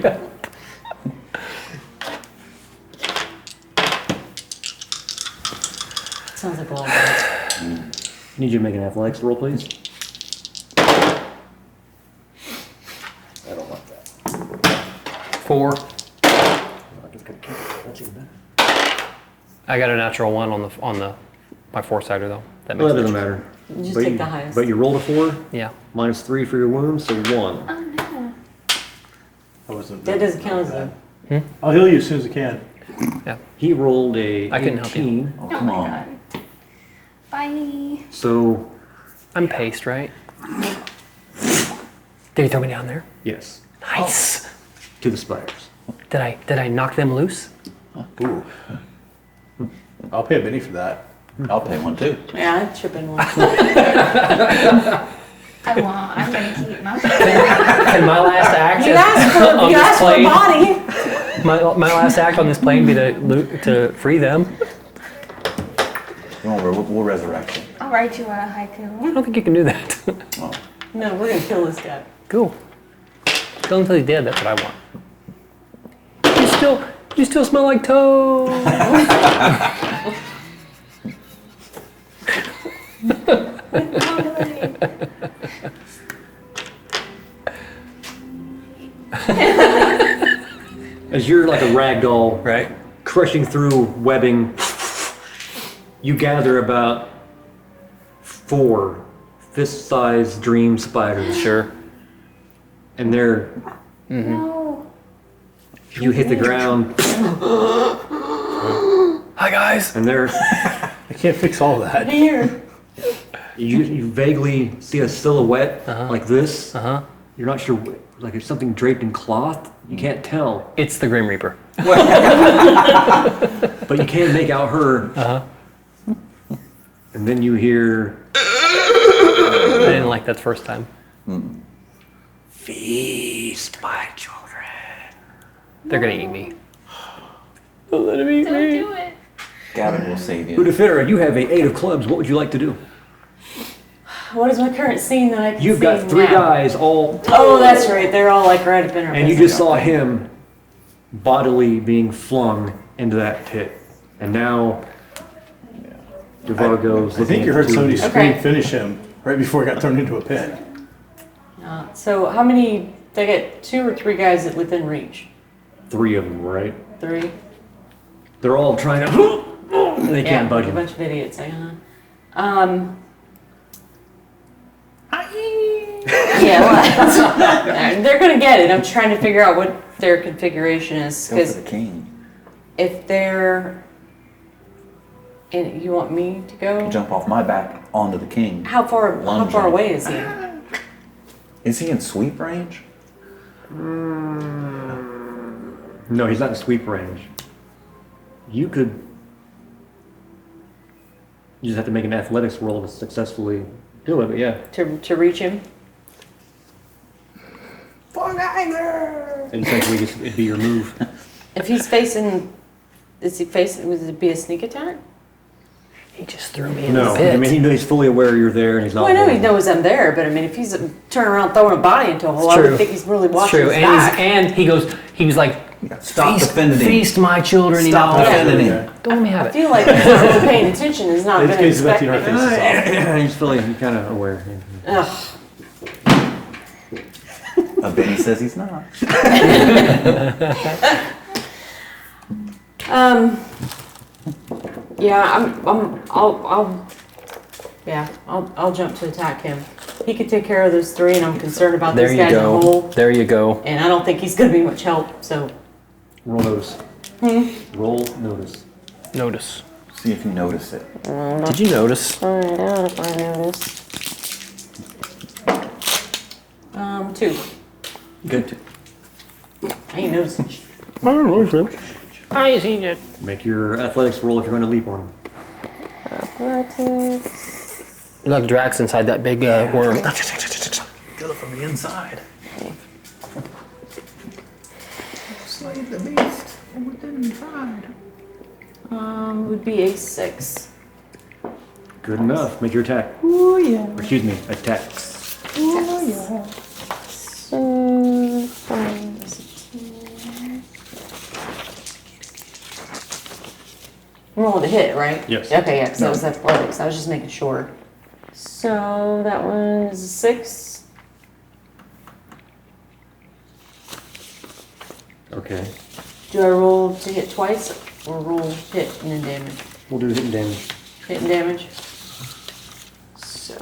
Sounds like a lot of fun. Need you to make an athletics roll, please. 4. I got a natural 1 on my 4-sider though. That Well, makes that doesn't sense. matter. You just But take the highest. But you rolled a 4, Yeah. minus 3 for your wounds, so 1. Oh no. I wasn't. That doesn't count as a. I'll heal you as soon as I can. He rolled a I couldn't help you. 18, Oh, Oh come my on. god. Bye. so I'm paced, right? Did he throw me down there? yes, Nice. to the spiders. Did I knock them loose? Ooh. I'll pay a Benny for that. I'll pay one too. Yeah, I'd chip in one. I won't. I'm gonna keep my. Can my last act You asked for, on you this asked for a plane? body. My last act on this plane be to free them? Don't worry, we'll resurrect you. I'll write you a I haiku. don't think you can do that. Well, No, we're gonna kill this guy. Cool. Kill him until he's dead. That's what I want. You still smell like toes. As you're like a rag doll, Right. crushing through webbing, you gather about 4 fist-sized dream spiders, Sure. and they're No. you hit the ground, Hi guys. and they're I can't fix all that. Here. you vaguely see a silhouette like this. Uh-huh. You're not sure, like it's something draped in cloth. You can't tell, It's the Grim Reaper. but you can make out her. Uh-huh. And then you hear, I didn't like that the first time. "Feast, my children." They're gonna eat me. Don't do it. Gavin will save you. Udafera, you have a 8 of clubs. What would you like to do? What is my current scene that I can You've see got 3 now? guys all, Oh, that's right. They're all like right up in her and you business. just saw him bodily being flung into that pit. And now Devargo's I think you heard somebody scream, Okay. finish him, right before he got thrown into a pit. So how many? They get 2 or 3 guys that within reach. 3 of them, right? 3. They're all trying to, and they can't budge A him. bunch of idiots. Yeah. Yeah, well, they're gonna get it. I'm just trying to figure out what their configuration is Go for because the king. if they're, and you want me to go? Jump off my back onto the king. How far Lunge him. away is he? Is he in sweep range? No, he's not in sweep range. You could, you just have to make an athletics roll to successfully do it, but yeah. To reach him? And essentially it'd be your move. If he's facing, is he facing? Would it be a sneak attack? He just threw me in No, the pit. I mean, he's fully aware you're there and he's not. Well, I know he moving. knows I'm there, but I mean, if he's turning around throwing a body into a hole, It's I true. would think he's really It's watching true. his And back. he was like, Stop feast, defending him. feast my children. Stop you know. defending Yeah. him. Don't let me have I it. feel like he's not really paying attention. He's not In going this to case, expect Betty, our me. faces off. He's feeling kind of aware. Ugh. Benny says he's not. Yeah, I'll jump to attack him. He could take care of those 3, and I'm concerned about There this you guy in the go. hole. There you go. And I don't think he's going to be much help. So Roll notice. Roll notice. Notice. See if you notice it. Did you notice? find out if I notice. 2. Good. I ain't noticing. I seen it. Make your athletics roll if you're going to leap on him. Look, Drax inside that big worm. Kill it from the inside. Slay the beast from within inside. Would be a 6. Good enough. Make your attack. Oh yeah. Or excuse me, attacks. I'm rolling to hit, right? Yes. Okay, yeah, because that was athletics. I was just making sure. So that was a 6. Okay. Okay. Do I roll to hit twice or roll hit and then damage? We'll do hit and damage. Hit and damage. So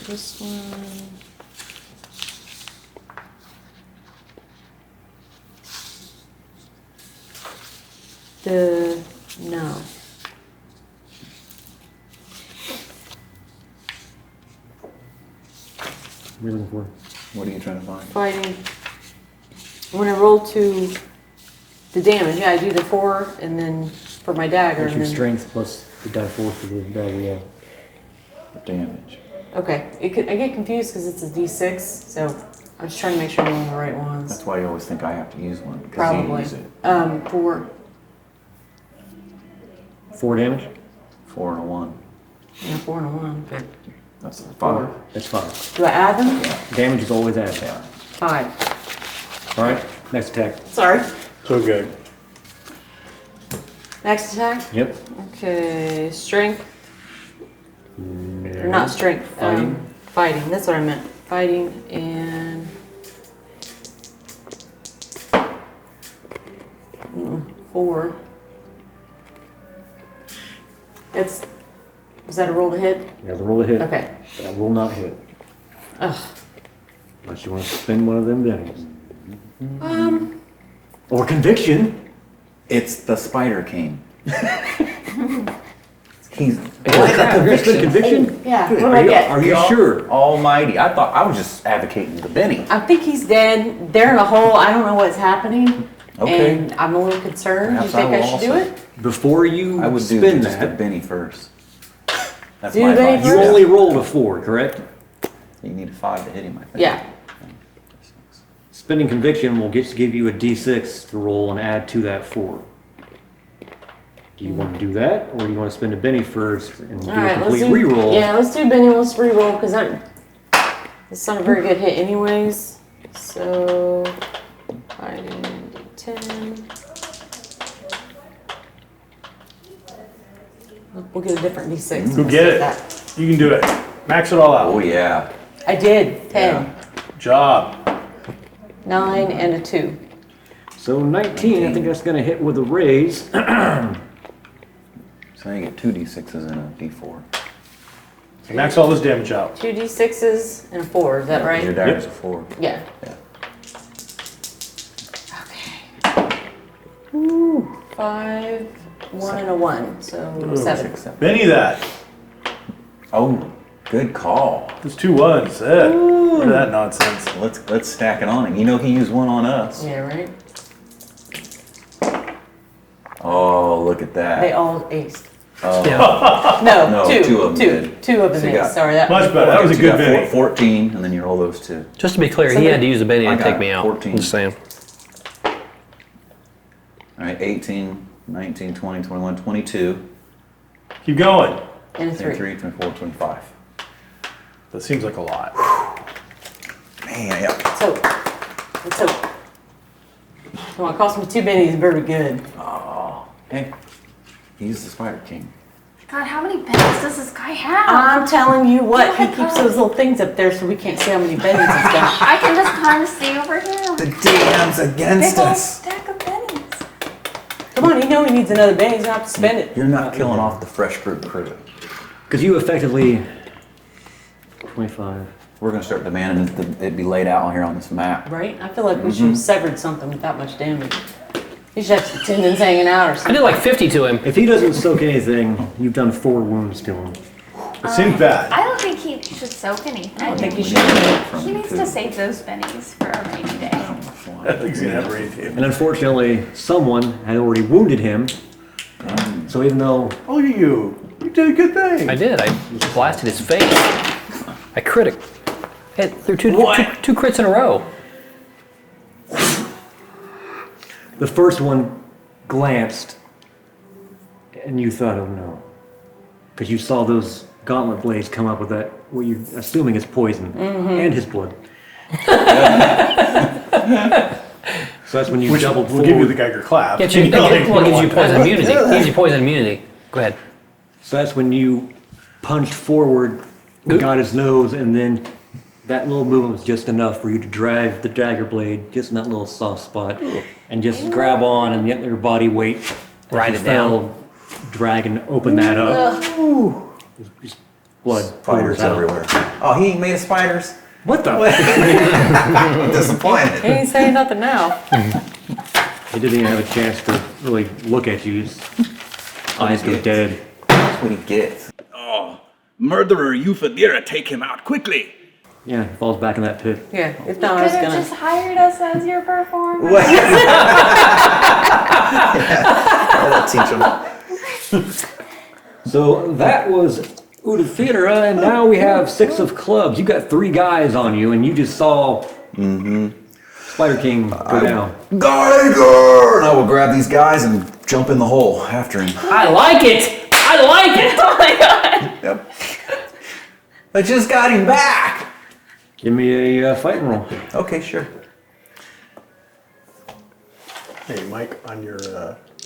this one. No. What are you looking for? What are you trying to find? Fighting. When I roll to the damage, yeah, I do the 4 and then for my dagger. What's And your then, strength plus the die 4 for the dagger, yeah. Damage. okay, I get confused because it's a D6, so I'm just trying to make sure I'm on the right ones. That's why you always think I have to use one. 'Cause you Probably. use it. 4. 4 damage? 4 and a 1. Yeah, 4 and a 1. But That's 5. That's 5. do I add them? Damage is always added. Yeah. 5. Alright, next attack. Sorry. So good. Next attack. Yep. Okay, strength. Or not strength. Fighting. Fighting. That's what I meant. Fighting and 4. Was that a roll to hit? You have to roll a hit. Okay. That will not hit. Ugh. Unless you want to spend one of them bennies. Or conviction. It's the Spider King. He's Conviction? Yeah. What do I get? Are you sure? almighty. I was just advocating the Benny. I think he's dead. They're in a hole. I don't know what's happening. Okay. And I'm a little concerned. Perhaps you think I I, will should do also. it? Before you I would do spin just the that, Benny first. That's Do my the Benny advice. you first? only rolled a 4, correct? You need a 5 to hit him, I think. Yeah. Spending conviction will just give you a d6 to roll and add to that 4. Do you want to do that, or do you want to spend a Benny first and do All a right. complete Let's do. reroll? Yeah. Let's do Benny. Let's re-roll because it's not a very good hit, anyways. So fighting D10. We'll get a different D6. Go get it. You can do it. Max it all out. Oh, yeah. I did 10, Job. 9, and a 2. So 19, I think that's going to hit with a raise. So you get 2 D6s and a D4. Max all this damage out. 2 D6s and a 4. Is that Your right? dagger's a 4. Yeah. Yeah. Okay. Ooh, 5, 1, and a 1. So 7. 6, 7. Benny that. Oh, good call. There's 2 1s. Look at that nonsense. Let's stack it on him. You know he used one on us. Yeah, right? Oh, look at They that. all aced. Yeah. No, No, 2. 2 of them did. 2 of them So you aced. got- Sorry, that Much better. That was a You good got Benny. 14, and then you roll those 2. Just to be clear, he had to use a Benny I to take got me out. 14. I'm just saying. All right, 18, 19, 20, 21, 22, Keep going. and a 3. 23, 24, 25. That seems like a lot. Man, yeah. So, well, it cost me 2 bennies. Very good. Oh, hey, he's the Spider King. God, how many bennies does this guy have? I'm telling you what, Oh he my keeps God. those little things up there so we can't see how many bennies he's got. I can just kind of see over here. The DM's against Big old us. stack of bennies. Come on, you know he needs another benny. He's gonna have to spend it. You're not killing off the fresh fruit crew. Because you effectively... 25. We're gonna start demanding it be laid out here on this map. Right? I feel like we should have severed something with that much damage. You should have some tendons hanging out or I something. did like 50 to him. If he doesn't soak anything, you've done 4 wounds to him. It seems bad. I don't think he should soak anything. I don't think you We should. need help from He him, needs too. to save those bennies for a rainy day. I think he's gonna have a raise. And unfortunately, someone had already wounded him. So even though Oh, look at you. You did a good thing. I did. I blasted his face. I critic. Hit through two crits in a row. the first one glanced and you thought, oh no. Because you saw those gauntlet blades come up with that, what you're assuming is poison and his blood. So that's when you Which doubled will forward. give you the Geiger clap. Well, it gives you poison immunity. It gives you poison immunity. Go ahead. So that's when you punched forward, got his nose, and then That little movement was just enough for you to drive the dagger blade just in that little soft spot and just grab on and get your body weight. Write as it you fell, drag and open that up. Just blood Spiders pours out. everywhere. Oh, he ain't made of spiders? What the? I'm disappointed. He ain't saying nothing now. He didn't even have a chance to really look at you. His eyes go dead. That's what he gets. Oh, murderer Euphedira, take him out quickly. Yeah, he falls back in that pit. Yeah, if not, I was Could have gonna. just hired us as your performer. That'll teach him. So that was Udafira, and now we have 6 of clubs. You got 3 guys on you, and you just saw Spider King go down. Geiger! And I will grab these guys and jump in the hole after him. I like it! I like it! Oh my god. Yep. I just got him back. Give me a fighting roll. Okay, sure. Hey, Mike, on your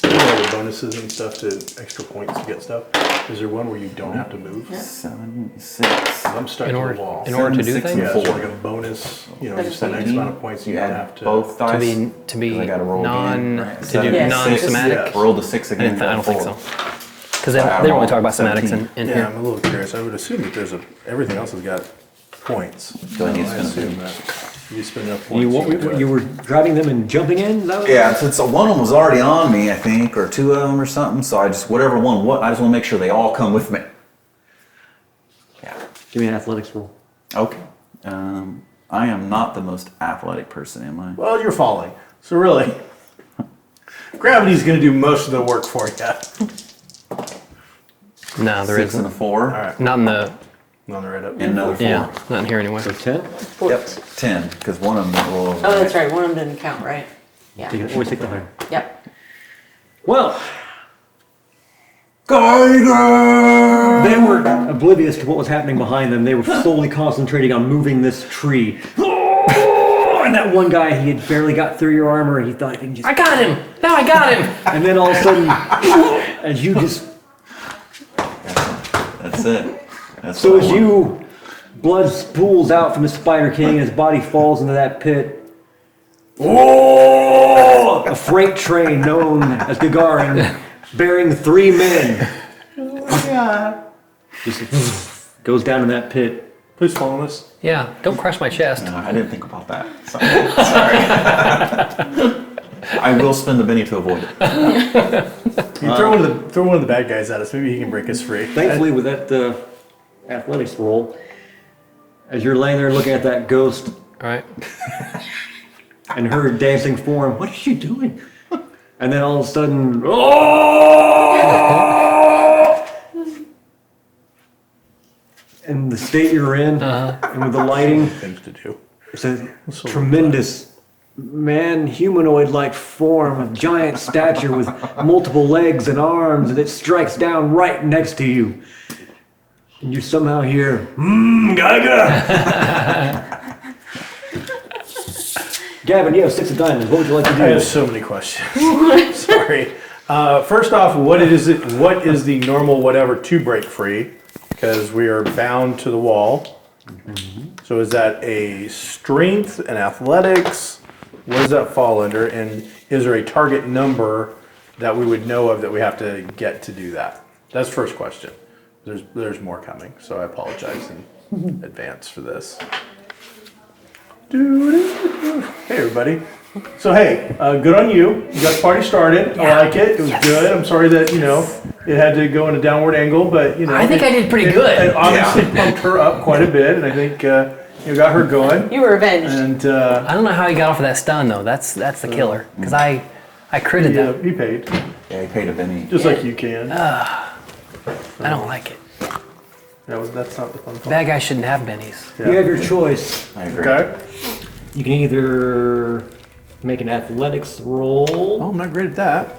all the bonuses and stuff to extra points to get stuff, is there one where you don't have to move? 7, 6. I'm stuck In to order, the wall. in order to do 7, 6, things? Yeah, and it's 4. like a bonus, you know, But just an X 17, amount of points you you don't add have to. both To dice. be I gotta roll again, right? to do Seven, Yes. non-somatic. Yes. Roll the 6 I again. don't think so. Because they I don't really rolled talk about somatics 17. in Yeah, here. I'm a little curious. I would assume that there's everything else has got points. Do I need to I spend assume them? that you spend enough points. You, can do it. you were driving them and jumping in? Is that what- Yeah, since one of them was already on me, I think, or 2 of them or something. So I just, whatever one, I just want to make sure they all come with me. Yeah. Give me an athletics roll. Okay. I am not the most athletic person, am I? Well, you're falling. So really, gravity's going to do most of the work for you. No, there 6 and a isn't. 4. All right. Not in the, On the right up. And another 4. yeah, not in here anyway. So 10? Yep. 10, because one of them didn't roll over. Oh, that's right. One of them didn't count, right? Yeah. Always take the higher. Yep. Well, Geiger! they were oblivious to what was happening behind them. They were solely concentrating on moving this tree. And that one guy, he had barely got through your armor, and he thought he can just... I got him! Now I got him! And then all of a sudden, as you just... That's it. That's So what I as want. you... Blood spools out from the Spider King, and his body falls into that pit. Oh! A freight train known as Gagarin, bearing 3 men. Just goes down in that pit. Please follow us. Yeah, don't crush my chest. No, I didn't think about that. Sorry. I will spend the Benny to avoid it. You throw one of the bad guys at us. Maybe he can break us free. Thankfully, with that athletics roll, as you're laying there looking at that ghost Alright. and her dancing form, what is she doing? And then all of a sudden, oh! And the state you're in, and with the lighting, Things to do. it's a tremendous humanoid-like form of giant stature with multiple legs and arms, and it strikes down right next to you. And you somehow hear, Gaga! Gavin, you have 6 of diamonds. What would you like to I have do? so many questions. Sorry. First off, what is the normal whatever to break free? Because we are bound to the wall. So is that a strength, an athletics? What does that fall under? And is there a target number that we would know of that we have to get to do that? That's the first question. There's more coming, so I apologize in advance for this. Hey everybody. So hey, good on you. You got the party started. I like it. It was good. I'm sorry that it had to go in a downward angle, but I think I did pretty good. It obviously pumped her up quite a bit, and I think got her going. You were avenged. And I don't know how he got off of that stun though. That's the killer. Because I critted that. he paid Yeah, he paid a Benny. just like you can. I don't like it. That's not the fun part. Bad guys shouldn't have bennies. You have your choice. I agree. Okay. You can either make an athletics roll Well, I'm not great at that.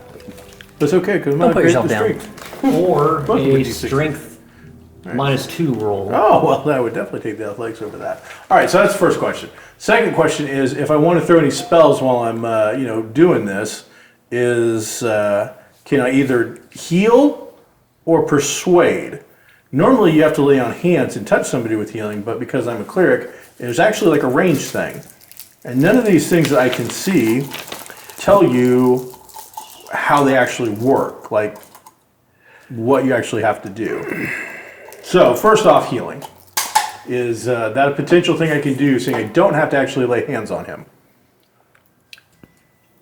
But it's okay because I'm Don't not put great yourself at the down. strength. or Both of a which is 60. strength -2 roll. Oh, well, I would definitely take the athletics over that. All right, so that's the first question. Second question is, if I want to throw any spells while I'm, doing this, can I either heal or persuade? Normally you have to lay on hands and touch somebody with healing, but because I'm a cleric, there's actually like a range thing. And none of these things that I can see tell you how they actually work, like what you actually have to do. So first off, healing. Is that a potential thing I can do, saying I don't have to actually lay hands on him?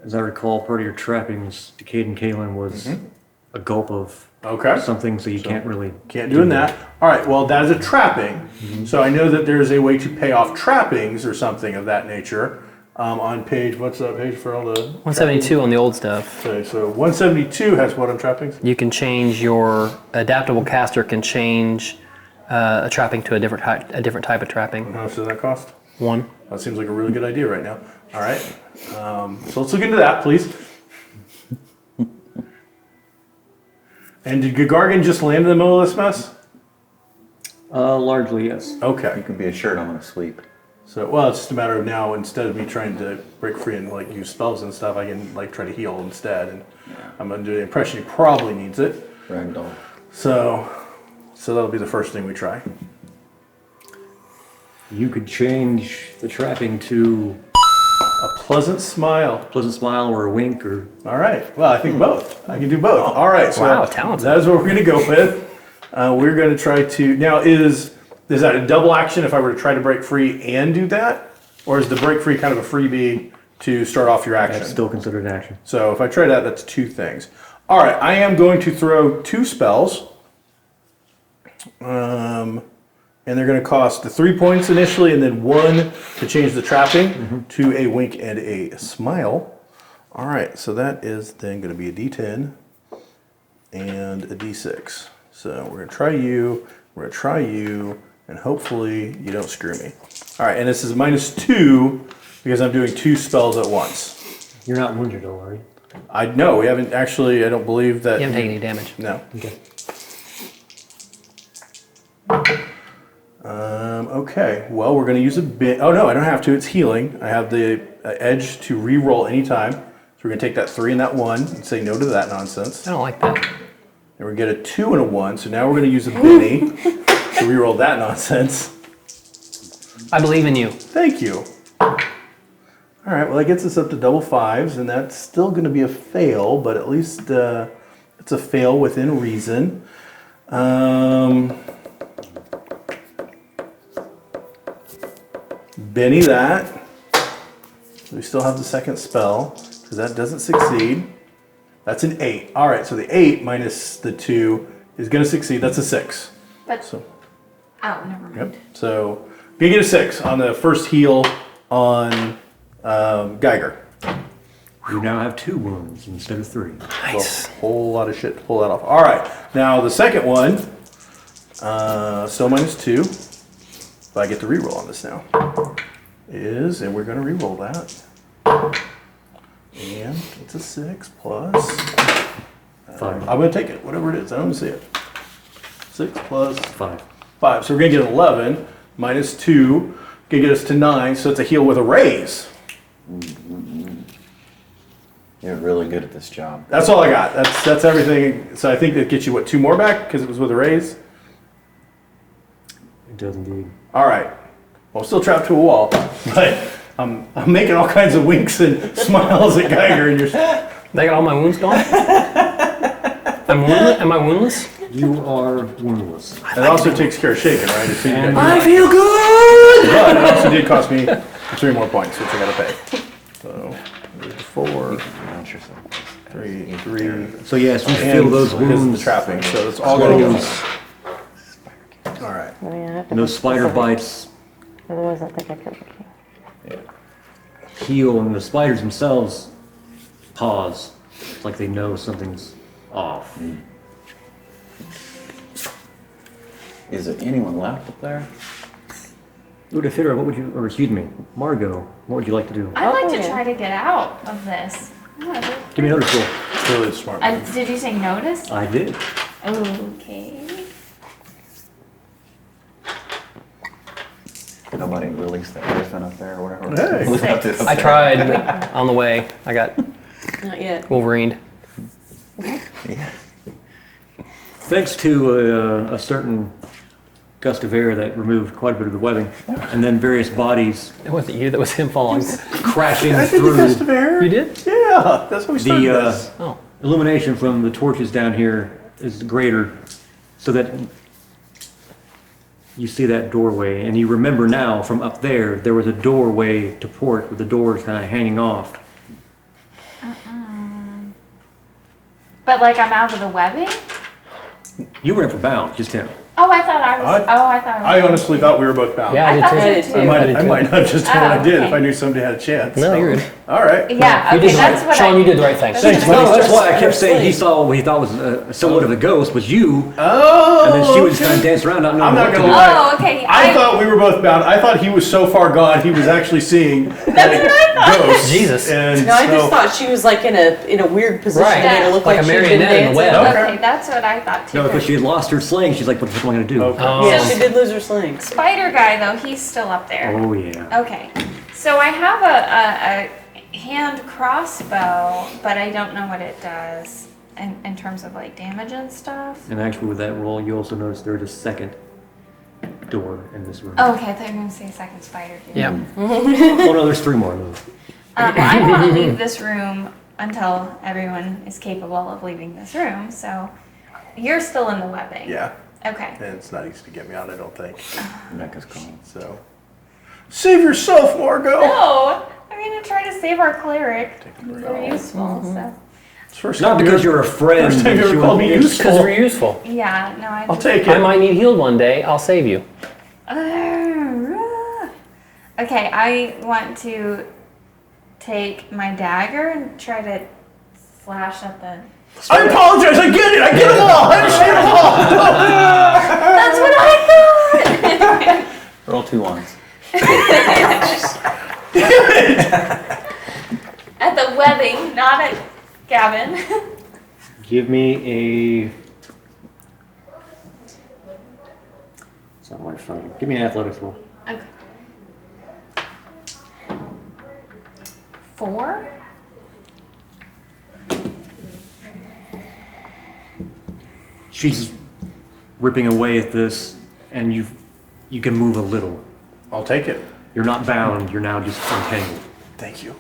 As I recall, part of your trappings to Cade and Kaylin was a gulp of Okay. something, so you can't really... Can't do that. All right, well, that is a trapping. So I know that there's a way to pay off trappings or something of that nature on page, what's that page for all the... 172 on the old stuff. Okay, so 172 has what on trappings? You can change your adaptable caster can change a trapping to a different type of trapping. How much does that cost? 1. That seems like a really good idea right now. All right, so let's look into that, please. And did Gagargan just land in the middle of this mess? Largely, yes. Okay. You can be assured I'm gonna sweep. So, well, it's just a matter of now, instead of me trying to break free and like use spells and stuff, I can like try to heal instead. And I'm under the impression he probably needs it. Ragdoll. So that'll be the first thing we try. You could change the trapping to A pleasant smile. pleasant smile or a wink or... All right. Well, I think both. I can do both. All right. So Wow, talented. that is what we're going to go with. We're going to try to now. Is that a double action if I were to try to break free and do that, or is the break free kind of a freebie to start off your action? That's still considered an action. So if I try that, that's two things. All right, I am going to throw 2 spells. And they're going to cost 3 points initially, and then 1 to change the trapping to a wink and a smile. All right, so that is then going to be a D10 and a D6. So we're going to try you, we're going to try you, and hopefully you don't screw me. All right, and this is -2 because I'm doing 2 spells at once. You're not wounded, though, are you? No, we haven't actually. I don't believe that. You haven't taken any damage. No. Okay. Okay. Well, we're going to use a bit. Oh no, I don't have to. It's healing. I have the edge to re-roll anytime. So we're going to take that 3 and that 1 and say no to that nonsense. I don't like that. And we're going to get a 2 and a 1. So now we're going to use a Benny to re-roll that nonsense. I believe in you. Thank you. All right. Well, that gets us up to double 5s, and that's still going to be a fail, but at least it's a fail within reason. Benny that. We still have the second spell, because that doesn't succeed. That's an 8. All right, so the 8 minus the 2 is going to succeed. That's a 6. But So, oh, never mind. yep. So we get a 6 on the first heal on Geiger. You now have 2 wounds instead of 3. Nice. A whole lot of shit to pull that off. All right, now the second one, still -2. But I get to reroll on this now. And we're going to reroll that. And it's a 6 plus. 5. I'm going to take it, whatever it is. I don't see it. 6 plus 5. 5. So we're going to get 11 -2. Going to get us to 9. So it's a heal with a raise. You're really good at this job. That's all I got. That's everything. So I think that gets you, what, 2 more back because it was with a raise? It does indeed. All right. Well, I'm still trapped to a wall, but I'm making all kinds of winks and smiles at Geiger, and you're... They got all my wounds gone? I'm woundless? Am I woundless? You are woundless. It also takes care of shaking, right? So you got- I feel good! But it also did cost me 3 more points, which I got to pay. So 4, 3. So yes, we And feel those it is wounds. the trapping, so it's all going to go. Close. All right. Oh, yeah, I have to And those be spider specific. bites Otherwise, I think I could. heal, and the spiders themselves pause. It's like they know something's off. Is there anyone left up there? Udafira, what would you, or excuse me, Margot, what would you like to do? I'd like to yeah. try to get out of this. Give me another roll. It's really smart. Did you say notice? I did. Okay. Nobody released that griffin up there or whatever. Hey. Left it up I there. tried on the way. I got Not yet. Wolverined. Thanks to a certain gust of air that removed quite a bit of the webbing, and then various bodies It wasn't you. That was him falling. crashing I did the through. gust of air. You did? Yeah, that's how we started The this. Oh. illumination from the torches down here is greater, so that you see that doorway, and you remember now from up there was a doorway to port with the doors kind of hanging off. But like I'm out of the webbing? You were never bound, just him. Oh, I thought I was. I thought I honestly thought we were both bound. Yeah, I I thought did so too. too. I might not have just done what I did if okay. I knew somebody had a chance. No, so. you're good. All right. Yeah, You okay, did that's right. what Sean, I you did the right thing. That's No, what I- that's why I kept saying he saw what he thought was a silhouette of a ghost was you, Oh. and then she was kind of dancing around not knowing I'm not what to gonna do. lie. Oh, okay. I thought we were both bound. I thought he was so far gone he was actually seeing ghosts. Jesus. And No, I just so- thought she was like in a weird position Right. that made it look Like like, a she'd been marionette in the dancing. web. Okay. Okay, that's what I thought too. No, because she had lost her sling. She's like, what am I going to do? Okay. Oh. Yeah, she did lose her sling. Spider guy though, he's still up there. Oh, yeah. Okay, so I have a hand crossbow, but I don't know what it does in terms of like damage and stuff. And actually, with that roll, you also notice there's a second door in this room. Oh, okay, I thought you were gonna say second spider. Dude. Yeah. Oh, no, there's three more. I want to leave this room until everyone is capable of leaving this room. So you're still in the webbing. Yeah. Okay. And it's not easy to get me out, I don't think. Mecca's calling. So. Save yourself, Margot! No, I'm gonna try to save our cleric. He's very useful. So It's first Not time because you you're a friend. First time you but ever you called me want- useful. Because we're useful. yeah, no, I. I'll just- take I it. might need healed one day. I'll save you. Okay, I want to take my dagger and try to slash at the. I apologize, I get it, I get them all, I understand them all! That's what I thought. Roll 2 ones. At the webbing, not at Gavin. Give me a. It's not my phone. Give me an athletics roll. Okay. 4. She's ripping away at this, and you can move a little. I'll take it. You're not bound. You're now just entangled. Thank you.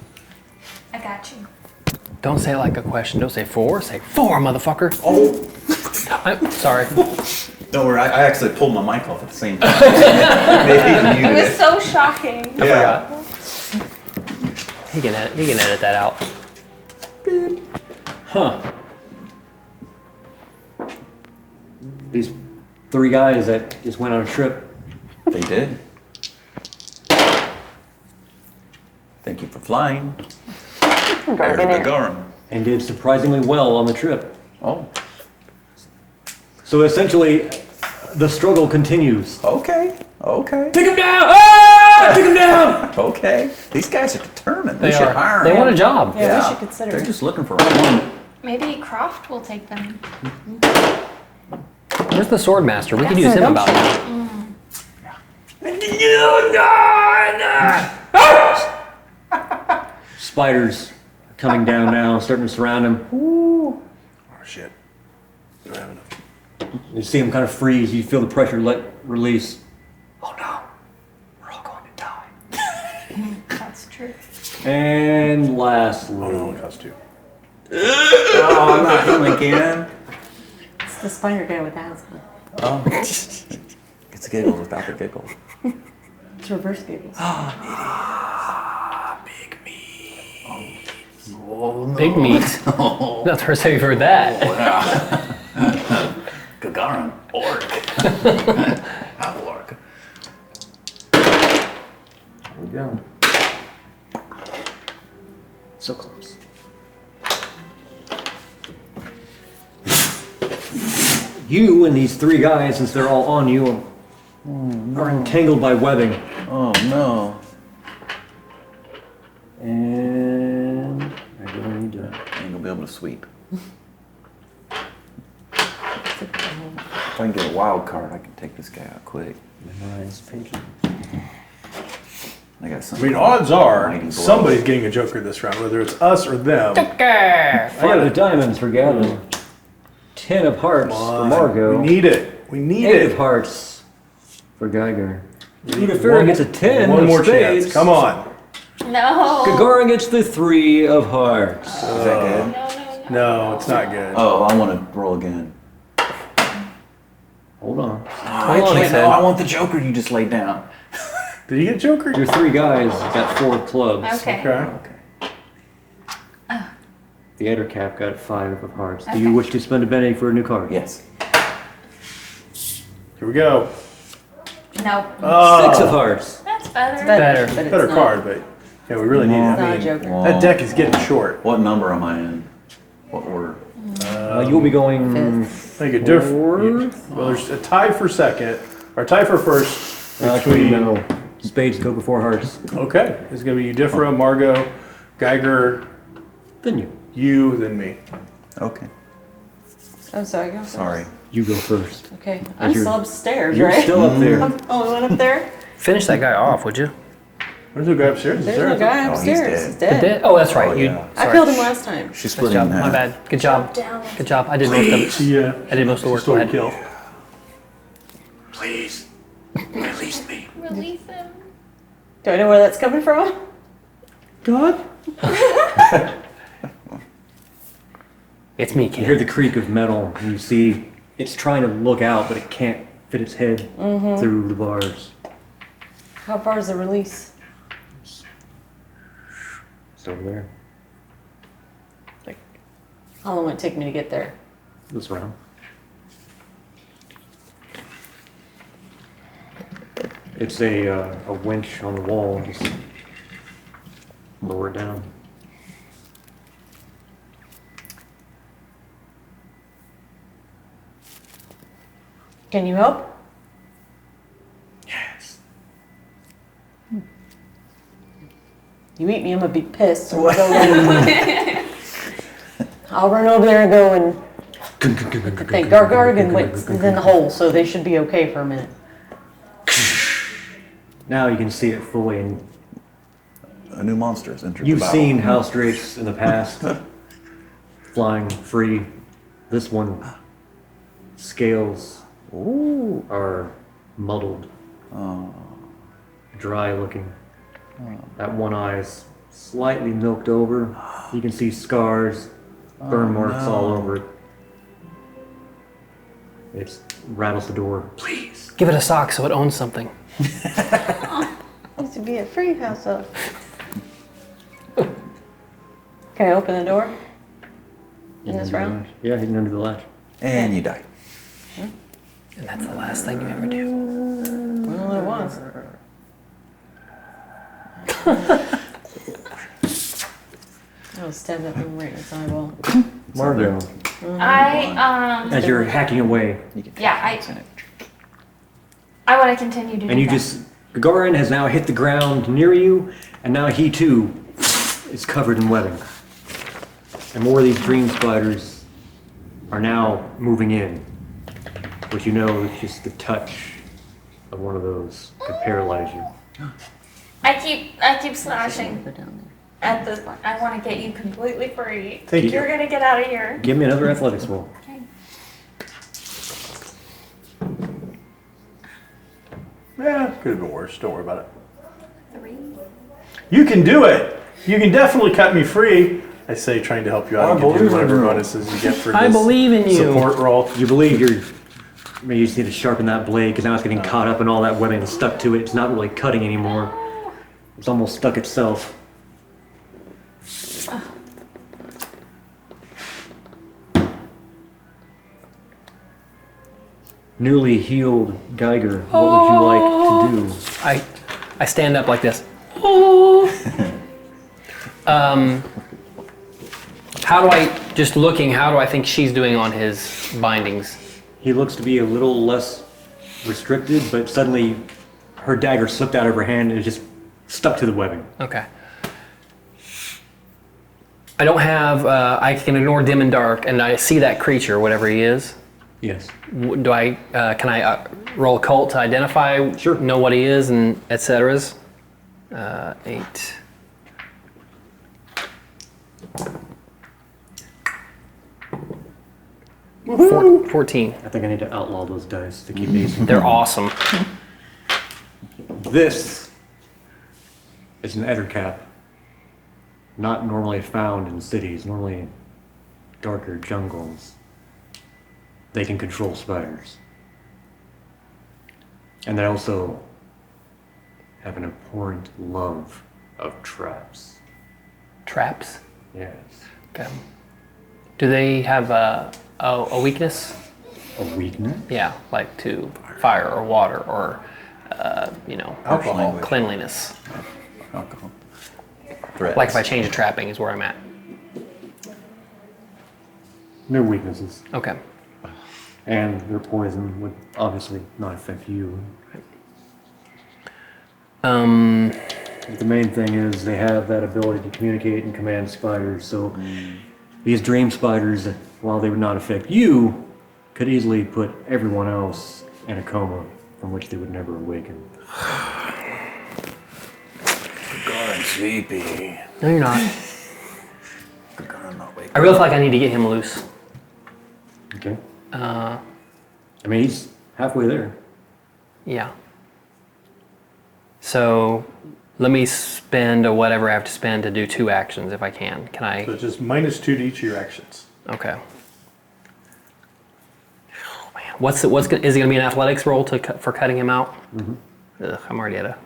I got you. Don't say it like a question. Don't say 4. Say 4, motherfucker. Oh. I'm sorry. Don't worry, I actually pulled my mic off at the same time. Maybe It muted was so shocking. Yeah. He can edit that out. Huh. These three guys that just went on a trip. They did. Thank you for flying. Air Gagarin. And did surprisingly well on the trip. Oh, So essentially, the struggle continues. okay. Okay. Take him down! Ah! Take him down! Okay. These guys are determined. We They should are. hire They them. want a job. Yeah, we should consider They're it. just looking for one. Maybe Croft will take them. Where's the sword master? We could use him about it. Spiders are coming down now, starting to surround him. Oh shit. Do I have enough? You see him kind of freeze. You feel the pressure release. Oh no, we're all going to die. That's true. And lastly, Oh no, it costs 2. Oh, I'm not him again. It's the spider guy with asthma. Oh. It's a giggle without the giggle. It's reverse giggles. Big meat. Not the first time you've heard that. Gagarin. Orc. Half orc. there we go. So close. You and these three guys, since they're all on you, are entangled by webbing. Oh no. And I really need to. I ain't gonna be able to sweep. If I can get a wild card, I can take this guy out quick. Memorize pages. I got I something. mean, odds are Mighty blow. somebody's getting a Joker this round, whether it's us or them. 5 of diamonds for Gavin. 10 of hearts for Margot. We need it. We need 8 of it. hearts for Geiger. Ludifera gets a 10 One of more spades. chance. Come on. No. Gagarin gets the 3 of hearts. Is that good? No, it's not good. Oh, I want to roll again. Hold on. I on, he can't. said. No, I want the Joker you just laid down. Did you get Joker? Your 3 guys got 4 clubs. Okay. Okay. The Ettercap got 5 of hearts. Do Okay. you wish to spend a penny for a new card? Yes. Here we go. No. 6 of hearts. That's better. Better. But it's Better not. card, but yeah, we really need it. It's I not a mean, Joker. that deck is getting short. What number am I in? What order? You'll be going Make a difference. Well, there's a tie for second, or tie for first Actually, between. no. Spades go before hearts. Okay, it's gonna be Eudifra, Margot, Geiger, Then you. you, then me. Okay. Oh, sorry. Go first. Sorry. You go first. Okay. I'm you're- still upstairs, You're right? still up there. I'm the only one up there. Finish that guy off, would you? Where's the guy upstairs? Is There's there? no guy Oh, he's upstairs. dead. He's dead. Dead? Oh, that's right. Oh, You. yeah. I Sorry. killed him last time. She's Good splitting job. in half. My bad. Good job. Good job. I did most of it. Yeah. I did most of the work. Go Stole the ahead. kill. Please, release me. Release him. Do I know where that's coming from? God. It's me, You hear kid. the creak of metal, and you see it's trying to look out, but it can't fit its head through the bars. How far is the release? It's over there. How long would it take me to get there? This round. It's a winch on the wall. Just lower it down. Can you help? Yes. You eat me, I'm gonna be pissed. So I'll run over there and go and think Gargargan went in the hole, so they should be okay for a minute. Now you can see it fully, and A new monster has entered you've the battle. seen house drakes in the past flying free. This one, scales are muddled, dry looking. That one eye is slightly milked over. You can see scars, burn marks all over it. It rattles the door. Please. Give it a sock so it owns something. Used to be a free house up. Can I open the door? In this round? Yeah, hidden under the latch. And you die. And that's the last thing you ever do. Well, it was. I was stabbed up him right in his eyeball. Margot, I as you're hacking away, yeah, I want to continue to do and you that. just, Gagarin has now hit the ground near you, and now he too is covered in webbing. And more of these dream spiders are now moving in. But you know that just the touch of one of those could paralyze you. I keep slashing Go down there. at this point. I want to get you completely free. Thank you. You're gonna get out of here. Give me another athletics roll. Okay. Yeah, could have been worse. Don't worry about it. 3. You can do it. You can definitely cut me free. I say, trying to help you out and give you whatever bonuses you get for I this believe in you. support roll. You believe you're, maybe you just need to sharpen that blade because now it's getting caught up in all that webbing and stuck to it. It's not really cutting anymore. It's almost stuck itself. Newly healed Geiger, what would you like to do? I stand up like this. How do I, just looking, how do I think she's doing on his bindings? He looks to be a little less restricted, but suddenly her dagger slipped out of her hand and is just stuck to the webbing. Okay. I don't have, I can ignore dim and dark, and I see that creature, whatever he is. Yes. Do I, can I roll occult to identify, Sure. know what he is, and et ceteras? 8. Four, 14. I think I need to outlaw those dice to keep these. They're awesome. This is an ettercap, not normally found in cities, normally in darker jungles. They can control spiders. And they also have an abhorrent love of traps. Traps? Yes. Okay. Do they have a weakness? A weakness? Yeah, like to fire or water or, Alcohol. cleanliness. Alcohol. Like if I change a trapping is where I'm at. No weaknesses. Okay. And their poison would obviously not affect you. The main thing is they have that ability to communicate and command spiders, so these dream spiders, while they would not affect you, could easily put everyone else in a coma from which they would never awaken. God, sleepy. No, you're not. I'm not waking. I really feel like I need to get him loose. Okay? I mean, he's halfway there. Yeah. So let me spend or whatever I have to spend to do 2 actions if I can. Can I? So it's just -2 to each of your actions. Okay. Oh, man. Is it gonna be an athletics roll for cutting him out? Mm-hmm. Ugh, I'm already at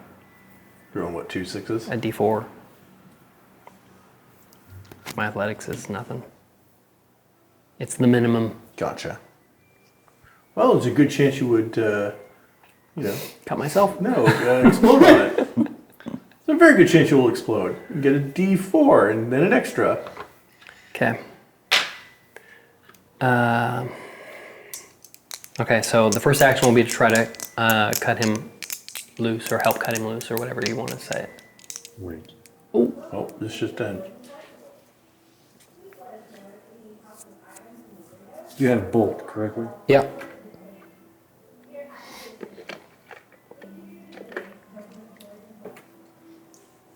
You're on what, 2 6s? a D4. My athletics is nothing. It's the minimum. Gotcha. Well, there's a good chance you would, Cut myself? no, explode on it. It's a very good chance you will explode. You get a D4 and then an extra. Okay. Okay, so the first action will be to try to cut him loose or help cut him loose or whatever you want to say it. Wait. Oh, this just ended. You have bolt, correctly? Yeah.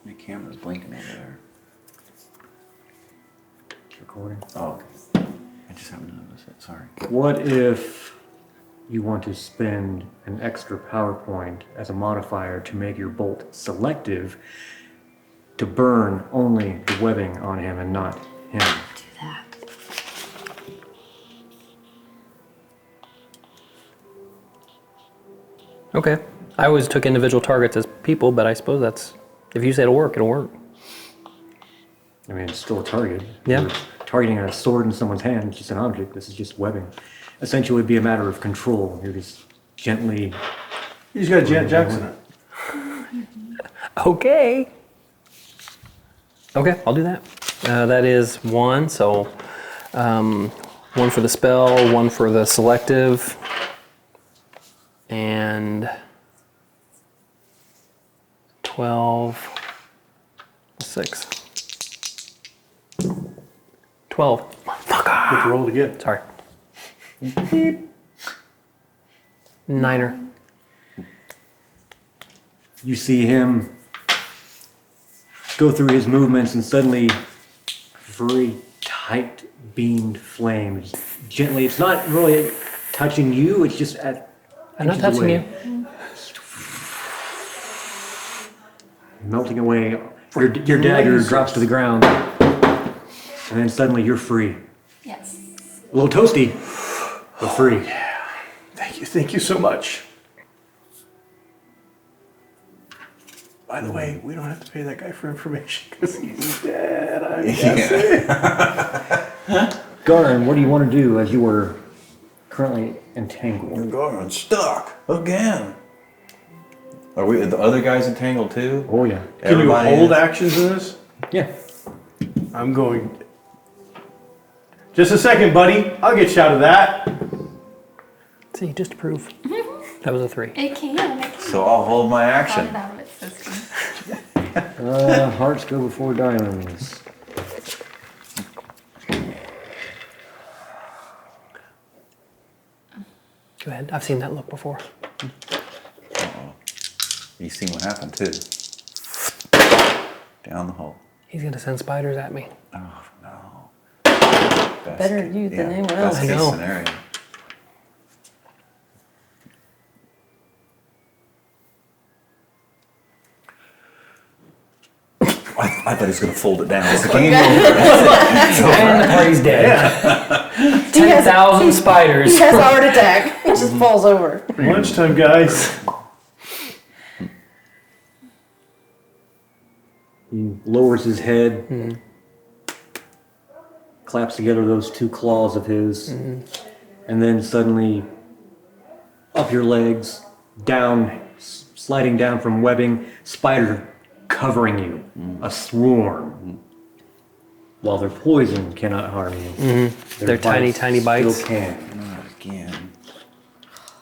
The camera's blinking over there. Recording. Oh, okay. I just haven't noticed it. Sorry. What if you want to spend an extra power point as a modifier to make your bolt selective to burn only the webbing on him and not him? Do that. Okay. I always took individual targets as people, but I suppose that's, if you say it'll work, it'll work. I mean, it's still a target. Yeah. You're targeting a sword in someone's hand, it's just an object. This is just webbing. Essentially, it'd be a matter of control. You're just gently. You just got Janet Jackson it. Okay. Okay, I'll do that. That is 1, so 1 for the spell, 1 for the selective, and 12, 6. 12. Motherfucker. Get to roll it again. Sorry. Niner. You see him go through his movements and suddenly very tight beamed flame. Gently, it's not really touching you, it's just at I'm not inches touching away. you. Melting away. Your dagger drops to the ground. And then suddenly you're free. Yes. A little toasty, but free. Thank you so much. By the way, we don't have to pay that guy for information because he's dead, I'm guessing. Garin, what do you want to do as you are currently entangled? Going stuck again. Are we the other guys entangled too? Oh yeah. Can you Everybody hold is? actions in this? Yeah. I'm going. Just a second, buddy. I'll get you out of that. See, just to prove. That was a 3. It can. So I'll hold my action. Out of its system. Hearts go before diamonds. Go ahead. I've seen that look before. You seen what happened too. Down the hole. He's gonna send spiders at me. Oh no. Better you than anyone else. Best I case know. scenario. I thought he was going to fold it down. It's game over. And the party's dead. 10,000 spiders. He has a heart attack. He just falls over. Lunchtime, guys. He lowers his head, claps together those two claws of his, and then suddenly up your legs, down, sliding down from webbing, spider covering you, a swarm. While their poison cannot harm you. They're tiny, tiny bites. Still can. Not again.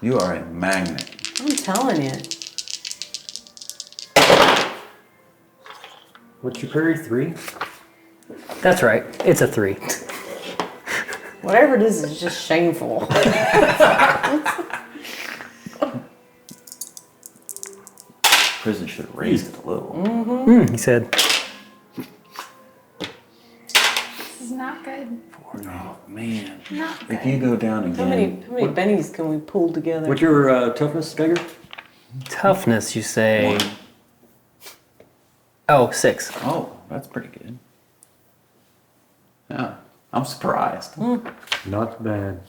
You are a magnet. I'm telling you. What's your parry? 3? That's right. It's a 3. Whatever it is just shameful. Prison should have raised it a little. He said. This is not good. Oh, man. Not If good. you go down How many again. bennies can we pull together? What's your toughness, Geiger? Toughness, you say. Oh, 6. Oh, that's pretty good. Yeah, I'm surprised. Not bad.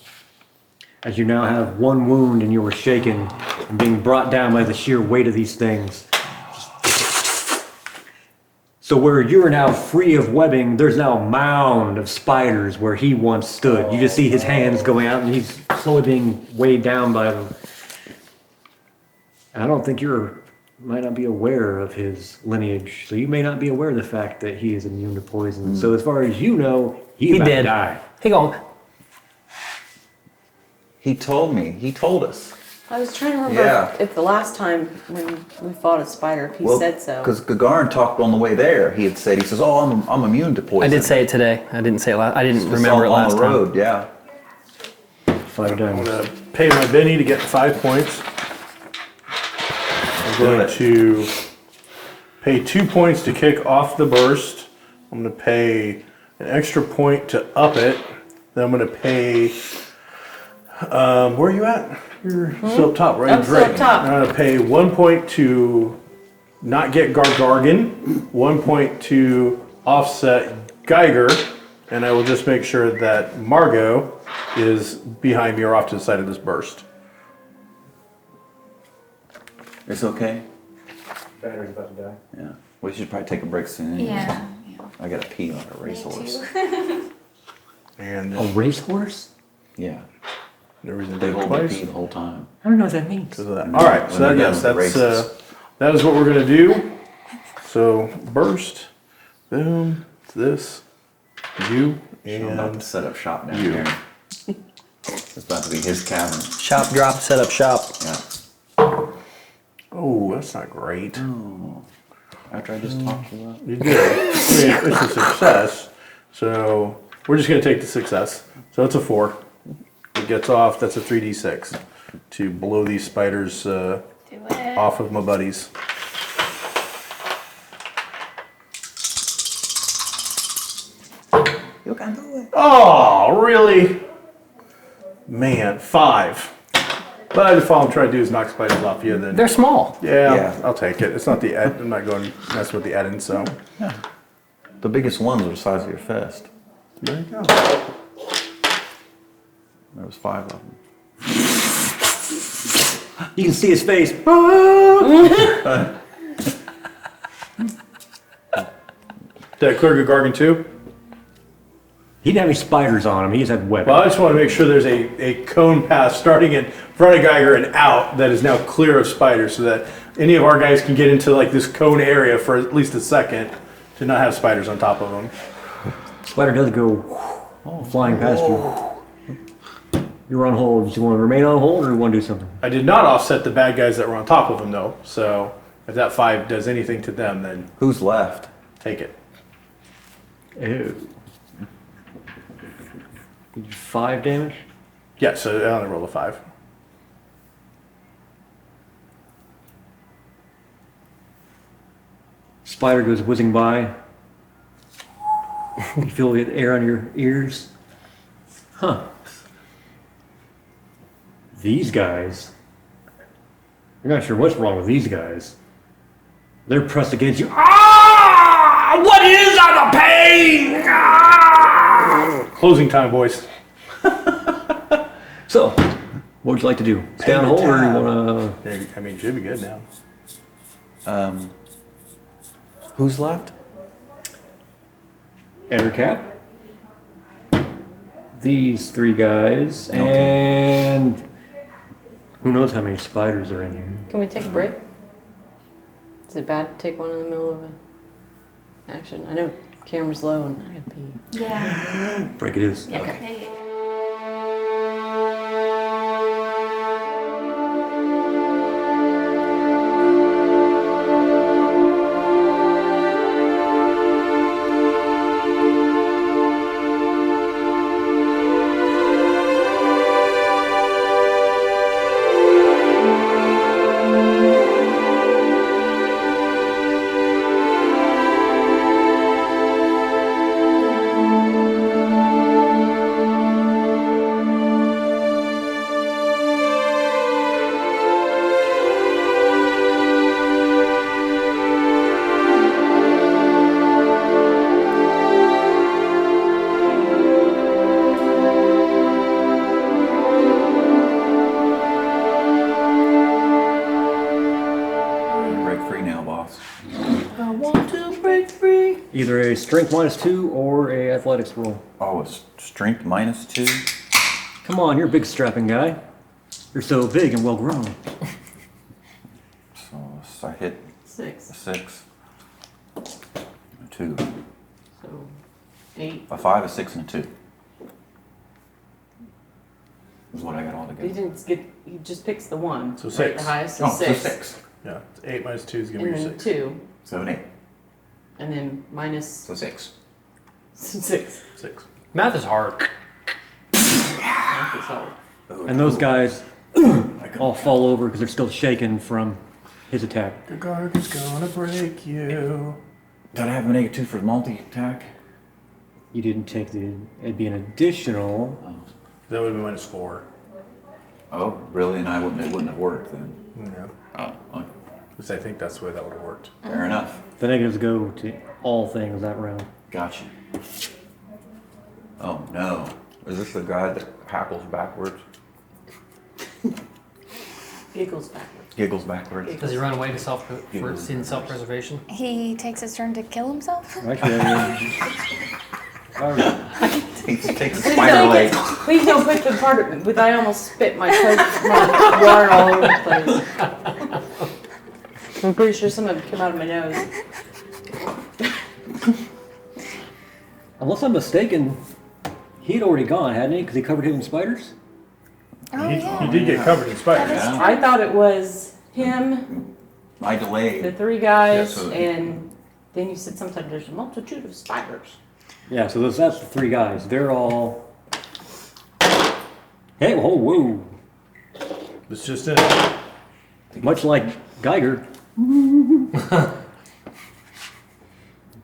As you now have one wound and you were shaken and being brought down by the sheer weight of these things. So where you're now free of webbing, there's now a mound of spiders where he once stood. You just see his hands going out and he's slowly being weighed down by them. And I don't think might not be aware of his lineage, so you may not be aware of the fact that he is immune to poison. So as far as you know, he about to did. die. He gone. He told me. He told us. I was trying to remember Yeah. if the last time when we fought a spider, if he said so. Because Gagarin talked on the way there. He had said, he says, "Oh, I'm immune to poison." I did say it today. I didn't say it last. I didn't It's remember it all last on the road. Yeah. 5 I'm times. gonna pay my Benny to get 5 points. I'm Do going it. to pay 2 points to kick off the burst. I'm gonna pay an extra point to up it. Then I'm gonna pay. Where are you at? You're still up top, right? I'm still up Great. top. I'm gonna pay 1 point to not get Gargargan, 1 point to offset Geiger, and I will just make sure that Margot is behind me or off to the side of this burst. It's okay. Battery's about to die. Yeah. We should probably take a break soon. anyways. Yeah. I got to pee on a racehorse. And A racehorse? Yeah. no reason to They do it hold me twice. pee the whole time. I don't know what that means. Because of that. All right, so When that, we're yes, done with the that's races. that is what we're gonna do. So burst, boom, this, you, I'm about and to set up shop down you. here. It's about to be his cavern. Shop, drop, set up shop. Yeah. oh, that's not great. After I just talked to you. You did. I mean, it's a success. So we're just gonna take the success. So it's a 4. It gets off. That's a 3d6 to blow these spiders Do it. off of my buddies. You can do it. Oh, really? Man, 5. But if all I'm trying to do is knock spiders off you, then They're small. yeah, I'll take it. It's not the ed. I'm not going to mess with the Eden, so The biggest ones are the size of your fist. there you go. There was 5 of them. You can see his face. Did I clear your Gargan too? He didn't have any spiders on him. He just had webbing. Well, I just want to make sure there's a cone path starting in front of Geiger and out that is now clear of spiders so that any of our guys can get into like this cone area for at least a second to not have spiders on top of them. Spider does go flying past you. You're on hold. Do you want to remain on hold or do you want to do something? I did not offset the bad guys that were on top of him though, so if that 5 does anything to them, then Who's left? take it. Ew. 5 damage? Yeah, so I only rolled a 5. Spider goes whizzing by. You feel the air on your ears. Huh. These guys. You're not sure what's wrong with these guys. They're pressed against you. Ah! What is all the pain? Closing time, boys. So, what would you like to do? Stay on hold, or you want to? I mean, should be good now. Who's left? Enter cap. These 3 guys, and who knows how many spiders are in here. Can we take a break? Is it bad to take one in the middle of an action? I know camera's low and I gotta pee. Yeah. Break it is. Yeah. Okay. Either a strength -2 or a athletics roll. Oh, it's strength -2. Come on, you're a big strapping guy. You're so big and well grown. So I hit 6. a 6. A 2. So 8. A 5, a 6, and a 2. Is what I got all He together. didn't get. He just picks the one. So right? 6. The highest Oh, is so 6. 6. Yeah, 8 minus 2 is gonna be And your then 6. 2, 7, 8. and then minus So 6. 6. 6. Math is hard. Half is all. And those guys all fall over because they're still shaken from his attack. The guard is gonna break you. Did I have a -2 for the multi-attack? You didn't take it'd be an additional. That would be -4. Oh, really? And it wouldn't have worked then. Yeah. Oh, okay. Because I think that's the way that would have worked. Fair enough. The negatives go to all things that round. Gotcha. Oh no. Is this the guy that hackles backwards? Giggles backwards. Giggles backwards? Does he run away to self-preservation? He takes his turn to kill himself? Actually, Takes a spider leg. Please don't put the part of with I almost spit my water all over the place. I'm pretty sure some of it came out of my nose. unless I'm mistaken, he'd already gone, hadn't he? Because he covered him in spiders. Oh, He yeah. did get covered in spiders. Yeah. I thought it was him, I the delayed. 3 guys, Yeah, so- and then you said sometimes there's a multitude of spiders. Yeah, so that's the 3 guys. They're all. Hey, whoa. It's just it. Much like Geiger.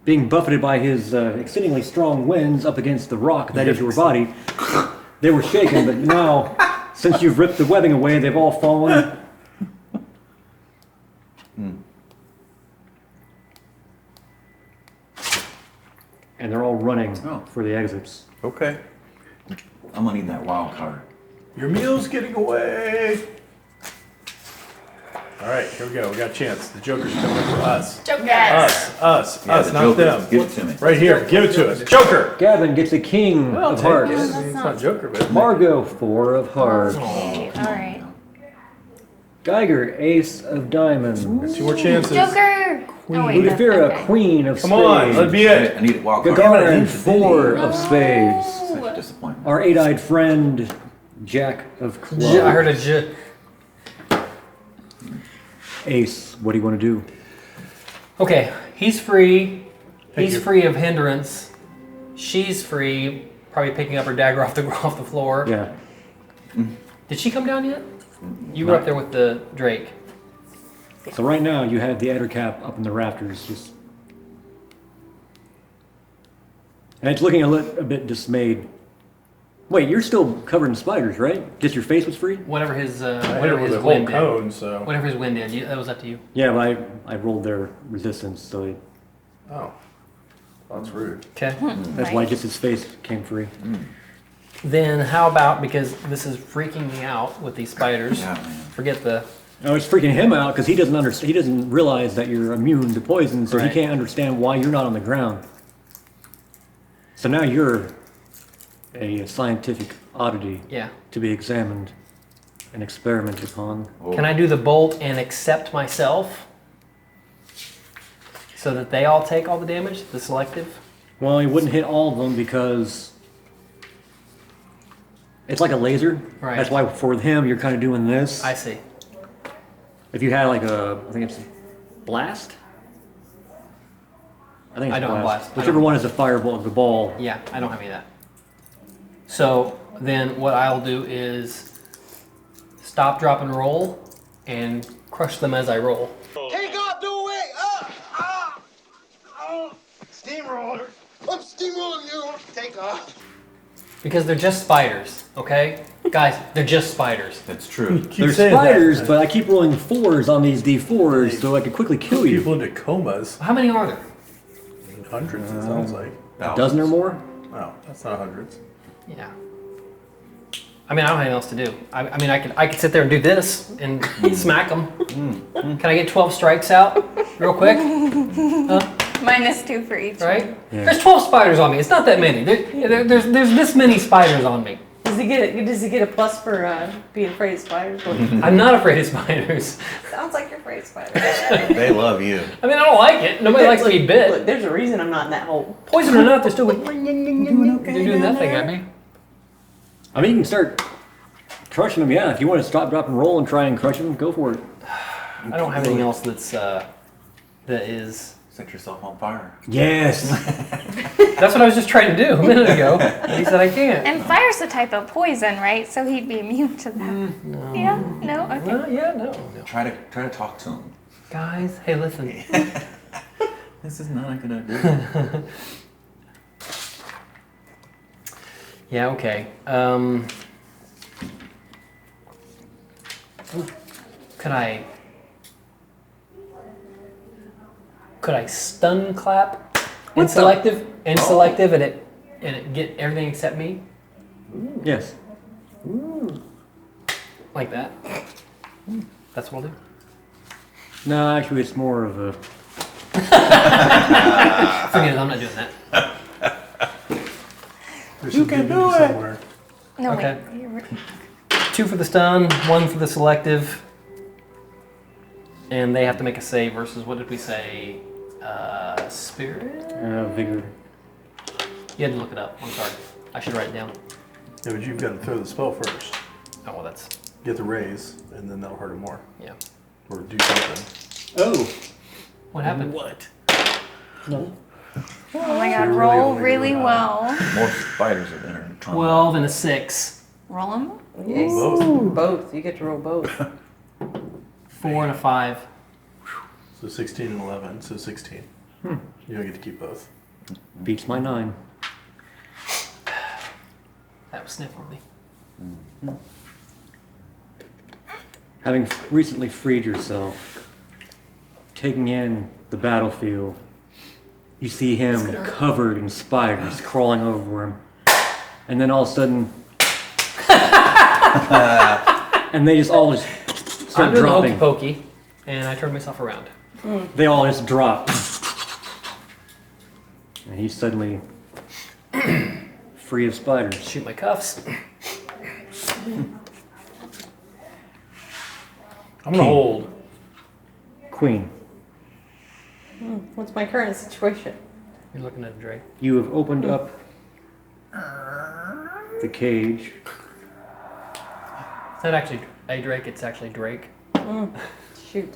Being buffeted by his exceedingly strong winds up against the rock that is your body, they were shaken, but now, since you've ripped the webbing away, they've all fallen. And they're all running for the exits. Okay. I'm gonna need that wild card. Your meal's getting away. All right, here we go. We got a chance. The Joker's coming for us. Joker. Us, Yeah, the not Joker. them. Give it to me. Right here. Give it to us. Joker. Gavin gets a king I'll of take hearts. it. It's not Joker, but Margot, 4 of hearts. Okay, all right. Geiger, ace of diamonds. 2 more chances. Joker! Oh, wait, that's Ludifera, okay. queen of Come spades. on, let me in. I need a wild card. Gagarin, 4 of spades. Such a disappointment. Our 8-eyed friend, Jack of clubs. I heard a j. Ace, what do you want to do? Okay, he's free. He's you. free of hindrance. She's free. Probably picking up her dagger off the floor. Yeah. Did she come down yet? You were up there with the Drake. So right now you have the Ettercap up in the rafters, just. And it's looking a bit dismayed. Wait, you're still covered in spiders, right? Just your face was free? Whatever his I hit whatever it with his a whole wind did. cone, so. Whatever his wind did, that was up to you. Yeah, but I rolled their resistance, so Oh. That's rude. Okay. That's why just his face came free. Then how about, because this is freaking me out with these spiders. Yeah, man. Forget the. No, it's freaking him out because he doesn't understand. He doesn't realize that you're immune to poison, so Right. he can't understand why you're not on the ground. So now you're a scientific oddity Yeah. to be examined and experimented upon. Can I do the bolt and accept myself? So that they all take all the damage, the selective? Well, he wouldn't hit all of them because it's like a laser. Right. That's why for him you're kind of doing this. I see. If you had like I think it's blast. I think it's I don't have blast. I Whichever don't. one is the firebolt, the ball. Yeah, I don't have any of that. So then what I'll do is stop, drop, and roll, and crush them as I roll. Take off, do it! Steamroller. I'm steamrolling you. Take off. Because they're just spiders, okay? Guys, they're just spiders. That's true. They're spiders, but I keep rolling 4s on these D4s so I can quickly kill you. People into comas. How many are there? Hundreds, it sounds like. A dozen or more? No, that's not hundreds. Yeah. I mean, I don't have anything else to do. I mean, I could sit there and do this and smack them. Can I get 12 strikes out real quick? -2 for each. Right? Yeah. There's 12 spiders on me. It's not that many. There's this many spiders on me. Does he get a plus for being afraid of spiders? I'm not afraid of spiders. Sounds like you're afraid of spiders. They love you. I mean, I don't like it. Nobody likes to be bit. Look, there's a reason I'm not in that hole. Poison or not, they're still going. They're doing that thing at me. I mean, you can start crushing them, yeah. If you want to stop, drop, and roll and try and crush them, go for it. I don't have anything else that is. Set yourself on fire. Yes. That's what I was just trying to do a minute ago. And he said I can't. And fire's a type of poison, right? So he'd be immune to that. No. Yeah? No? Okay. Well, yeah, no. Try to talk to him. Guys, hey, listen. This is not a good idea. Yeah, okay. Could I stun clap and selective and it get everything except me? Yes. Like that? That's what I'll do. No, actually, it's more of a. Forget it, I'm not doing that. You can do it. Somewhere. No, Okay. wait. 2 for the stun, 1 for the selective. And they have to make a save versus, what did we say? Spirit? Vigor. You had to look it up. I'm sorry. I should write it down. Yeah, but you've got to throw the spell first. Oh, well, that's. Get the raise, and then that'll hurt him more. Yeah. Or do something. Oh. What happened? What? No. Oh my god, really roll only really doing well. More spiders are there. 12 and a 6. Roll them? Yes. Both. You get to roll both. 4 and a 5. So 16 and 11, so 16. You don't get to keep both. Beats my 9. That was sniffworthy. Having recently freed yourself, taking in the battlefield, you see him covered in spiders crawling over him. And then all of a sudden, and they just all just start I'm doing the dropping. hokey pokey, and I turn myself around. They all just drop. And he's suddenly free of spiders. Shoot my cuffs. I'm gonna hold. Queen, What's my current situation? You're looking at Drake. you have opened up the cage. It's not actually a Drake, it's actually Drake. Shoot.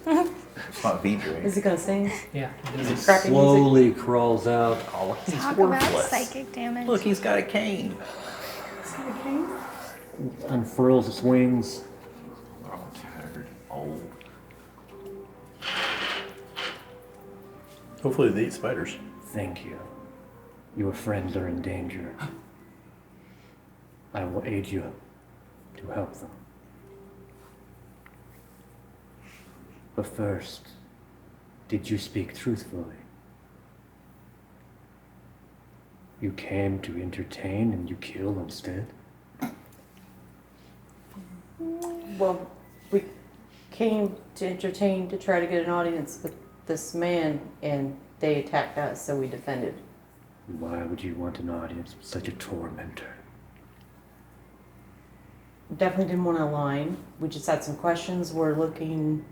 It's not V-Drake. Is he gonna sing? Yeah. Crappy music. Slowly crawls out. Talk about psychic damage. Look, he's got a cane. Unfurls its wings. They're all tattered, old. Hopefully they eat spiders. Thank you. Your friends are in danger. I will aid you to help them. But first, did you speak truthfully? You came to entertain and you kill instead? Well, we came to entertain to try to get an audience with this man, and they attacked us, so we defended. Why would you want an audience with such a tormentor? Definitely didn't want to align. We just had some questions. We're looking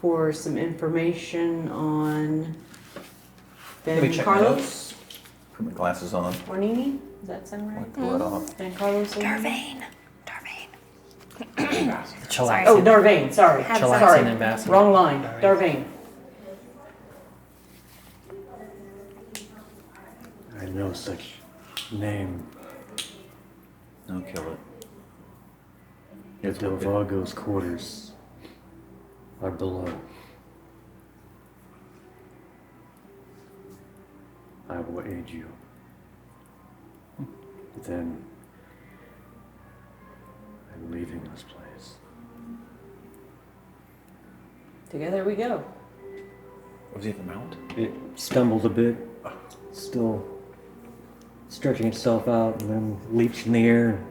for some information on Let me Ben check my Carlos notes. Put my glasses on. Ornini. Does that sound right? Wipe the blood off. Ben Carlos Darvain. Ornini? Chillaxing. Oh, Darvain. Sorry. Chillaxing Sorry. ambassador. Wrong line. Darvain. I know such name. No, kill it. Delvago's quarters are below. I will aid you. Then I'm leaving this place. Together we go. Was he at the mount? It stumbled a bit, still stretching itself out, and then leaps in the air,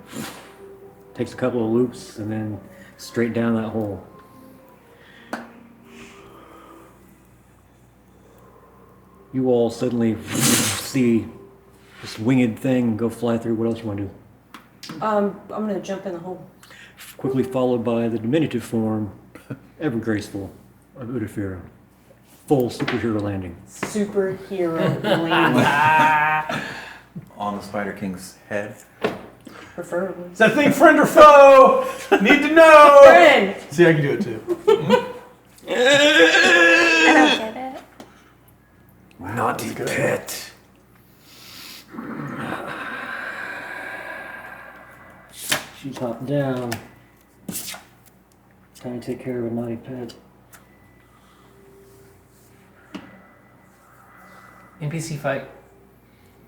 takes a couple of loops, and then straight down that hole. You all suddenly see this winged thing go fly through. What else you want to do? I'm gonna jump in the hole. Quickly followed by the diminutive form, ever graceful, of Udafira. Full superhero landing. Superhero landing. On the Spider King's head. Preferably. Is that thing friend or foe? Need to know. Friend! See, I can do it too. I don't get it. Naughty pet. She popped down. Trying to take care of a naughty pet. NPC fight.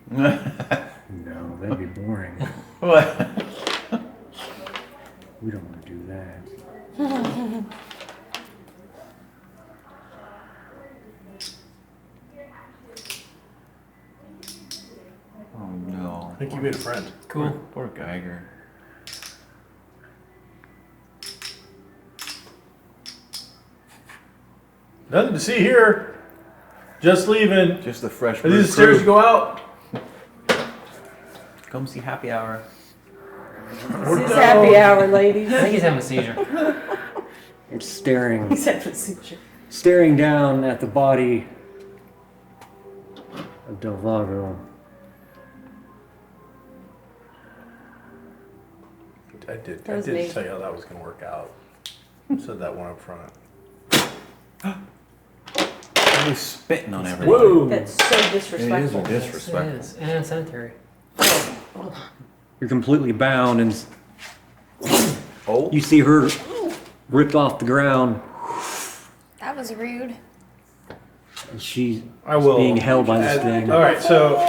No, that'd be boring. What? We don't want to do that. Oh no. I think you made a friend. Cool. Poor Geiger. Nothing to see here. Just leaving. Just the fresh Are these the stairs to go out? Come see Happy Hour. This is happy hour, ladies. I think he's having a seizure. It's staring, He's having a seizure. staring down at the body of Delvago. I did That was me. tell you how that was going to work out. Said that one up front. He was spitting on everybody. Whoa! That's so It is disrespectful. It disrespectful. is. And sanitary. You're completely bound, and Oh. you see her ripped off the ground. That was rude. And she's I will. being held by this thing. All right, so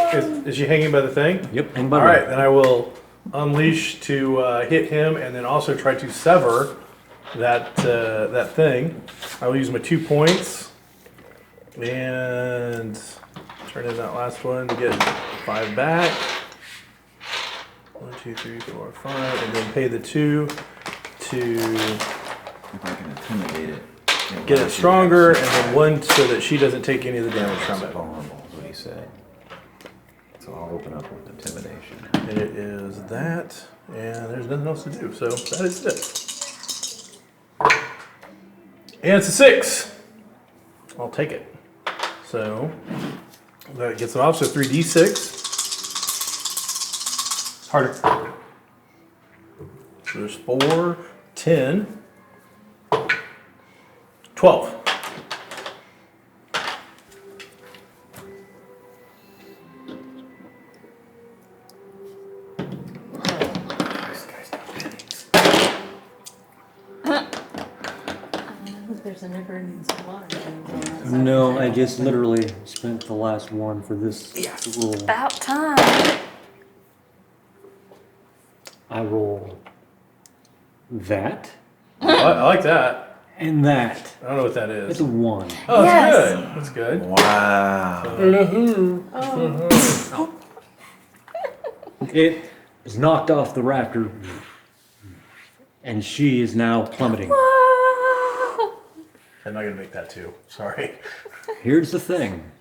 is she hanging by the thing? Yep, hang by All the- right, then I will unleash to hit him, and then also try to sever that that thing. I will use my 2 points and turn in that last one to get 5 back. 1, 2, 3, 4, 5, and then pay the 2 to If I can intimidate it. get it stronger, and then 1 so that she doesn't take any of the damage from That's it. vulnerable, is what he said. So I'll open up with intimidation. And it is that, and there's nothing else to do, so that is it. And it's a 6. I'll take it. So that gets it off, so 3d6. Harder. So there's 4, 10, 12. There's a never-ending supply. No, I just literally spent the last one for this roll. About time. I roll that I like that. and that. I don't know what that It's is. a 1. Oh, that's Yes. good. That's good. Wow. It was knocked off the rafter, and she is now plummeting. I'm not gonna make that too. Sorry. Here's the thing.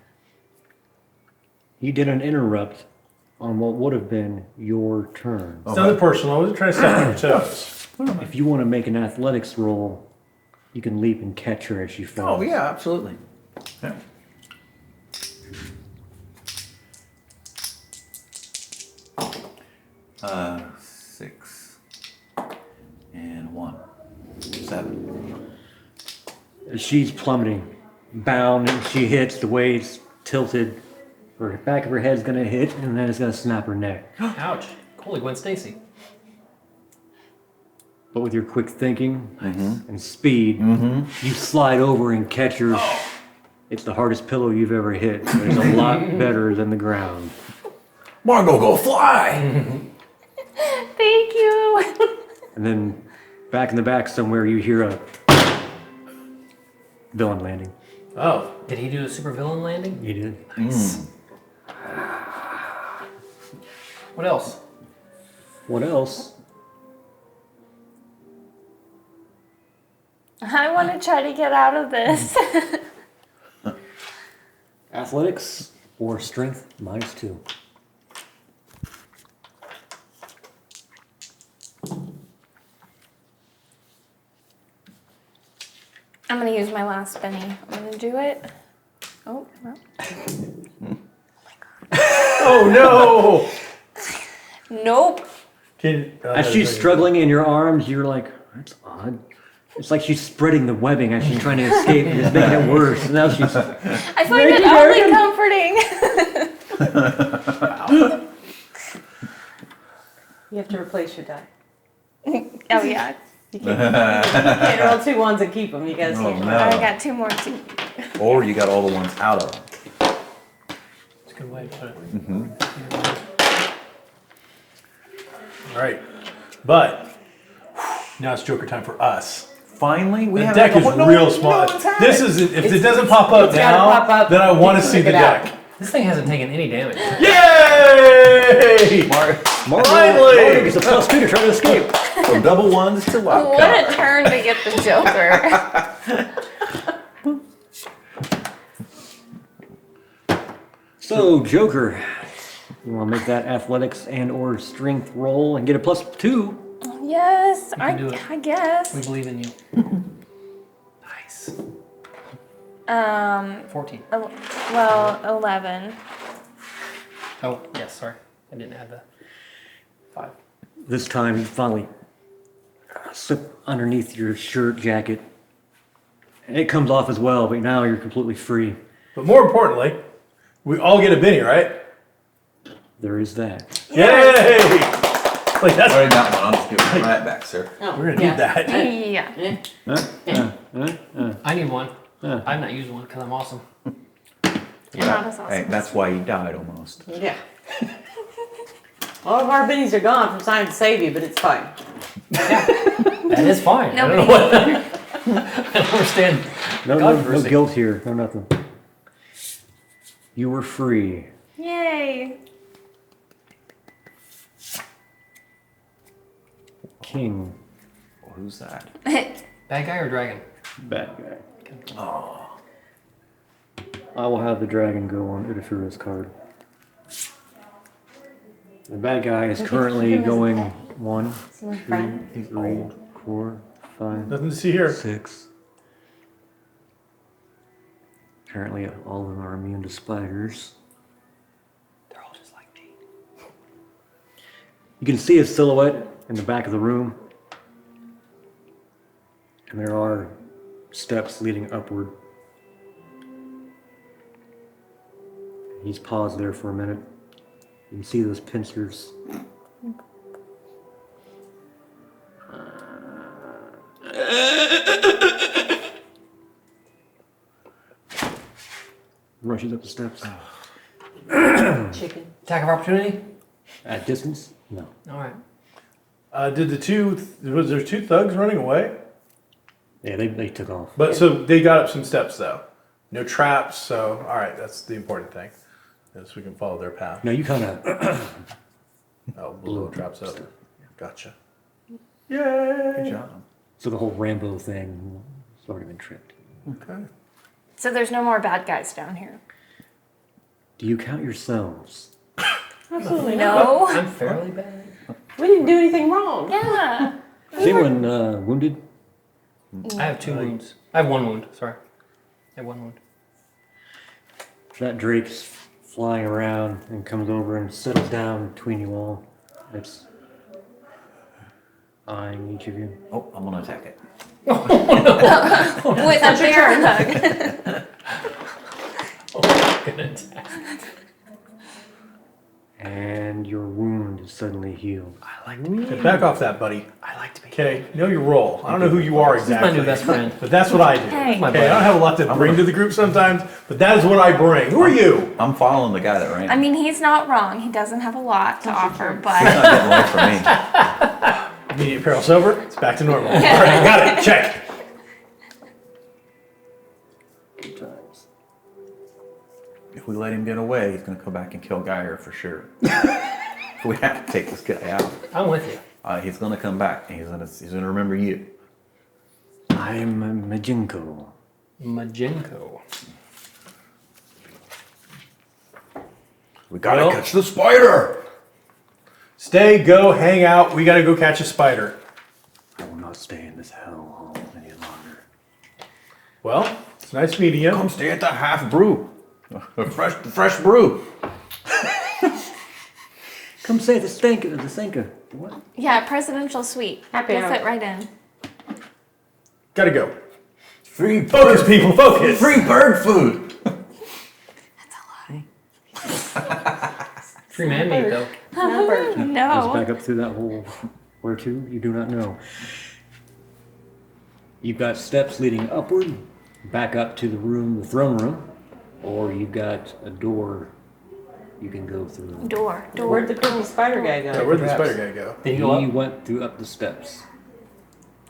He did an interrupt on what would have been your turn. It's nothing personal. I wasn't trying to step on your toes. If you want to make an athletics roll, you can leap and catch her as she falls. Oh, yeah, absolutely. Yeah. Uh, 6 and 1. 7. She's plummeting, bound, and she hits the way it's tilted. Her back of her head's gonna hit, and then it's gonna snap her neck. Ouch. Holy Gwen Stacy. But with your quick thinking and speed, you slide over and catch her. It's the hardest pillow you've ever hit, but it's a lot better than the ground. Margot, go fly! Thank you. And then back in the back somewhere, you hear a villain landing. Oh. Did he do a super villain landing? He did. Nice. What else? What else? I want to try to get out of this. Athletics or strength -2. I'm going to use my last penny. I'm going to do it. Oh, no. Oh no! Nope. As she's struggling in your arms, you're like, that's odd. It's like she's spreading the webbing as she's trying to escape, and it's making it worse. And now she's. I find it oddly comforting. You have to replace your die. Oh, yeah. You can't roll 2 1s and keep them. You gotta switch them. I got 2 more too. Or you got all the ones out of them. That's a good way to put it. All right, but now it's Joker time for us. Finally, we The have deck is no real one's small. had This is if it doesn't pop up it's gotta now, pop up. then I want to see Check the it out. deck. This thing hasn't taken any damage. Yay! Margot Finally! gets a +2 to try to escape. From double ones to wild What card. a turn to get the Joker. So, Joker, you want to make that athletics and/or strength roll and get a +2? Yes, can do it. I guess. We believe in you. Nice. 14. Well, 11. Oh, yes, sorry. I didn't add the 5. This time, you finally slip underneath your shirt jacket. And it comes off as well, but now you're completely free. But more importantly, we all get a Benny, right? There is that. Yay! Like that's Already got one. I'll just give it right back, sir. Oh, we're gonna need that. Yeah. I need one. I've not used one because I'm awesome. Not as awesome. Hey, that's why you died almost. Yeah. All of our bennies are gone from Sign to Save You, but it's fine. That is fine. I don't know what. I don't understand. No Controversy. guilt here. No nothing. You were free. Yay. King. Who's that? Bad guy or dragon? Bad guy. Oh. I will have the dragon go on Udafura's card. The bad guy is currently going 1, 2, 3, 4, 5, Nothing to see here. 6. Apparently all of them are immune to spiders. They're all just like me. You can see his silhouette in the back of the room. And there are steps leading upward. He's paused there for a minute. You can see those pincers. Rushes up the steps. Chicken. Attack of opportunity? At distance? No. All right. Did was there 2 thugs running away? Yeah, they took off. But so they got up some steps though. No traps, so all right, that's the important thing. So we can follow their path. No, you kind of Oh, below traps up. Gotcha. Good job. So the whole Rambo thing has already been tricked. Okay. So there's no more bad guys down here. Do you count yourselves? Absolutely not. No. I'm fairly bad. We didn't do anything wrong. Yeah. Is anyone wounded? I have 2 wounds. I have 1 wound. Sorry. I have 1 wound. That Drake's flying around and comes over and settles down between you all. It's eyeing each of you. Oh, I'm gonna attack it. With a bear hug. Good attack. And your wound is suddenly healed. I like to be. Okay, back off that, buddy. I like to be. Okay, know your role. I don't know who you are exactly. my new best friend. But that's what I do. Hey. My Okay, buddy. I don't have a lot to bring to the group sometimes, but that is what I bring. Who are you? I'm following the guy that ran. I mean, he's not wrong. He doesn't have a lot to offer, He's but not getting away from me. Immediate peril sober. It's back to normal. All right, got it. Check. Good times. If we let him get away, he's gonna come back and kill Geiger for sure. We have to take this guy out. I'm with you. He's gonna come back and he's gonna remember you. I'm a Majinko. Majenko. We gotta Well- catch the spider. Stay, go, hang out. We gotta go catch a spider. I will not stay in this hellhole any longer. Well, it's nice meeting you. Come stay at the half brew, the fresh brew. Come say the Senka. What? yeah, presidential suite. Happy You'll hour. fit right in. Gotta go. Free Focus, people, focus. Free bird food. Free man meat, though. Goes No. back up through that hole. Where to? You do not know. You've got steps leading upward, back up to the throne room, or you've got a door you can go through. Door. Where'd the creepy spider guy Yeah, go? where'd the spider guy go? Did he go He up? went through up the steps.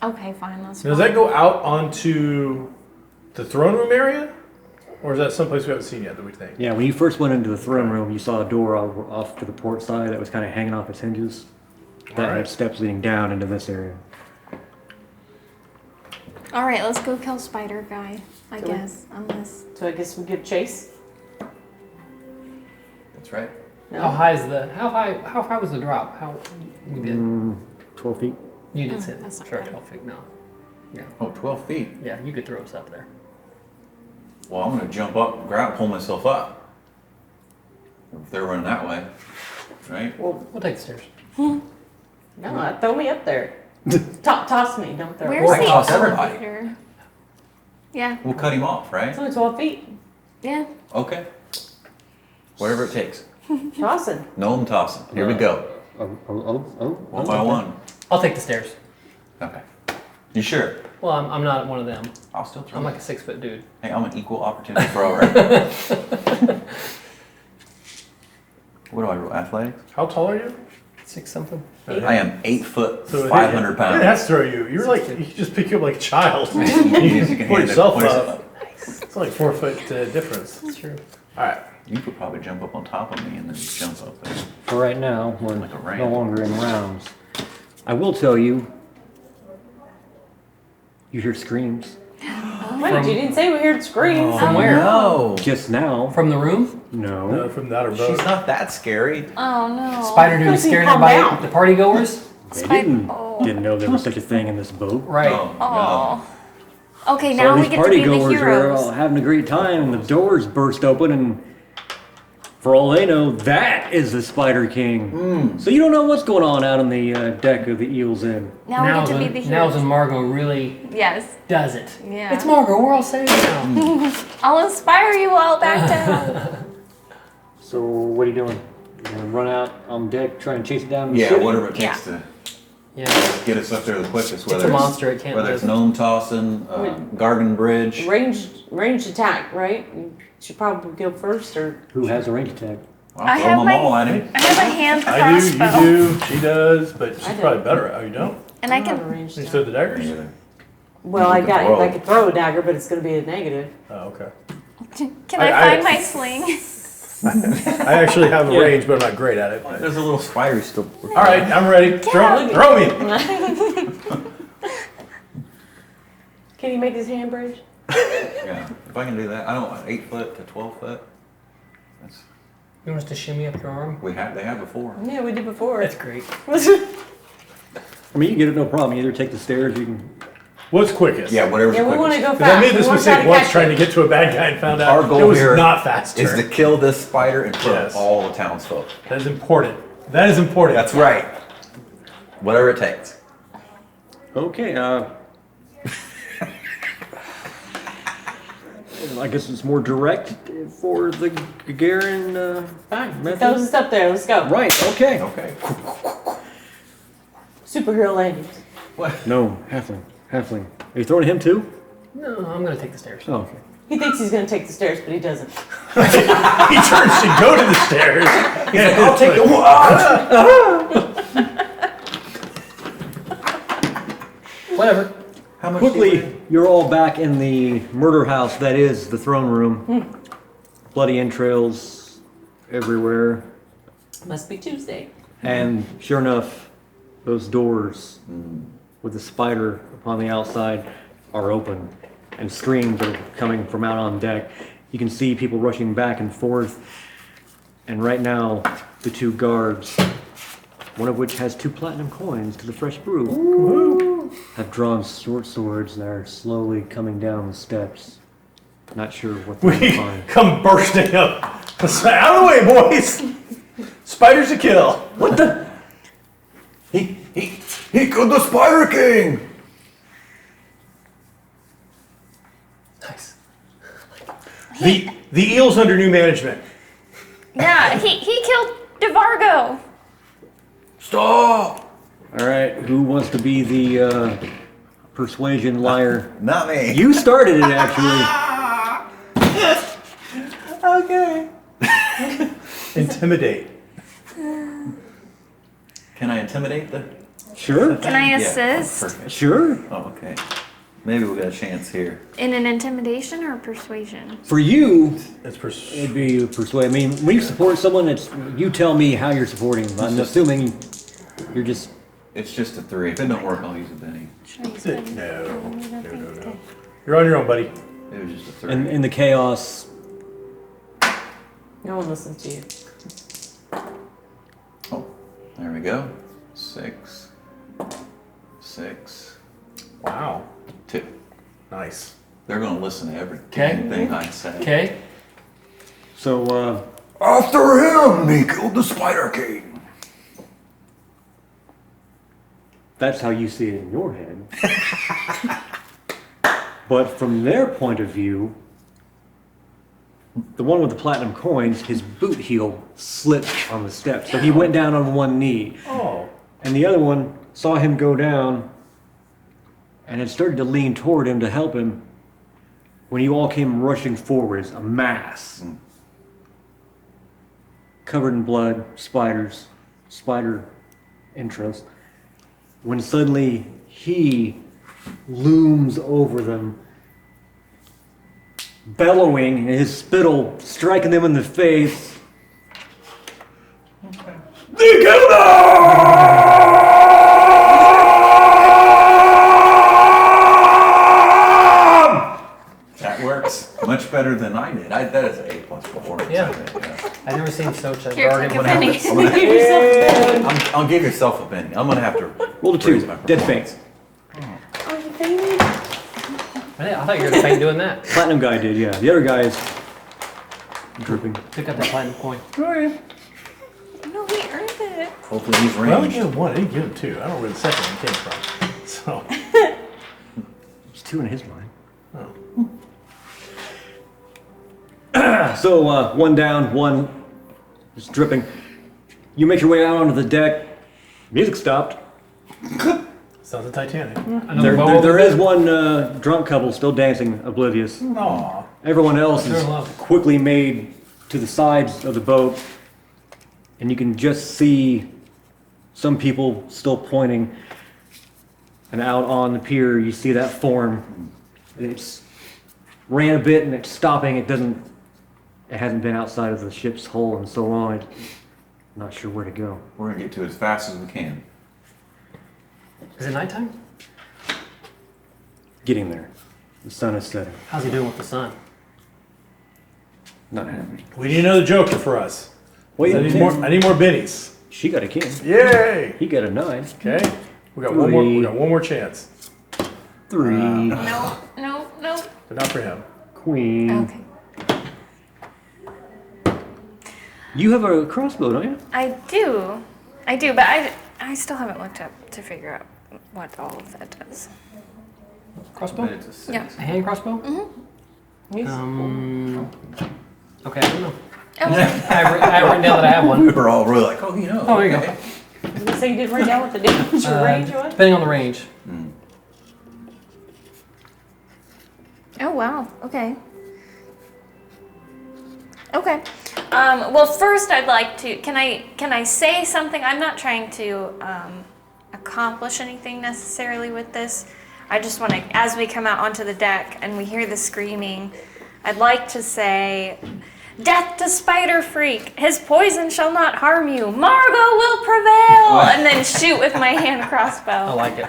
Okay, fine. Let's Does that go out onto the throne room area? Or is that someplace we haven't seen yet that we think? Yeah, when you first went into the throne room, you saw a door off to the port side that was kind of hanging off its hinges. That Alright. had steps leading down into this area. All right, let's go kill spider guy. I So we- guess. Unless. So I guess we give chase. That's right. How high is the? How high was the drop? How we did? 12 feet. You did say that's not sure bad. 12 feet. No. Oh, 12 feet. Yeah, you could throw us up there. Well, I'm gonna jump up, pull myself up. If they're running that way, right? We'll take the stairs. No, throw me up there. Toss me, don't throw me. Where's the toss everybody. elevator? Yeah. We'll cut him off, right? It's only 12 feet. Yeah. Okay. Whatever it takes. Tossing. No, I'm tossing. Here we go. One by one. I'll take the stairs. Okay. You sure? Well, I'm not one of them. I'll still throw. I'm like a 6-foot dude. Hey, I'm an equal opportunity thrower. What do I roll? Athletics? How tall are you? 6 something. I am 8 foot, So 500 It pounds. has to throw you. You're like, you can just pick you up like a child. You You can can hand pull it- yourself pull yourself up. It's like 4 foot difference. That's true. All right. You could probably jump up on top of me and then jump up there. For right now, we're Like a ram. no longer in rounds. I will tell you, you hear screams. Wait, you didn't say we heard screams. From where? No. Just now. From the room? No. From the outer She's boat. not that scary. Oh no. Spider dude Because he scaring calmed everybody, down. the party goers? They Oh. didn't know there was such a thing in this boat. Right. Oh, Oh. Okay, So now we these get to party be the goers are all heroes. having a great time, and the doors burst open, and for all they know, that is the Spider King. So you don't know what's going on out on the deck of the Eel's Inn. Now we get to be the Now's heroes. when Margot really Yes. does it. Yeah. It's Margot, we're all safe now. I'll inspire you all back down. So what are you doing? You gonna run out on deck, try and chase it down? in the Yeah, city? whatever it takes to Yeah. get us up there the quickest. It's a monster, it can't Whether it's live. gnome tossing, Gargan Bridge. Ranged attack, right? You should probably go first, or Who has a range attack? I'll I throw have them my- all at him. I have a hand I do, crossbow. you do, she does, but she's I do. probably better. Oh, you don't? And I I'm not a can. ranged You attack. throw the daggers? Well, You I can got. throw. I could throw a dagger, but it's going to be a negative. Oh, okay. Can I I- find my sling? I actually have a range, but I'm not great at it. But. There's a little spider still. All right, I'm ready. Throw me. Can you make his hand bridge? Yeah, if I can do that, I don't want 8 foot to 12 foot. That's You want us to shimmy up your arm? they have before. Yeah, we did before. That's great. I mean, you can get it no problem. You either take the stairs, you can. What's quickest? Yeah, whatever's Yeah, we want to quickest. go Because fast. I made this We wanna mistake try to once catch trying to it. get to a bad guy and found Our out goal it was here not faster. is to kill this spider in front Yes. of all the townsfolk. That is important. That is important. That's right. Whatever it takes. Okay, I guess it's more direct for the Gagarin Fine. method. Throw us up there. Let's go. Right, okay. Okay. Superhero landings. No, halfling. Halfling. Are you throwing him too? No, I'm gonna take the stairs. Oh, okay. He thinks he's going to take the stairs, but he doesn't. He turns to go to the stairs. He's like, I'll take the Whatever. How much do you Quickly, you're all back in the murder house that is the throne room. Bloody entrails everywhere. Must be Tuesday. And sure enough, those doors with the spider upon the outside are open, and screams are coming from out on deck. You can see people rushing back and forth, and right now, the two guards, one of which has 2 platinum coins to the fresh brew, have drawn short swords and are slowly coming down the steps. Not sure what they're We find. come bursting up. Out of the way, boys. Spiders a kill. What the? He killed the Spider King! Nice. The eel's under new management. Yeah, he killed DeVargo. Stop! All right, who wants to be the persuasion liar? Not me. You started it, actually. Okay. Intimidate. Can I intimidate the... Sure. Can I Yeah, assist perfect. Sure. Oh, okay. Maybe we got a chance here. in an intimidation or persuasion? For you, It's it'd be persuade. I mean, when you support someone, it's you tell me how you're supporting them. I'm assuming you're just. It's just a 3. If it don't work, I'll use a Benny. Should I use No. mine? No. You're on your own, buddy. It was just a 3. And in the chaos, No one listens to you. Oh, there we go. 6. 6. Wow. 2. Nice. They're going to listen to every Okay. thing I say. Okay. so After him, he killed the Spider King. that's how you see it in your head. But from their point of view, the one with the platinum coins, his boot heel slipped on the steps, so he went down on one knee. Oh. And the other one saw him go down and had started to lean toward him to help him when you all came rushing forwards, a mass. Covered in blood, spiders, spider entrails. When suddenly he looms over them, bellowing, and his spittle striking them in the face. They killed him! That works much better than I did. That is an A+ performance. Yeah. I think, yeah. I've never seen such a Here, guardian take a without penny. this. I'm gonna have Give yourself a bed. I'll give yourself a penny. I'm gonna have to Roll a raise 2, my dead performance. faint. Oh, you fainted? I thought you were the faint doing that. Platinum guy did, yeah. The other guy is drooping. Pick up that platinum coin. No, he earned it. Hopefully he's I only ranged. gave him 1. I didn't give him 2. I don't know where the second one came from. So. It's 2 in his mind. Oh. So, one down, one just dripping. You make your way out onto the deck. Music stopped. Sounds like Titanic. There is one drunk couple still dancing, oblivious. Aw. Everyone else They're is in love. quickly made to the sides of the boat, and you can just see some people still pointing. And out on the pier, you see that form. It's ran a bit and it's stopping. It It hasn't been outside of the ship's hull in so long. I'm not sure where to go. We're gonna get to it as fast as we can. Is it nighttime? Getting there. The sun is setting. How's he doing with the sun? Not happy. We need another Joker for us. Wait, I need more Bennies. She got a king. Yay! He got a 9. Okay. We got one more. We got one more chance. 3. No. But not for him. Queen. Okay. You have a crossbow, don't you? I do, but I still haven't looked up to figure out what all of that does. Crossbow? It's a 6. Yeah. A hand crossbow? Okay, I don't know. Oh, I have written down that I have one. We were all really like, oh, you know. Oh, there you go. Did you say you didn't write down what the damage range was? Depending on the range. oh wow. Okay. Okay. Well, first I'd like to. Can I say something? I'm not trying to accomplish anything necessarily with this. I just want to, as we come out onto the deck and we hear the screaming, I'd like to say, "Death to Spider Freak! His poison shall not harm you. Margot will prevail!" And then shoot with my hand crossbow. I like it.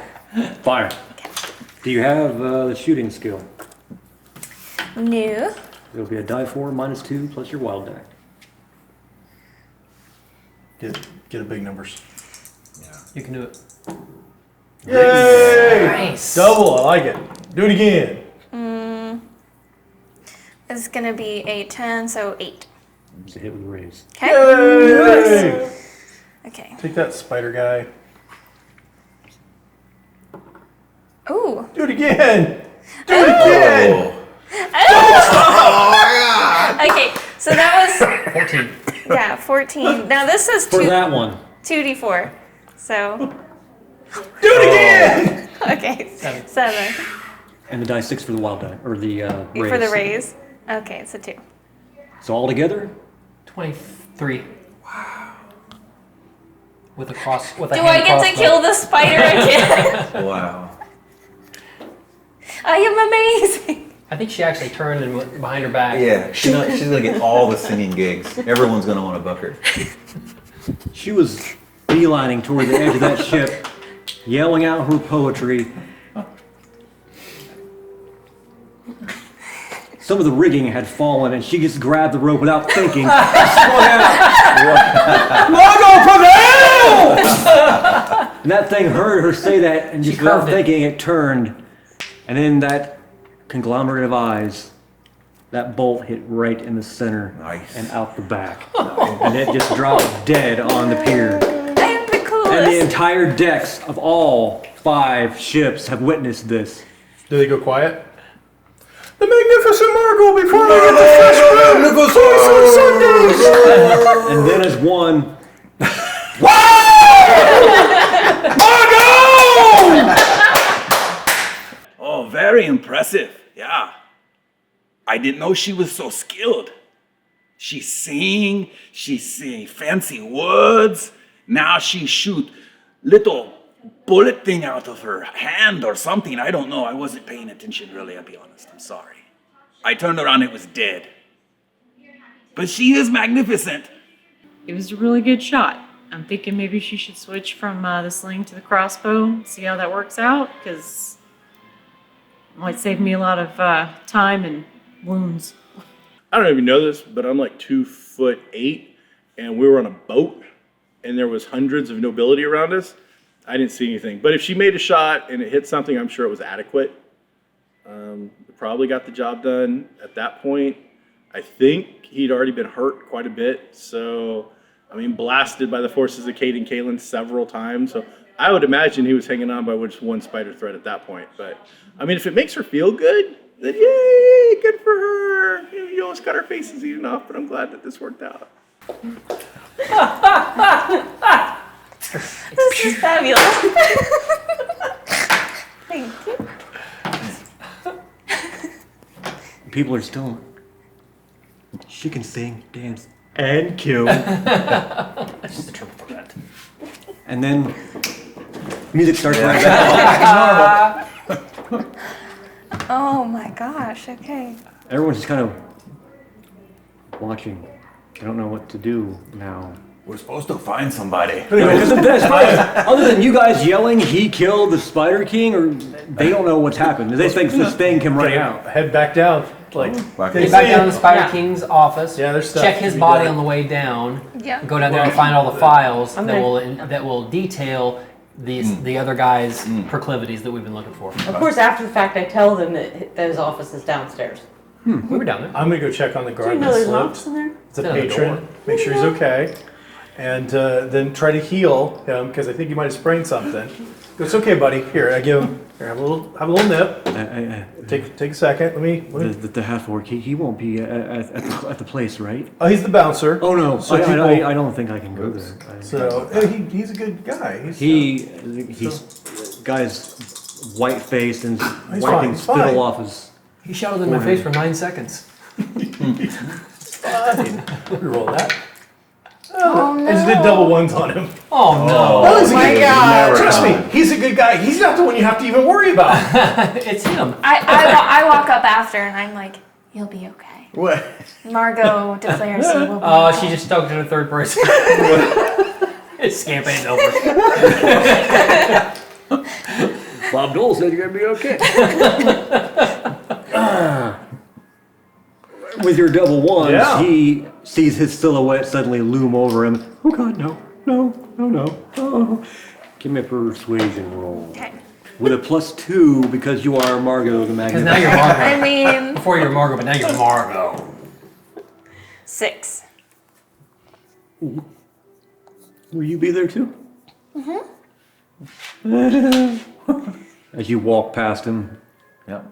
Fire. Do you have the shooting skill? No. It'll be a die 4 minus 2 plus your wild die. Get a big numbers. You can do it. Yay! Nice. Double. I like it. Do it again. It's gonna be a 10, so 8. It's a hit with a raise. Okay. Yay! Okay. Take that, spider guy. Ooh. Do it again. Do it again. Okay, so that was 14. yeah, 14. Now this is For that one. 2d4. So Do it again. okay, 7 And the die 6 for the wild die, or the raise. for the raise. Okay, it's a 2. So all together? 23. Wow. With a cross. With a Do hand I get to crossbow. kill the spider again? Wow. I am amazing. I think she actually turned and went behind her back. Yeah, she's gonna get all the singing gigs. Everyone's gonna want to book her. She was beelining toward the edge of that ship, yelling out her poetry. Some of the rigging had fallen, and she just grabbed the rope without thinking. Margot prevail! And that thing heard her say that, and just without curved it. thinking, it turned. And then that conglomerate of eyes, that bolt hit right in the center Nice. and out the back. And it just dropped dead on the pier. I am the coolest. And the entire decks of all 5 ships have witnessed this. Do they go quiet? The magnificent Margot before we get the fresh fruit. And then as one, Oh, very impressive. Yeah. I didn't know she was so skilled. She sing fancy words. Now she shoot little bullet thing out of her hand or something. I don't know. I wasn't paying attention really, I'll be honest. I'm sorry. I turned around, it was dead. But she is magnificent. It was a really good shot. I'm thinking maybe she should switch from the sling to the crossbow, see how that works out, because it might save me a lot of time and wounds. I don't even know this, but I'm like 2'8", and we were on a boat, and there was hundreds of nobility around us. I didn't see anything. But if she made a shot and it hit something, I'm sure it was adequate. Probably got the job done at that point. I think he'd already been hurt quite a bit. So, I mean, blasted by the forces of Cade and Kaelin several times. So I would imagine he was hanging on by just one spider thread at that point. But, I mean, if it makes her feel good, then yay, good for her. You almost got her faces eaten off, but I'm glad that this worked out. This is fabulous. Thank you. people are still. She can sing, dance, and kill. That's the term for that. And then music starts right back. Oh my gosh, okay. Everyone's just kind of watching. I don't know what to do now. We're supposed to find somebody. Because the best part, other than you guys yelling, he killed the Spider King, or they don't know what's happened. They think this thing can run out. Head back down. Like, Get back down to the Spider King's office. Yeah, there's stuff check to his be body done. on the way down. Yeah. Go down there and find all the files I'm that will detail the other guy's proclivities that we've been looking for. Of course, after the fact, I tell them that his office is downstairs. We were down there. I'm gonna go check on the Do guard you know that there's an slipped. office in there? It's a It's on the patron. door. Make sure he's okay, and then try to heal him because I think he might have sprained something. Go, it's okay, buddy. Here, I give him. Here, have a little nip. Take a second. Let me. The half orc, he won't be at the place, right? Oh, he's the bouncer. Oh no, So I don't think I can go there. So he's a good guy. He's guy's white faced and He's wiping fine, he's fine. spittle off his. He shouted in my face for 9 seconds. Fine. Reroll that. Oh no. I just did double ones on him. Oh no! Oh my god! Trust me, he's a good guy. He's not the one you have to even worry about. It's him. I walk up after and I'm like, you'll be okay. What? Margot declares he will be Oh, okay. she just talked in the third person. His campaign's over. Bob Dole said you're gonna be okay. With your double ones, Yeah. he sees his silhouette suddenly loom over him. Oh God, no. Oh. Give me a persuasion roll. Okay. With a +2 because you are Margot the Because now Magnificent. you're Margot. I mean, Before you were Margot, but now you're Margot. 6. Will you be there too? As you walk past him. Yep.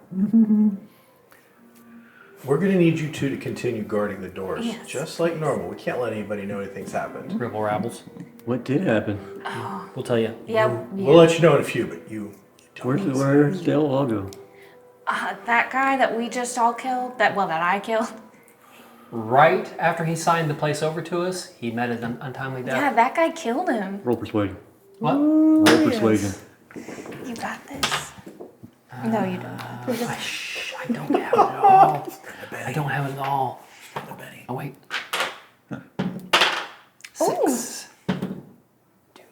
We're gonna need you two to continue guarding the doors, Yes. just like normal. We can't let anybody know anything's happened. Ribble rabbles. What did happen? We'll tell you. Yeah. We'll let you know in a few, but you. Where's Del Lago? That guy that we just all killed, that I killed. Right after he signed the place over to us, he met an untimely death. Yeah, that guy killed him. Roll persuasion. What? Roll persuasion. You got this. No, you don't. I don't have it at all. I don't have it at all. Oh, wait. 6.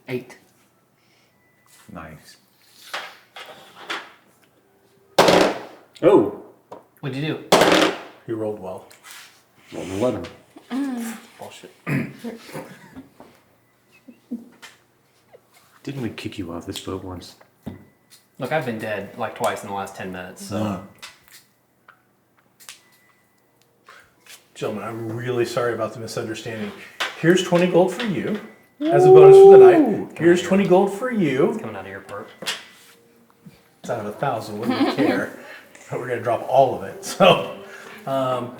8. Nice. Oh, What'd you do? You rolled well. roll an 11. Bullshit. Didn't we kick you off this boat once? Look, I've been dead like twice in the last 10 minutes, so. Gentlemen, I'm really sorry about the misunderstanding. Here's 20 gold for you as a bonus for the night. Here's 20 gold for you. Coming out of your perk. It's out of 1,000, wouldn't you care? But we're gonna drop all of it. So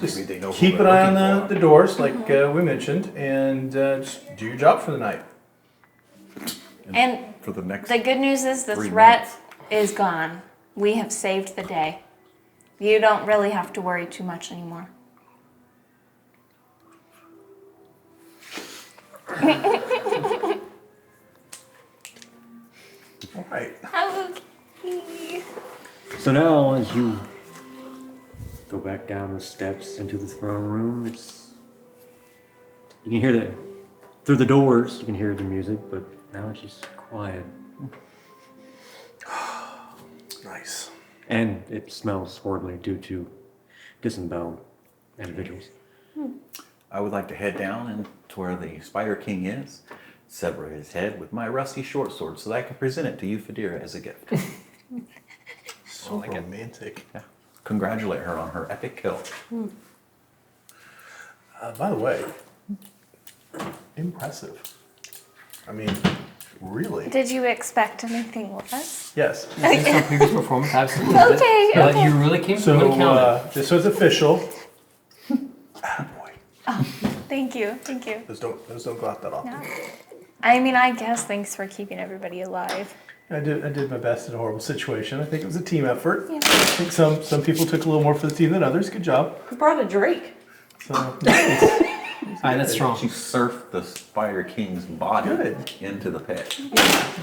just Maybe they know who keep an they're eye on looking the doors, like we mentioned, and just do your job for the night. And For the next. the good news is the 3 threat months. is gone. We have saved the day. You don't really have to worry too much anymore. All right. Okay. So now, as you go back down the steps into the throne room, you can hear through the doors. You can hear the music, but now it's just quiet, Nice. and it smells horribly due to disemboweled individuals. I would like to head down and to where the Spider King is, sever his head with my rusty short sword so that I can present it to you, Fadira, as a gift. So romantic. Yeah. Congratulate her on her epic kill. By the way, impressive. I mean, really. Did you expect anything less? Yes. Based on previous performance, absolutely. Okay, But okay. you really came So really counted. just so it's official. Attaboy. Thank you. Thank you. Those don't go out that often. No. I mean, I guess thanks for keeping everybody alive. I did my best in a horrible situation. I think it was a team effort. Yeah. I think some people took a little more for the team than others. Good job. Who brought a Drake? So All right, that's strong. She surfed the Spider King's body into the pit.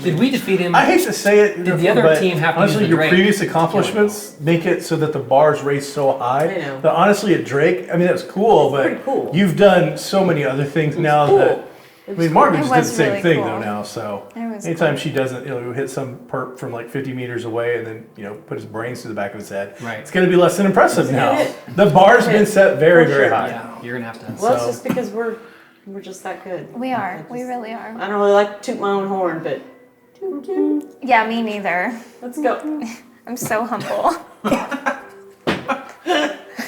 Did we defeat him? I hate to say it, Did the other but team have to honestly, use the your Drake previous to accomplishments make it so that the bars raise so high. I know. But honestly, at Drake, I mean, that's cool, but pretty cool. you've done so many other things now cool. that. I mean, Margaret It just did the was same really thing cool. though now. So It was anytime she doesn't, hit some perp from like 50 meters away and then put his brains to the back of his head, Right. it's going to be less than impressive now. it. The bar's been set very, For very sure. high. Yeah, you're gonna have to. Well, it's So- just because we're just that good. We I are. just- We really are. I don't really like to toot my own horn, but toot, toot. Yeah, me neither. Let's go. I'm so humble.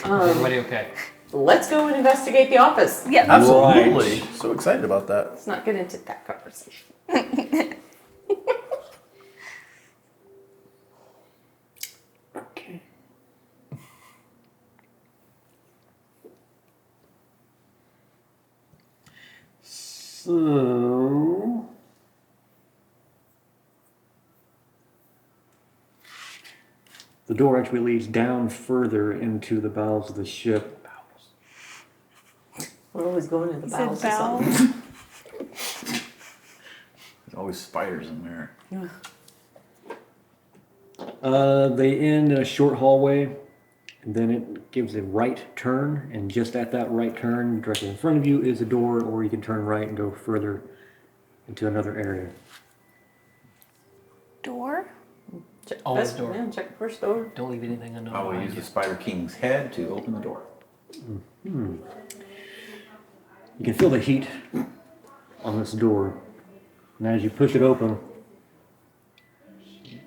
Everybody okay? Let's go and investigate the office. Yeah. Absolutely. So excited about that. Let's not get into that conversation. Okay. So. The door actually leads down further into the bowels of the ship. We're always going in the Is it bowels of bowels? something. There's always spiders in there. They end in a short hallway, and then it gives a right turn, and just at that right turn, directly in front of you is a door, or you can turn right and go further into another area. Door? Check Always first, door. Yeah, check the first door. Don't leave anything unknown. I will behind use you. the Spider King's head to open the door. You can feel the heat on this door, and as you push it open,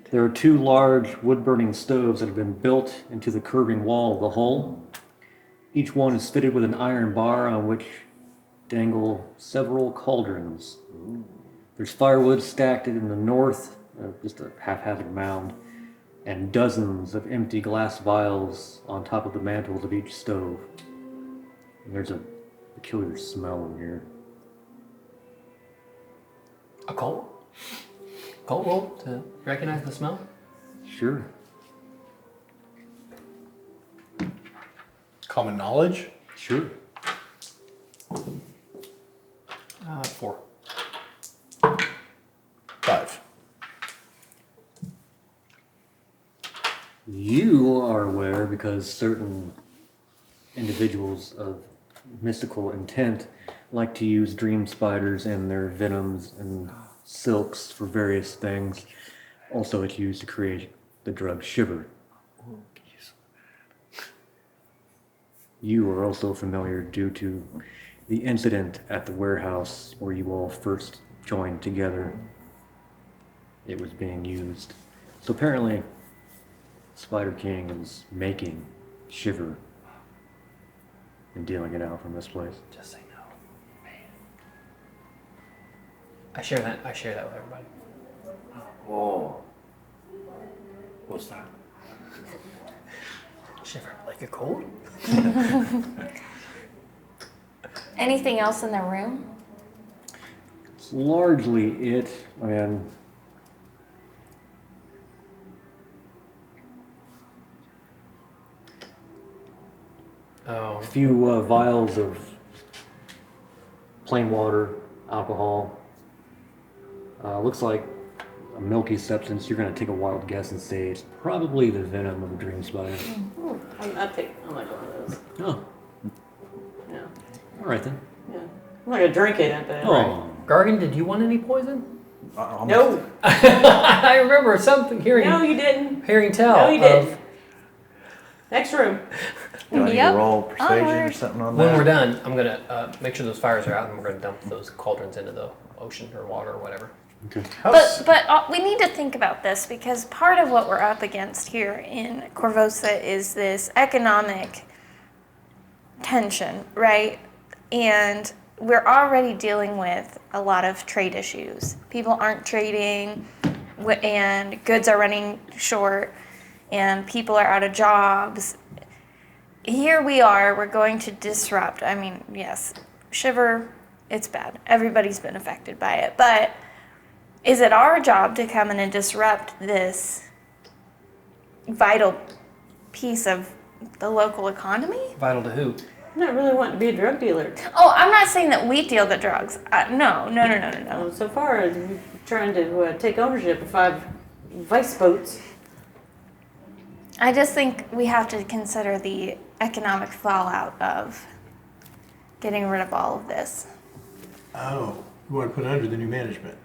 there are two large wood-burning stoves that have been built into the curving wall of the hull. Each one is fitted with an iron bar on which dangle several cauldrons. There's firewood stacked in the north, just a haphazard mound, and dozens of empty glass vials on top of the mantles of each stove. And there's a peculiar smell in here. A cold? Cold roll to recognize the smell? Sure. Common knowledge. Sure. 4. 5. You are aware because certain individuals of mystical intent like to use dream spiders and their venoms and silks for various things. Also, it's used to create the drug shiver. You are also familiar due to the incident at the warehouse where you all first joined together. It was being used. So apparently, Spider King is making shiver and dealing it out from this place. Just say no. I share that with everybody. Whoa. What's that? Shiver like a cold? Anything else in the room? It's largely it. I mean, Oh. a few vials of plain water, alcohol. Looks like a milky substance. You're going to take a wild guess and say it's probably the venom of a dream spider. I'm like one of those. Oh, Yeah. all right then. Yeah. I'm not gonna drink it, but Oh, Gargan, did you want any poison? no, I remember something hearing no, you didn't. tell No, you didn't. of Next room. Do I need Yep. to roll persuasion or Onward. something on when that? we're done, I'm gonna make sure those fires are out and we're gonna dump those cauldrons into the ocean or water or whatever. okay. But we need to think about this because part of what we're up against here in Corvosa is this economic tension, right? And we're already dealing with a lot of trade issues. People aren't trading, and goods are running short, and people are out of jobs. Here we are, we're going to disrupt. I mean, yes, shiver, it's bad. Everybody's been affected by it. But is it our job to come in and disrupt this vital piece of the local economy? Vital to who? I'm not really wanting to be a drug dealer. Oh, I'm not saying that we deal the drugs. No. So far, you're trying to take ownership of 5 vice boats. I just think we have to consider the economic fallout of getting rid of all of this. Oh, you want to put it under the new management,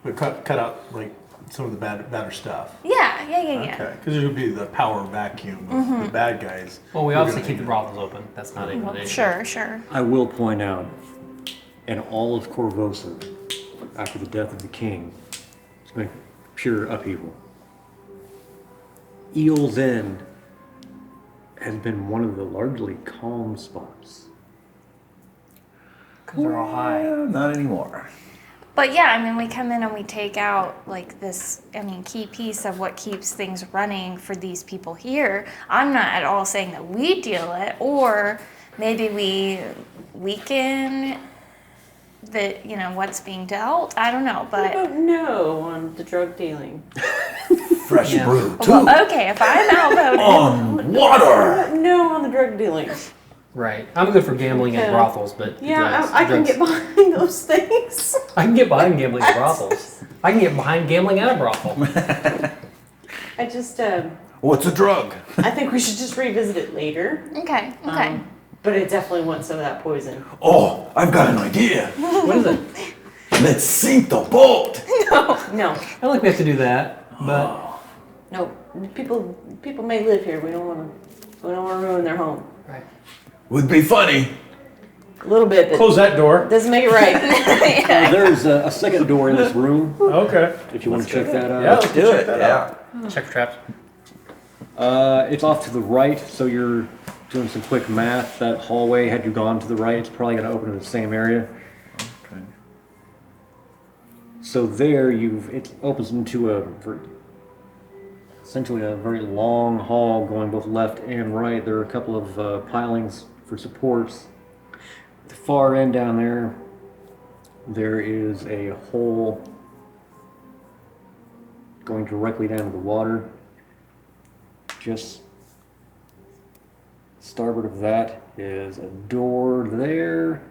but cut out like some of the badder stuff. Yeah. Okay, because it would be the power vacuum of the bad guys. Well, we We're obviously gonna keep the brothels open. That's not even an issue. Sure. I will point out, in all of Corvosa, after the death of the king, it's been pure upheaval. Eel's End has been one of the largely calm spots. Because they're all high. Not anymore. But yeah, I mean, we come in and we take out like this, key piece of what keeps things running for these people here. I'm not at all saying that we deal it, or maybe we weaken what's being dealt. I don't know, but. What about no on the drug dealing? Fresh brew, too. Well, okay, if I'm outvoted. On water. No on the drug dealing. Right. I'm good for gambling at Okay. brothels, but Yeah, I can get behind those things. I can get behind gambling at brothels. I can get behind gambling at a brothel. I just, What's a drug? I think we should just revisit it later. Okay. But I definitely want some of that poison. Oh, I've got an idea. What is it? Let's sink the boat. No. I don't think we have to do that, but No, people may live here. We don't want to ruin their home. right. Would be funny. A little bit, but Close that door. doesn't make it right. There's a second door in this room, Okay. if you want to check that out. Yeah, Let's do it. that Yeah. Check for traps. It's off to the right, so you're doing some quick math. That hallway, had you gone to the right, it's probably going to open in the same area. Okay. So there, it opens into essentially a very long hall going both left and right. There are a couple of pilings for supports. At the far end down there is a hole going directly down to the water. Just starboard of that is a door there.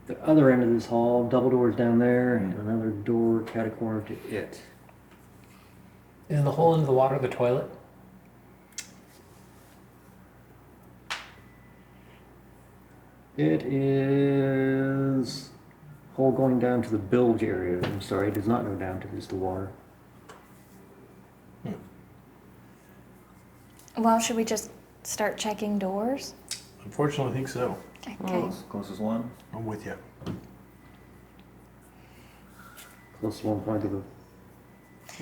The other end of this hall, double doors down there, and another door catacorner to it. Is the hole into the water the toilet? It is hole going down to the bilge area. I'm sorry, it does not go down to just the water. Well, should we just start checking doors? Unfortunately, I think so. Okay. Closest one. I'm with you. Close one point to the.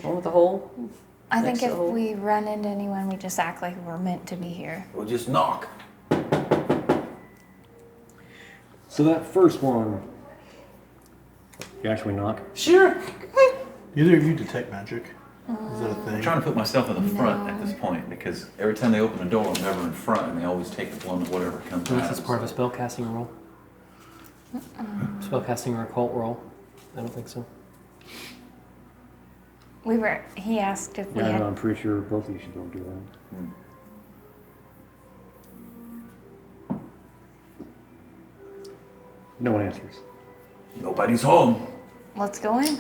One with the hole. I think Next if hole. we run into anyone, we just act like we're meant to be here. We'll just knock. So that first one, you actually knock. Sure. Either of you detect magic? Is that a thing? I'm trying to put myself in the front at this point because every time they open a door, I'm never in front, and they always take the blunt of whatever comes Unless out. it's part of a spellcasting roll. Spellcasting or occult roll. I don't think so. He asked if we Yeah, had. I'm pretty sure both of you should be able to do that. No one answers. Nobody's home. Let's go in.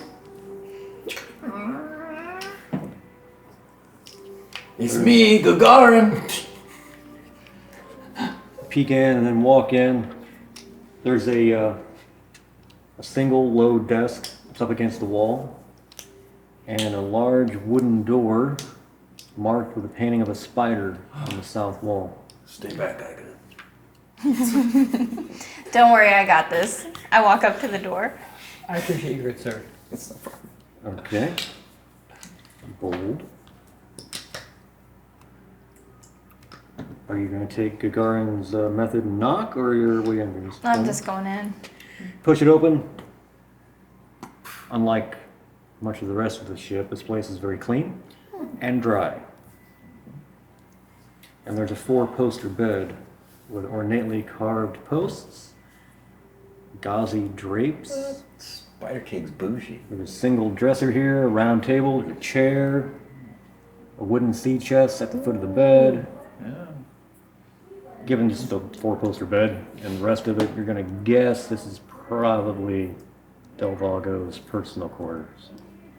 It's me, Gagarin. Peek in and then walk in. There's a single low desk that's up against the wall, and a large wooden door marked with a painting of a spider on the south wall. Stay back, Geiger. Don't worry, I got this. I walk up to the door. I appreciate you, good sir. It's no problem. Okay. Bold. Are you going to take Gagarin's method and knock, or are we going to just I'm just going in. push it open? Unlike much of the rest of the ship, this place is very clean and dry. And there's a 4-poster bed with ornately carved posts, gauzy drapes. Spider King's bougie. There's a single dresser here, a round table, a chair, a wooden sea chest at the foot of the bed. Yeah. given this is a 4-poster bed and the rest of it, you're gonna guess this is probably Delvago's personal quarters.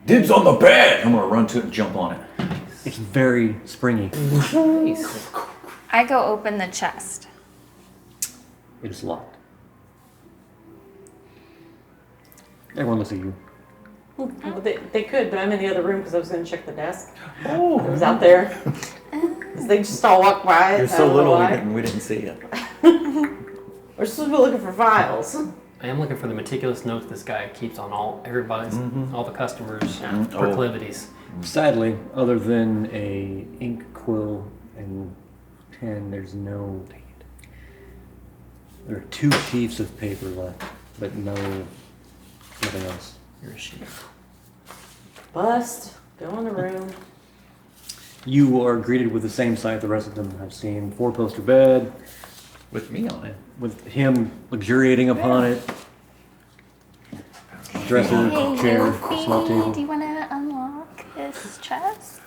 Dibs on the bed! I'm gonna run to it and jump on it. It's very springy. Nice. I go open the chest. It is locked. Everyone looks at you. Well, they could, but I'm in the other room because I was going to check the desk. Oh. It was out there. 'Cause they just all walked by it. You're so little, we didn't see you. We're supposed to be looking for files. I am looking for the meticulous notes this guy keeps on all the customers' proclivities. Sadly, other than a ink quill and pen, there's no. There are 2 sheets of paper left, but nothing else. You're a sheep. Bust. Go in the room. You are greeted with the same sight the rest of them have seen. 4-poster bed, With me on it. with him luxuriating upon it. Dresser, chair, Luffy, small table. do you want to unlock this chest?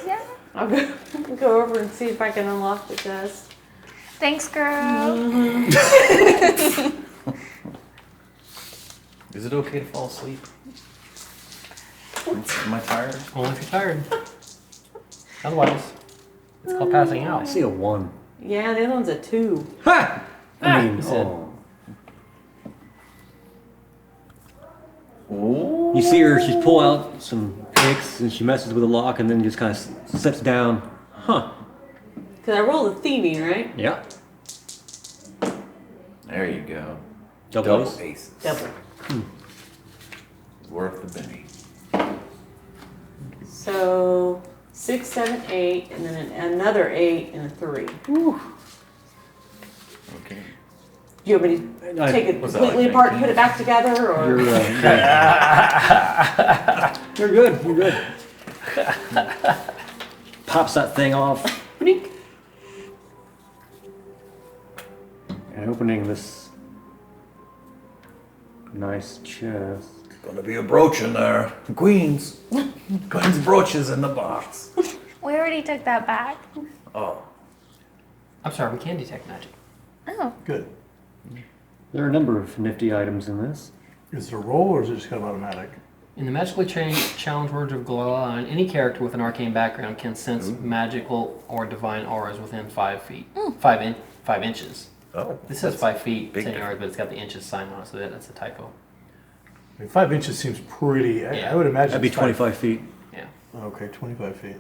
Yeah. I'll go over and see if I can unlock the chest. Thanks, girl. Is it okay to fall asleep? Am I tired? Only if you're tired. Otherwise, it's called passing I out. see a 1. Yeah, the other one's a 2. Ha! I mean, he said. Oh. You see her, she's pull out some picks and she messes with the lock and then just kind of sits down. Huh. Because I rolled a thieving, right? Yeah. There you go. Double ace. aces. Double. Worth the penny. So 6, 7, 8, and then another 8 and a 3. Okay. Do you want me to take it Was that completely like apart and 19? put it back together, or? You're good. You're good. Pops that thing off. And opening this nice chest. Gonna be a brooch in there. Queen's. Queen's brooches in the box. We already took that back. Oh. I'm sorry, we can detect magic. Oh. Good. There are a number of nifty items in this. Is it a roll or is it just kind of automatic? In the magically challenged words of Gloline, any character with an arcane background can sense magical or divine auras within 5 feet. 5 inches. Oh. This says 5 feet, big 10 yards, but it's got the inches sign on it, so that's a typo. I mean, 5 inches seems pretty. I Yeah. would imagine That'd be it's 25 feet. Yeah. Okay, 25 feet.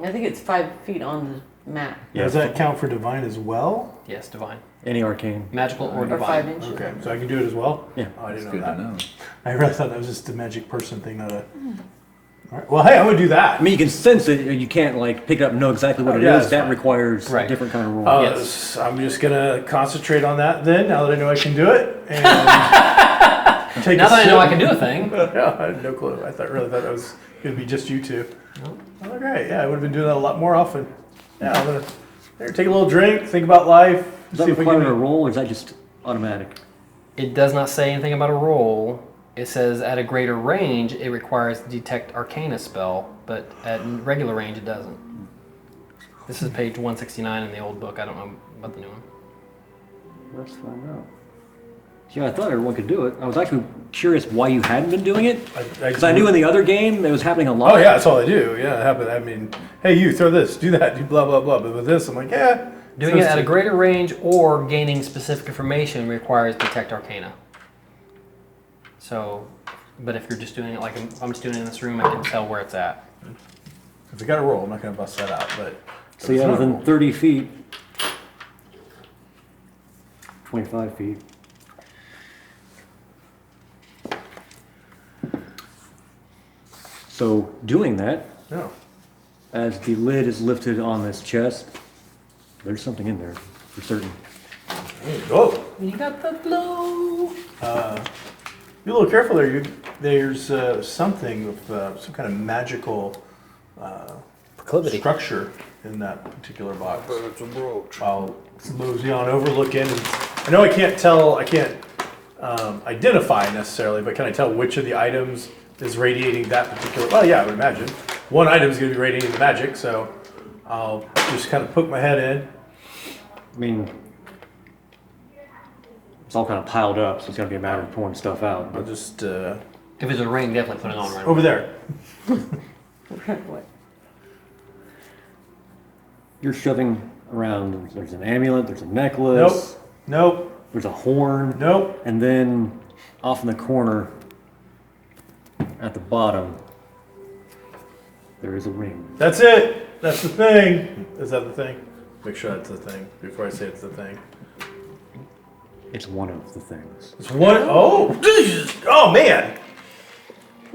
I think it's 5 feet on the map. Yeah. Does that count for divine as well? Yes, divine. Any arcane. Magical or Or 5 divine. inches. Okay, so I can do it as well? Yeah. Oh, I That's didn't good know that. to know. I really thought that was just a magic person thing, not a. All right. Well, hey, I would do that. I mean, you can sense it. You can't like pick it up and know exactly what Oh, it yeah, is. that's That fine. requires Right. a different kind of roll. Yes. I'm just gonna concentrate on that then. Now that I know I can do it, and take Now a that I sip. know I can do a thing. Yeah, I had no clue. I really thought it was gonna be just you two. Okay, yeah, I would have been doing that a lot more often. Yeah, I'm gonna here, take a little drink, think about life. Does that see if we require a can. roll or is that just automatic? It does not say anything about a roll. It says at a greater range, it requires the detect arcana spell, but at regular range, it doesn't. This is page 169 in the old book. I don't know about the new one. Let's find out. Yeah, I thought everyone could do it. I was actually curious why you hadn't been doing it. Because I knew in the other game it was happening a lot. Oh yeah, that's all I do. Yeah, it happened. I mean, hey, you throw this, do that, do blah blah blah. But with this, I'm like, yeah. Doing it at a greater range or gaining specific information requires detect arcana. So, but if you're just doing it like I'm just doing it in this room, I can tell where it's at. If we got a roll, I'm not gonna bust that out. But So yeah, within 30 feet, 25 feet. So doing that, no. as the lid is lifted on this chest, there's something in there for certain. Oh, You got the blow. be a little careful there. There's something with some kind of magical Proclivity. structure in that particular box. But it's a brooch. I'll mosey on over, look in, and I know I can't identify necessarily, but can I tell which of the items is radiating that particular? Well, yeah, I would imagine one item is going to be radiating the magic, so I'll just kind of poke my head in, I mean, it's all kind of piled up, so it's gonna be a matter of pulling stuff out. I'll just If it's a ring, definitely put it on right over there. What? You're shoving around. There's an amulet. There's a necklace. Nope. There's a horn. Nope. And then off in the corner, at the bottom, there is a ring. That's it. That's the thing. Is that the thing? Make sure that's the thing before I say it's the thing. It's one of the things. It's one. Oh, oh man.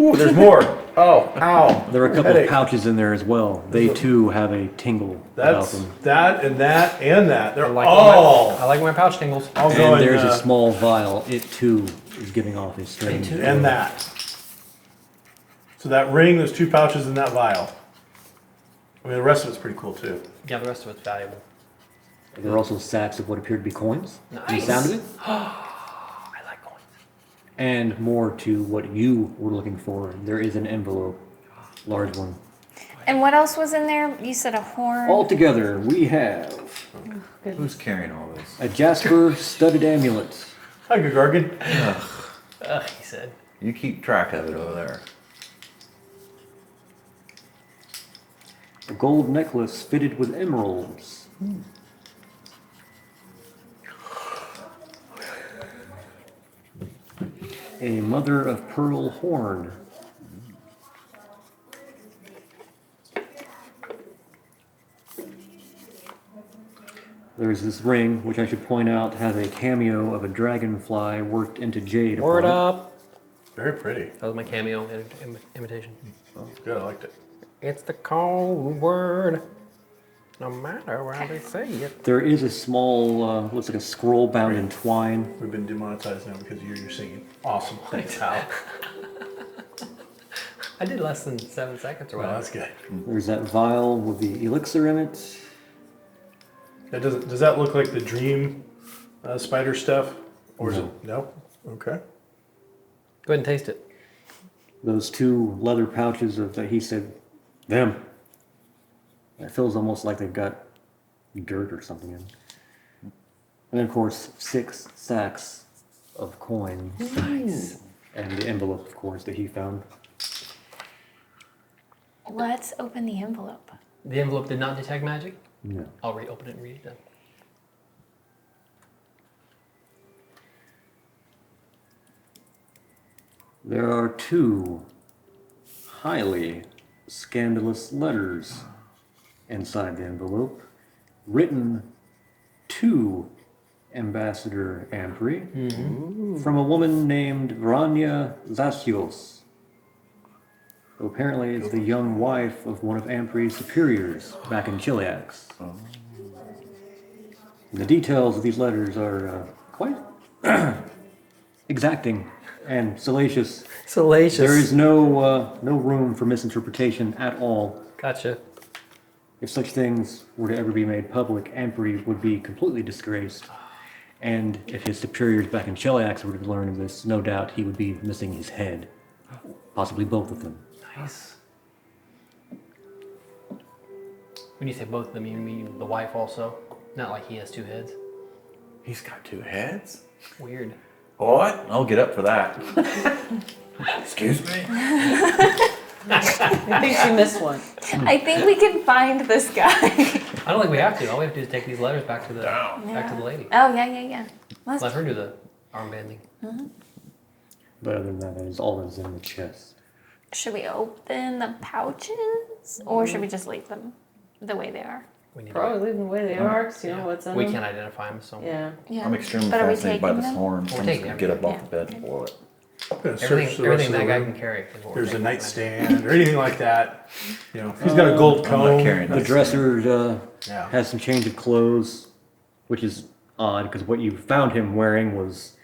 Ooh, there's more. Oh, ow. There are a couple Headache. of pouches in there as well. They too have a tingle about That's them. that and that and that. They're I like all. I like my pouch tingles. I'll And go there's and, a small vial. It too is giving off a strange. and that. So that ring, those 2 pouches, and that vial. I mean, the rest of it's pretty cool too. Yeah, the rest of it's valuable. There are also sacks of what appear to be coins. Nice. The sound of it. I like coins. And more to what you were looking for. There is an envelope, large one. And what else was in there? You said a horn. Altogether, we have Who's carrying all this? a jasper studded amulet, Hi, Gagargan. Ugh, he said. You keep track of it over there. a gold necklace fitted with emeralds, a mother of pearl horn, there's this ring, which I should point out has a cameo of a dragonfly worked into jade. Word upon it. up. Very pretty. That was my cameo imitation. Oh, good. I liked it. It's the cold word. No matter where they say it. There is a small, looks like a scroll bound in twine. We've been demonetized now because you're singing. Awesome. Thanks, Hal. I did less than 7 seconds or Well, whatever. that's good. There's that vial with the elixir in it. That does that look like the dream spider stuff? Or is No. it? No? Okay. Go ahead and taste it. Those 2 leather pouches of, he said, them. It feels almost like they've got dirt or something in. And then, of course, 6 sacks of coins. Nice. And the envelope, of course, that he found. Let's open the envelope. The envelope did not detect magic? No. I'll reopen it and read it then. There are 2 highly scandalous letters inside the envelope, written to Ambassador Ampry from a woman named Vranya Zasios, who apparently is the young wife of one of Ampry's superiors back in Chiliax. The details of these letters are quite exacting and salacious. Salacious. There is no room for misinterpretation at all. Gotcha. If such things were to ever be made public, Ampry would be completely disgraced. And if his superiors back in Cheliax were to learn of this, no doubt he would be missing his head. Possibly both of them. Nice. When you say both of them, you mean the wife also? Not like he has 2 heads. He's got 2 heads? Weird. What? I'll get up for that. Excuse me? I think she missed one. I think we can find this guy. I don't think we have to. All we have to do is take these letters back to the back to the lady. Oh, yeah. Let's, Let her do the armbanding. But other than that, that is all that is in the chest. should we open the pouches or should we just leave them the way they are? We need Probably leave them the way they are, 'cause you know what's in We them. can't identify them, so Yeah. Yeah. I'm extremely But are we fascinated by taking this them? horn. We're I'm just taking gonna get up off Yeah. the bed and blow it. Gonna search everything the rest of that the guy room. can carry. is what we're There's a taking. nightstand or anything like that. You know, if he's got a gold I'm comb. not carrying The that. dresser Yeah. has some change of clothes, which is odd because what you found him wearing was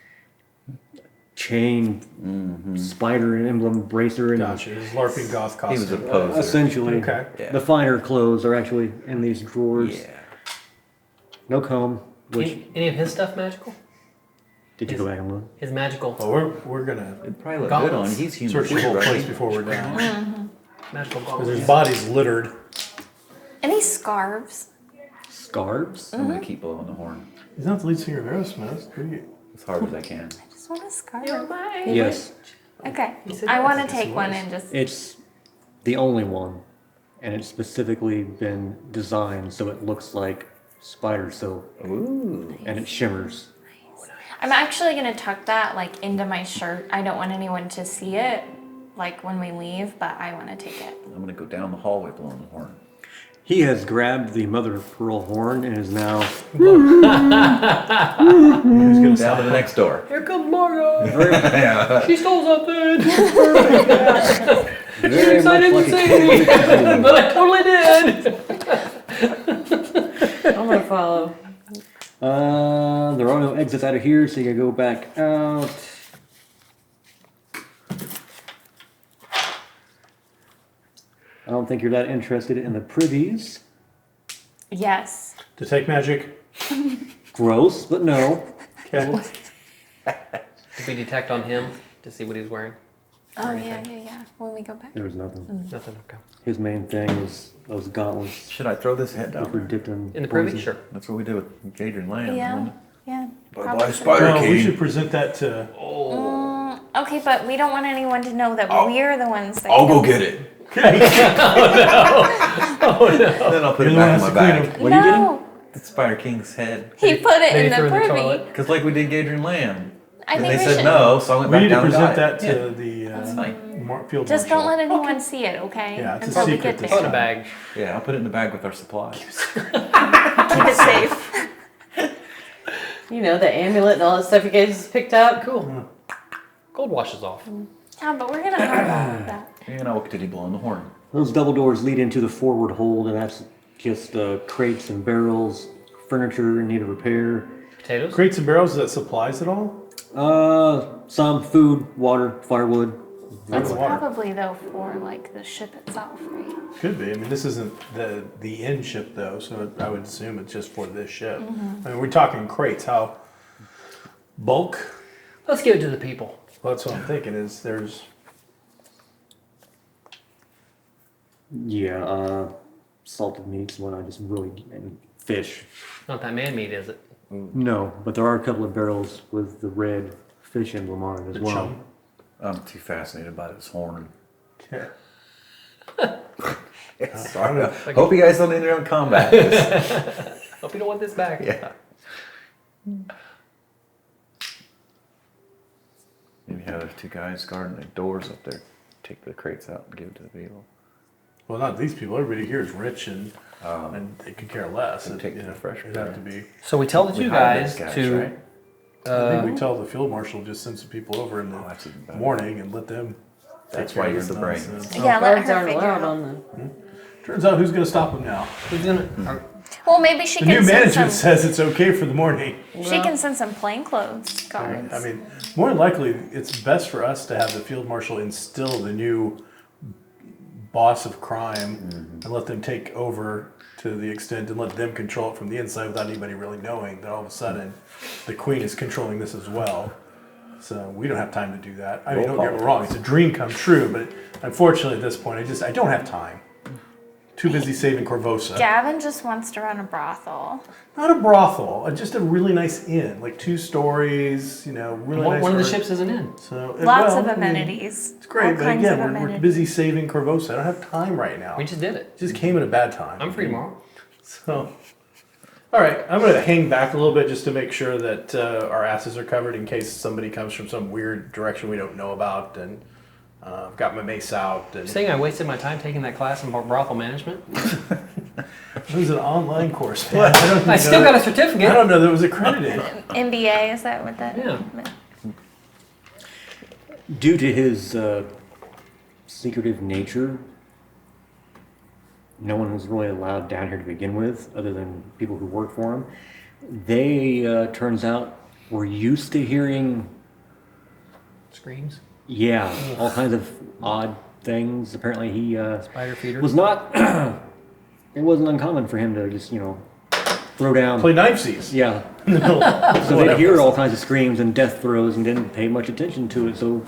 chain, spider emblem bracer, and Gotcha. His LARPing goth He was a costume. poser. essentially Okay. Yeah. the finer clothes are actually in these drawers. Yeah. No comb. Which Any of his stuff magical? did you go back and look? His magical Well, we're gonna It'd probably look good on. Gauntlets. He's human. search the too, whole right? place before we're done. magical Because gauntlets. there's bodies littered. Any scarves? Scarves? I'm gonna keep blowing the horn He's not the lead singer of Aerosmith. What do you? as hard as I can. Just want a scarf. Yes. Okay. said I yes. want to Yes, take it one was. and just. It's the only one. And it's specifically been designed so it looks like spider silk. Ooh. And it shimmers. I'm actually gonna tuck that like into my shirt. I don't want anyone to see it, like when we leave, but I want to take it. I'm gonna go down the hallway blowing the horn. He has grabbed the mother of pearl horn and is now Who's gonna Down to the next door. Here comes Margo. Yeah. She stole something. very I didn't much like see a me, but I totally did. I'm gonna follow. there are no exits out of here, so you gotta go back out. I don't think you're that interested in the privies. Yes. Detect magic. Gross, but no. Okay. Did we detect on him to see what he's wearing? Oh yeah. When we go back. There was nothing. Nothing. Okay. His main thing was those gauntlets. Should I throw this head Which down? were dipped in In the privy, poison. sure. That's what we did with Gadrian Land. Yeah. Yeah. Bye probably bye, should. Spider No, we King. should present that to. Okay, but we don't want anyone to know that we're the ones that. I'll go get it. Okay. Then I'll put You're it the one back in that's my to clean bag. him. What are you getting? No, The Spider King's head. he put it Maybe in through the the privy. toilet. Because like we did Gadrian Land. I And think they we said should. no, so I went We back need to down and present got it. that to the That's fine. field Just marshal. don't let anyone see it, okay? Yeah, it's a Until we secret get this Put there. in a bag. Yeah, I'll put it in the bag with our supplies. Keep it safe. You know, the amulet and all that stuff you guys picked up. Cool. Gold washes off. Yeah, but we're gonna have all of that. And I'll continue blowing the horn. Those double doors lead into the forward hold, and that's just crates and barrels, furniture in need of repair. Potatoes. Crates and barrels, is that supplies at all? Some food, water, firewood. That's water. probably though for like the ship itself, right? Could be. I mean, this isn't the inn ship though, so I would assume it's just for this ship. I mean, we're talking crates. How bulk? Let's give it to the people. Well, that's what I'm thinking. Is there's Yeah, salted meats, what I just really, and fish. Not that man meat, is it? No, but there are a couple of barrels with the red fish emblem on it as the well. chum. I'm too fascinated by this horn. Yeah. Sorry. I hope you guys don't enter on combat. Hope you don't want this back. Yeah. Maybe have those two guys guarding the doors up there. Take the crates out and give it to the people. Well, not these people. Everybody here is rich and they could care less. and take the fresh It'd have to be. So we tell the We two hired guys those guys, to. right? I think we tell the field marshal just send some people over in the that's even better. morning and let them. That's take care why of you're this the brain. nonsense. Yeah, let Guards her aren't figure allowed it out. on the. Turns out, who's going to stop them now? Who's gonna? Well, maybe she The can new send management some. says it's okay for the morning. She can send some plainclothes guards. I mean, more than likely, it's best for us to have the field marshal instill the new boss of crime and let them take over to the extent and let them control it from the inside without anybody really knowing that all of a sudden the queen is controlling this as well. So we don't have time to do that. I mean, don't get me wrong, it's a dream come true, but unfortunately at this point, I don't have time. Too busy saving Corvosa. Gavin just wants to run a brothel. Not a brothel, just a really nice inn, like 2 stories, really nice. One of the room. ships isn't in. So, Lots well, of I mean, amenities. it's great, All but kinds again, of we're amenities. busy saving Corvosa. I don't have time right now. We It just did it. just came at a bad time. I'm free tomorrow. So, all right, I'm going to hang back a little bit just to make sure that our asses are covered in case somebody comes from some weird direction we don't know about. And I've got my mace out. And Saying I wasted my time taking that class in brothel management. it was an online course, man. I don't I know still that- got a certificate. I don't know that it was accredited. MBA, is that what that? Yeah. Due to his secretive nature, no one was really allowed down here to begin with, other than people who work for him. They, turns out, were used to hearing, Screams. all kinds of odd things. Apparently he Spider feeder. was not, it wasn't uncommon for him to just, throw down. Play knife seize. Yeah. In the middle of So they'd whatever. hear all kinds of screams and death throes and didn't pay much attention to it. So,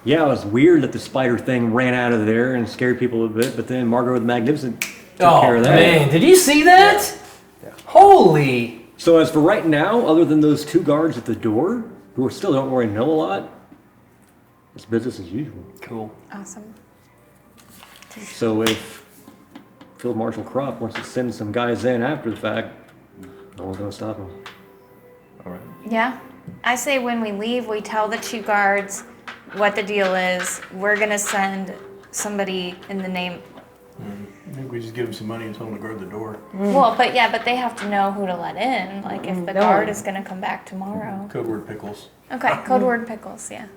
yeah, it was weird that the spider thing ran out of there and scared people a bit. But then Margot the Magnificent took care of that. Man, did you see that? Yeah. Holy. So as for right now, other than those 2 guards at the door, who still don't really know a lot, it's business as usual. Cool. Awesome. So if Field Marshal Crop wants to send some guys in after the fact, no one's gonna stop him. All right. Yeah. I say when we leave, we tell the 2 guards what the deal is. We're gonna send somebody in the name. I think we just give them some money and tell them to guard the door. Well, but they have to know who to let in. Like if the guard is gonna come back tomorrow. Code word pickles. Okay, code word pickles. Yeah.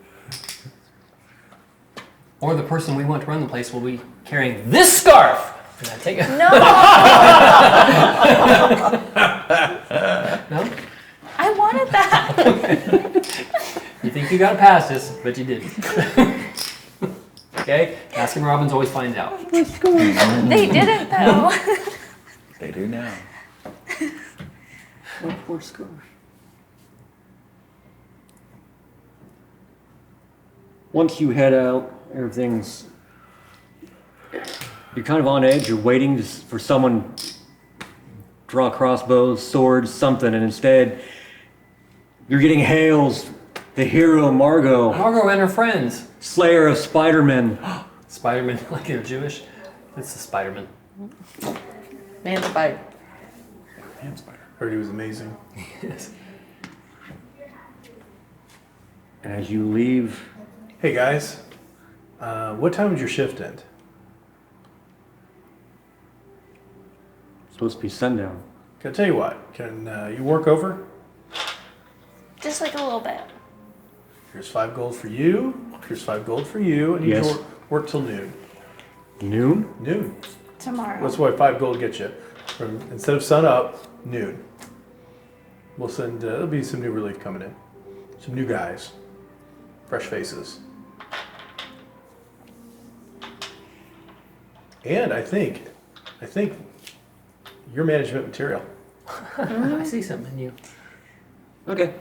Or the person we want to run the place will be carrying this scarf. And I take it. No. No? I wanted that. You think you got past this, but you didn't. Okay? Baskin Robbins always finds out. They didn't though. They do now. Poor scarf. Once you head out, everything's... You're kind of on edge. You're waiting for someone to draw crossbows, swords, something, and instead you're getting hails. The hero Margot, Margot and her friends. Slayer of Spider-Man. Spider-Man, like they're Jewish. It's the Spider-Man. Man spider. Man spider. Heard he was amazing. Yes. And as you leave, Hey guys, what time would your shift end? it's supposed to be sundown. Can I tell you what? Can you work over? Just like a little bit. Here's 5 gold for you. Here's 5 gold for you, and you Yes. can work till noon. Noon? Noon. Tomorrow. That's what 5 gold gets you. From instead of sun up, noon. We'll send. There'll be some new relief coming in. Some new guys, fresh faces. And I think you're management material. I see something in you. Okay.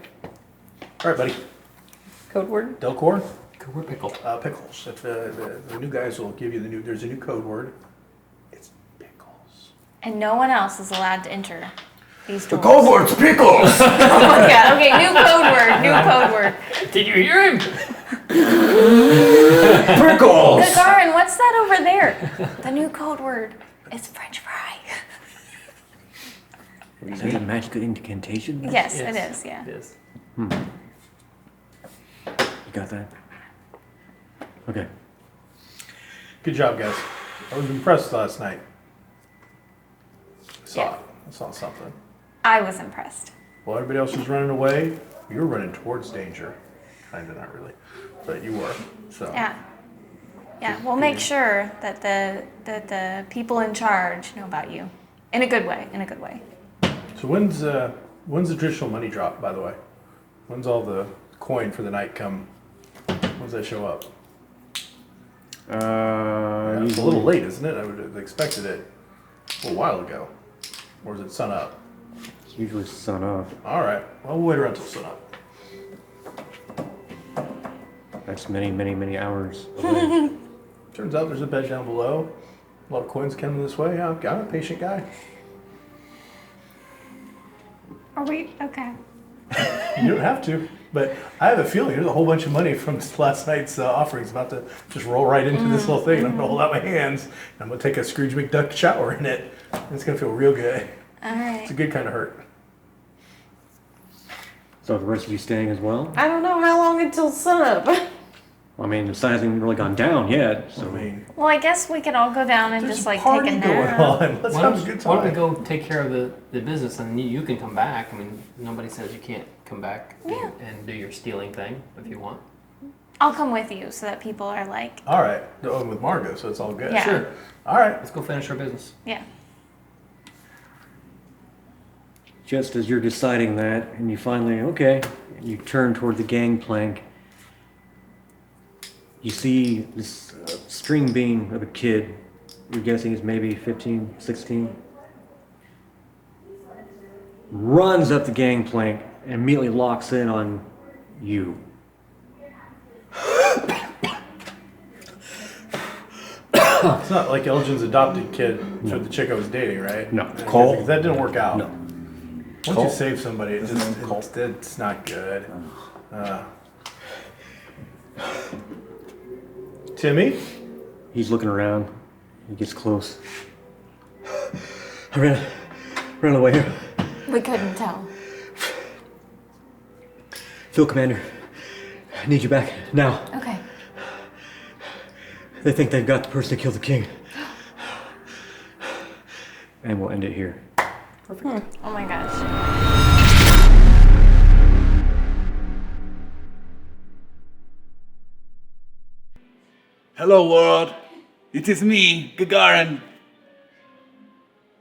All right, buddy. Code word? Delcor, Code word pickle. pickles. If the new guys will give you the new. There's a new code word. It's pickles. And no one else is allowed to enter these The doors. code word's pickles. Oh my god. Okay, new code word. New code word. Did you hear him? Pickles. Gagarin, what's that over there? The new code word is French fry. Is that a magical incantation? Yes, it is. Yeah. It is. You got that? Okay. Good job, guys. I was impressed last night. I saw Yeah. it. I saw something. I was impressed. While everybody else was running away, you were running towards danger. Kinda, not really, but you were. So. Yeah. Yeah. We'll make sure that the people in charge know about you, in a good way. In a good way. So when's the traditional money drop? By the way, when's all the coin for the night come? When's that show up? Yeah, it's a little late, isn't it? I would have expected it a little while ago. Or is it sun up? It's usually sun up. All right. Well, we'll wait around till sun up. That's many, many, many hours away. Turns out there's a bed down below. A lot of coins coming this way. Yeah, I'm a patient guy. Are we okay? You don't have to, but I have a feeling there's a whole bunch of money from last night's offerings about to just roll right into this little thing. And I'm gonna hold out my hands. And I'm gonna take a Scrooge McDuck shower in it. And it's gonna feel real good. All right. It's a good kind of hurt. So the rest of you staying as well? I don't know how long until sunup. I mean, the sun hasn't really gone down yet, so... I mean, Well, I guess we could all go down and there's just a like take party a going nap. on. Let's Why have don't, a good why don't we time. go take care of the business and you can come back? I mean, nobody says you can't come back Yeah. and do your stealing thing if you want. I'll come with you so that people are like, All right. Oh, with Margot, so it's all good. Yeah. Sure. All right. Let's go finish our business. yeah. Just as you're deciding that, and you finally, okay, and you turn toward the gangplank, you see this string bean of a kid. You're guessing he's maybe 15, 16. Runs up the gangplank and immediately locks in on you. It's not like Elgin's adopted kid for the chick I was dating, right? No. Okay, Cole? because that didn't work out. No. Once Cole? you save somebody, it's not good. Timmy? He's looking around. He gets close. I ran away here. We couldn't tell. Phil, Commander, I need you back now. Okay. They think they've got the person that killed the king. And we'll end it here. Oh my gosh. Hello, world. It is me, Gagarin.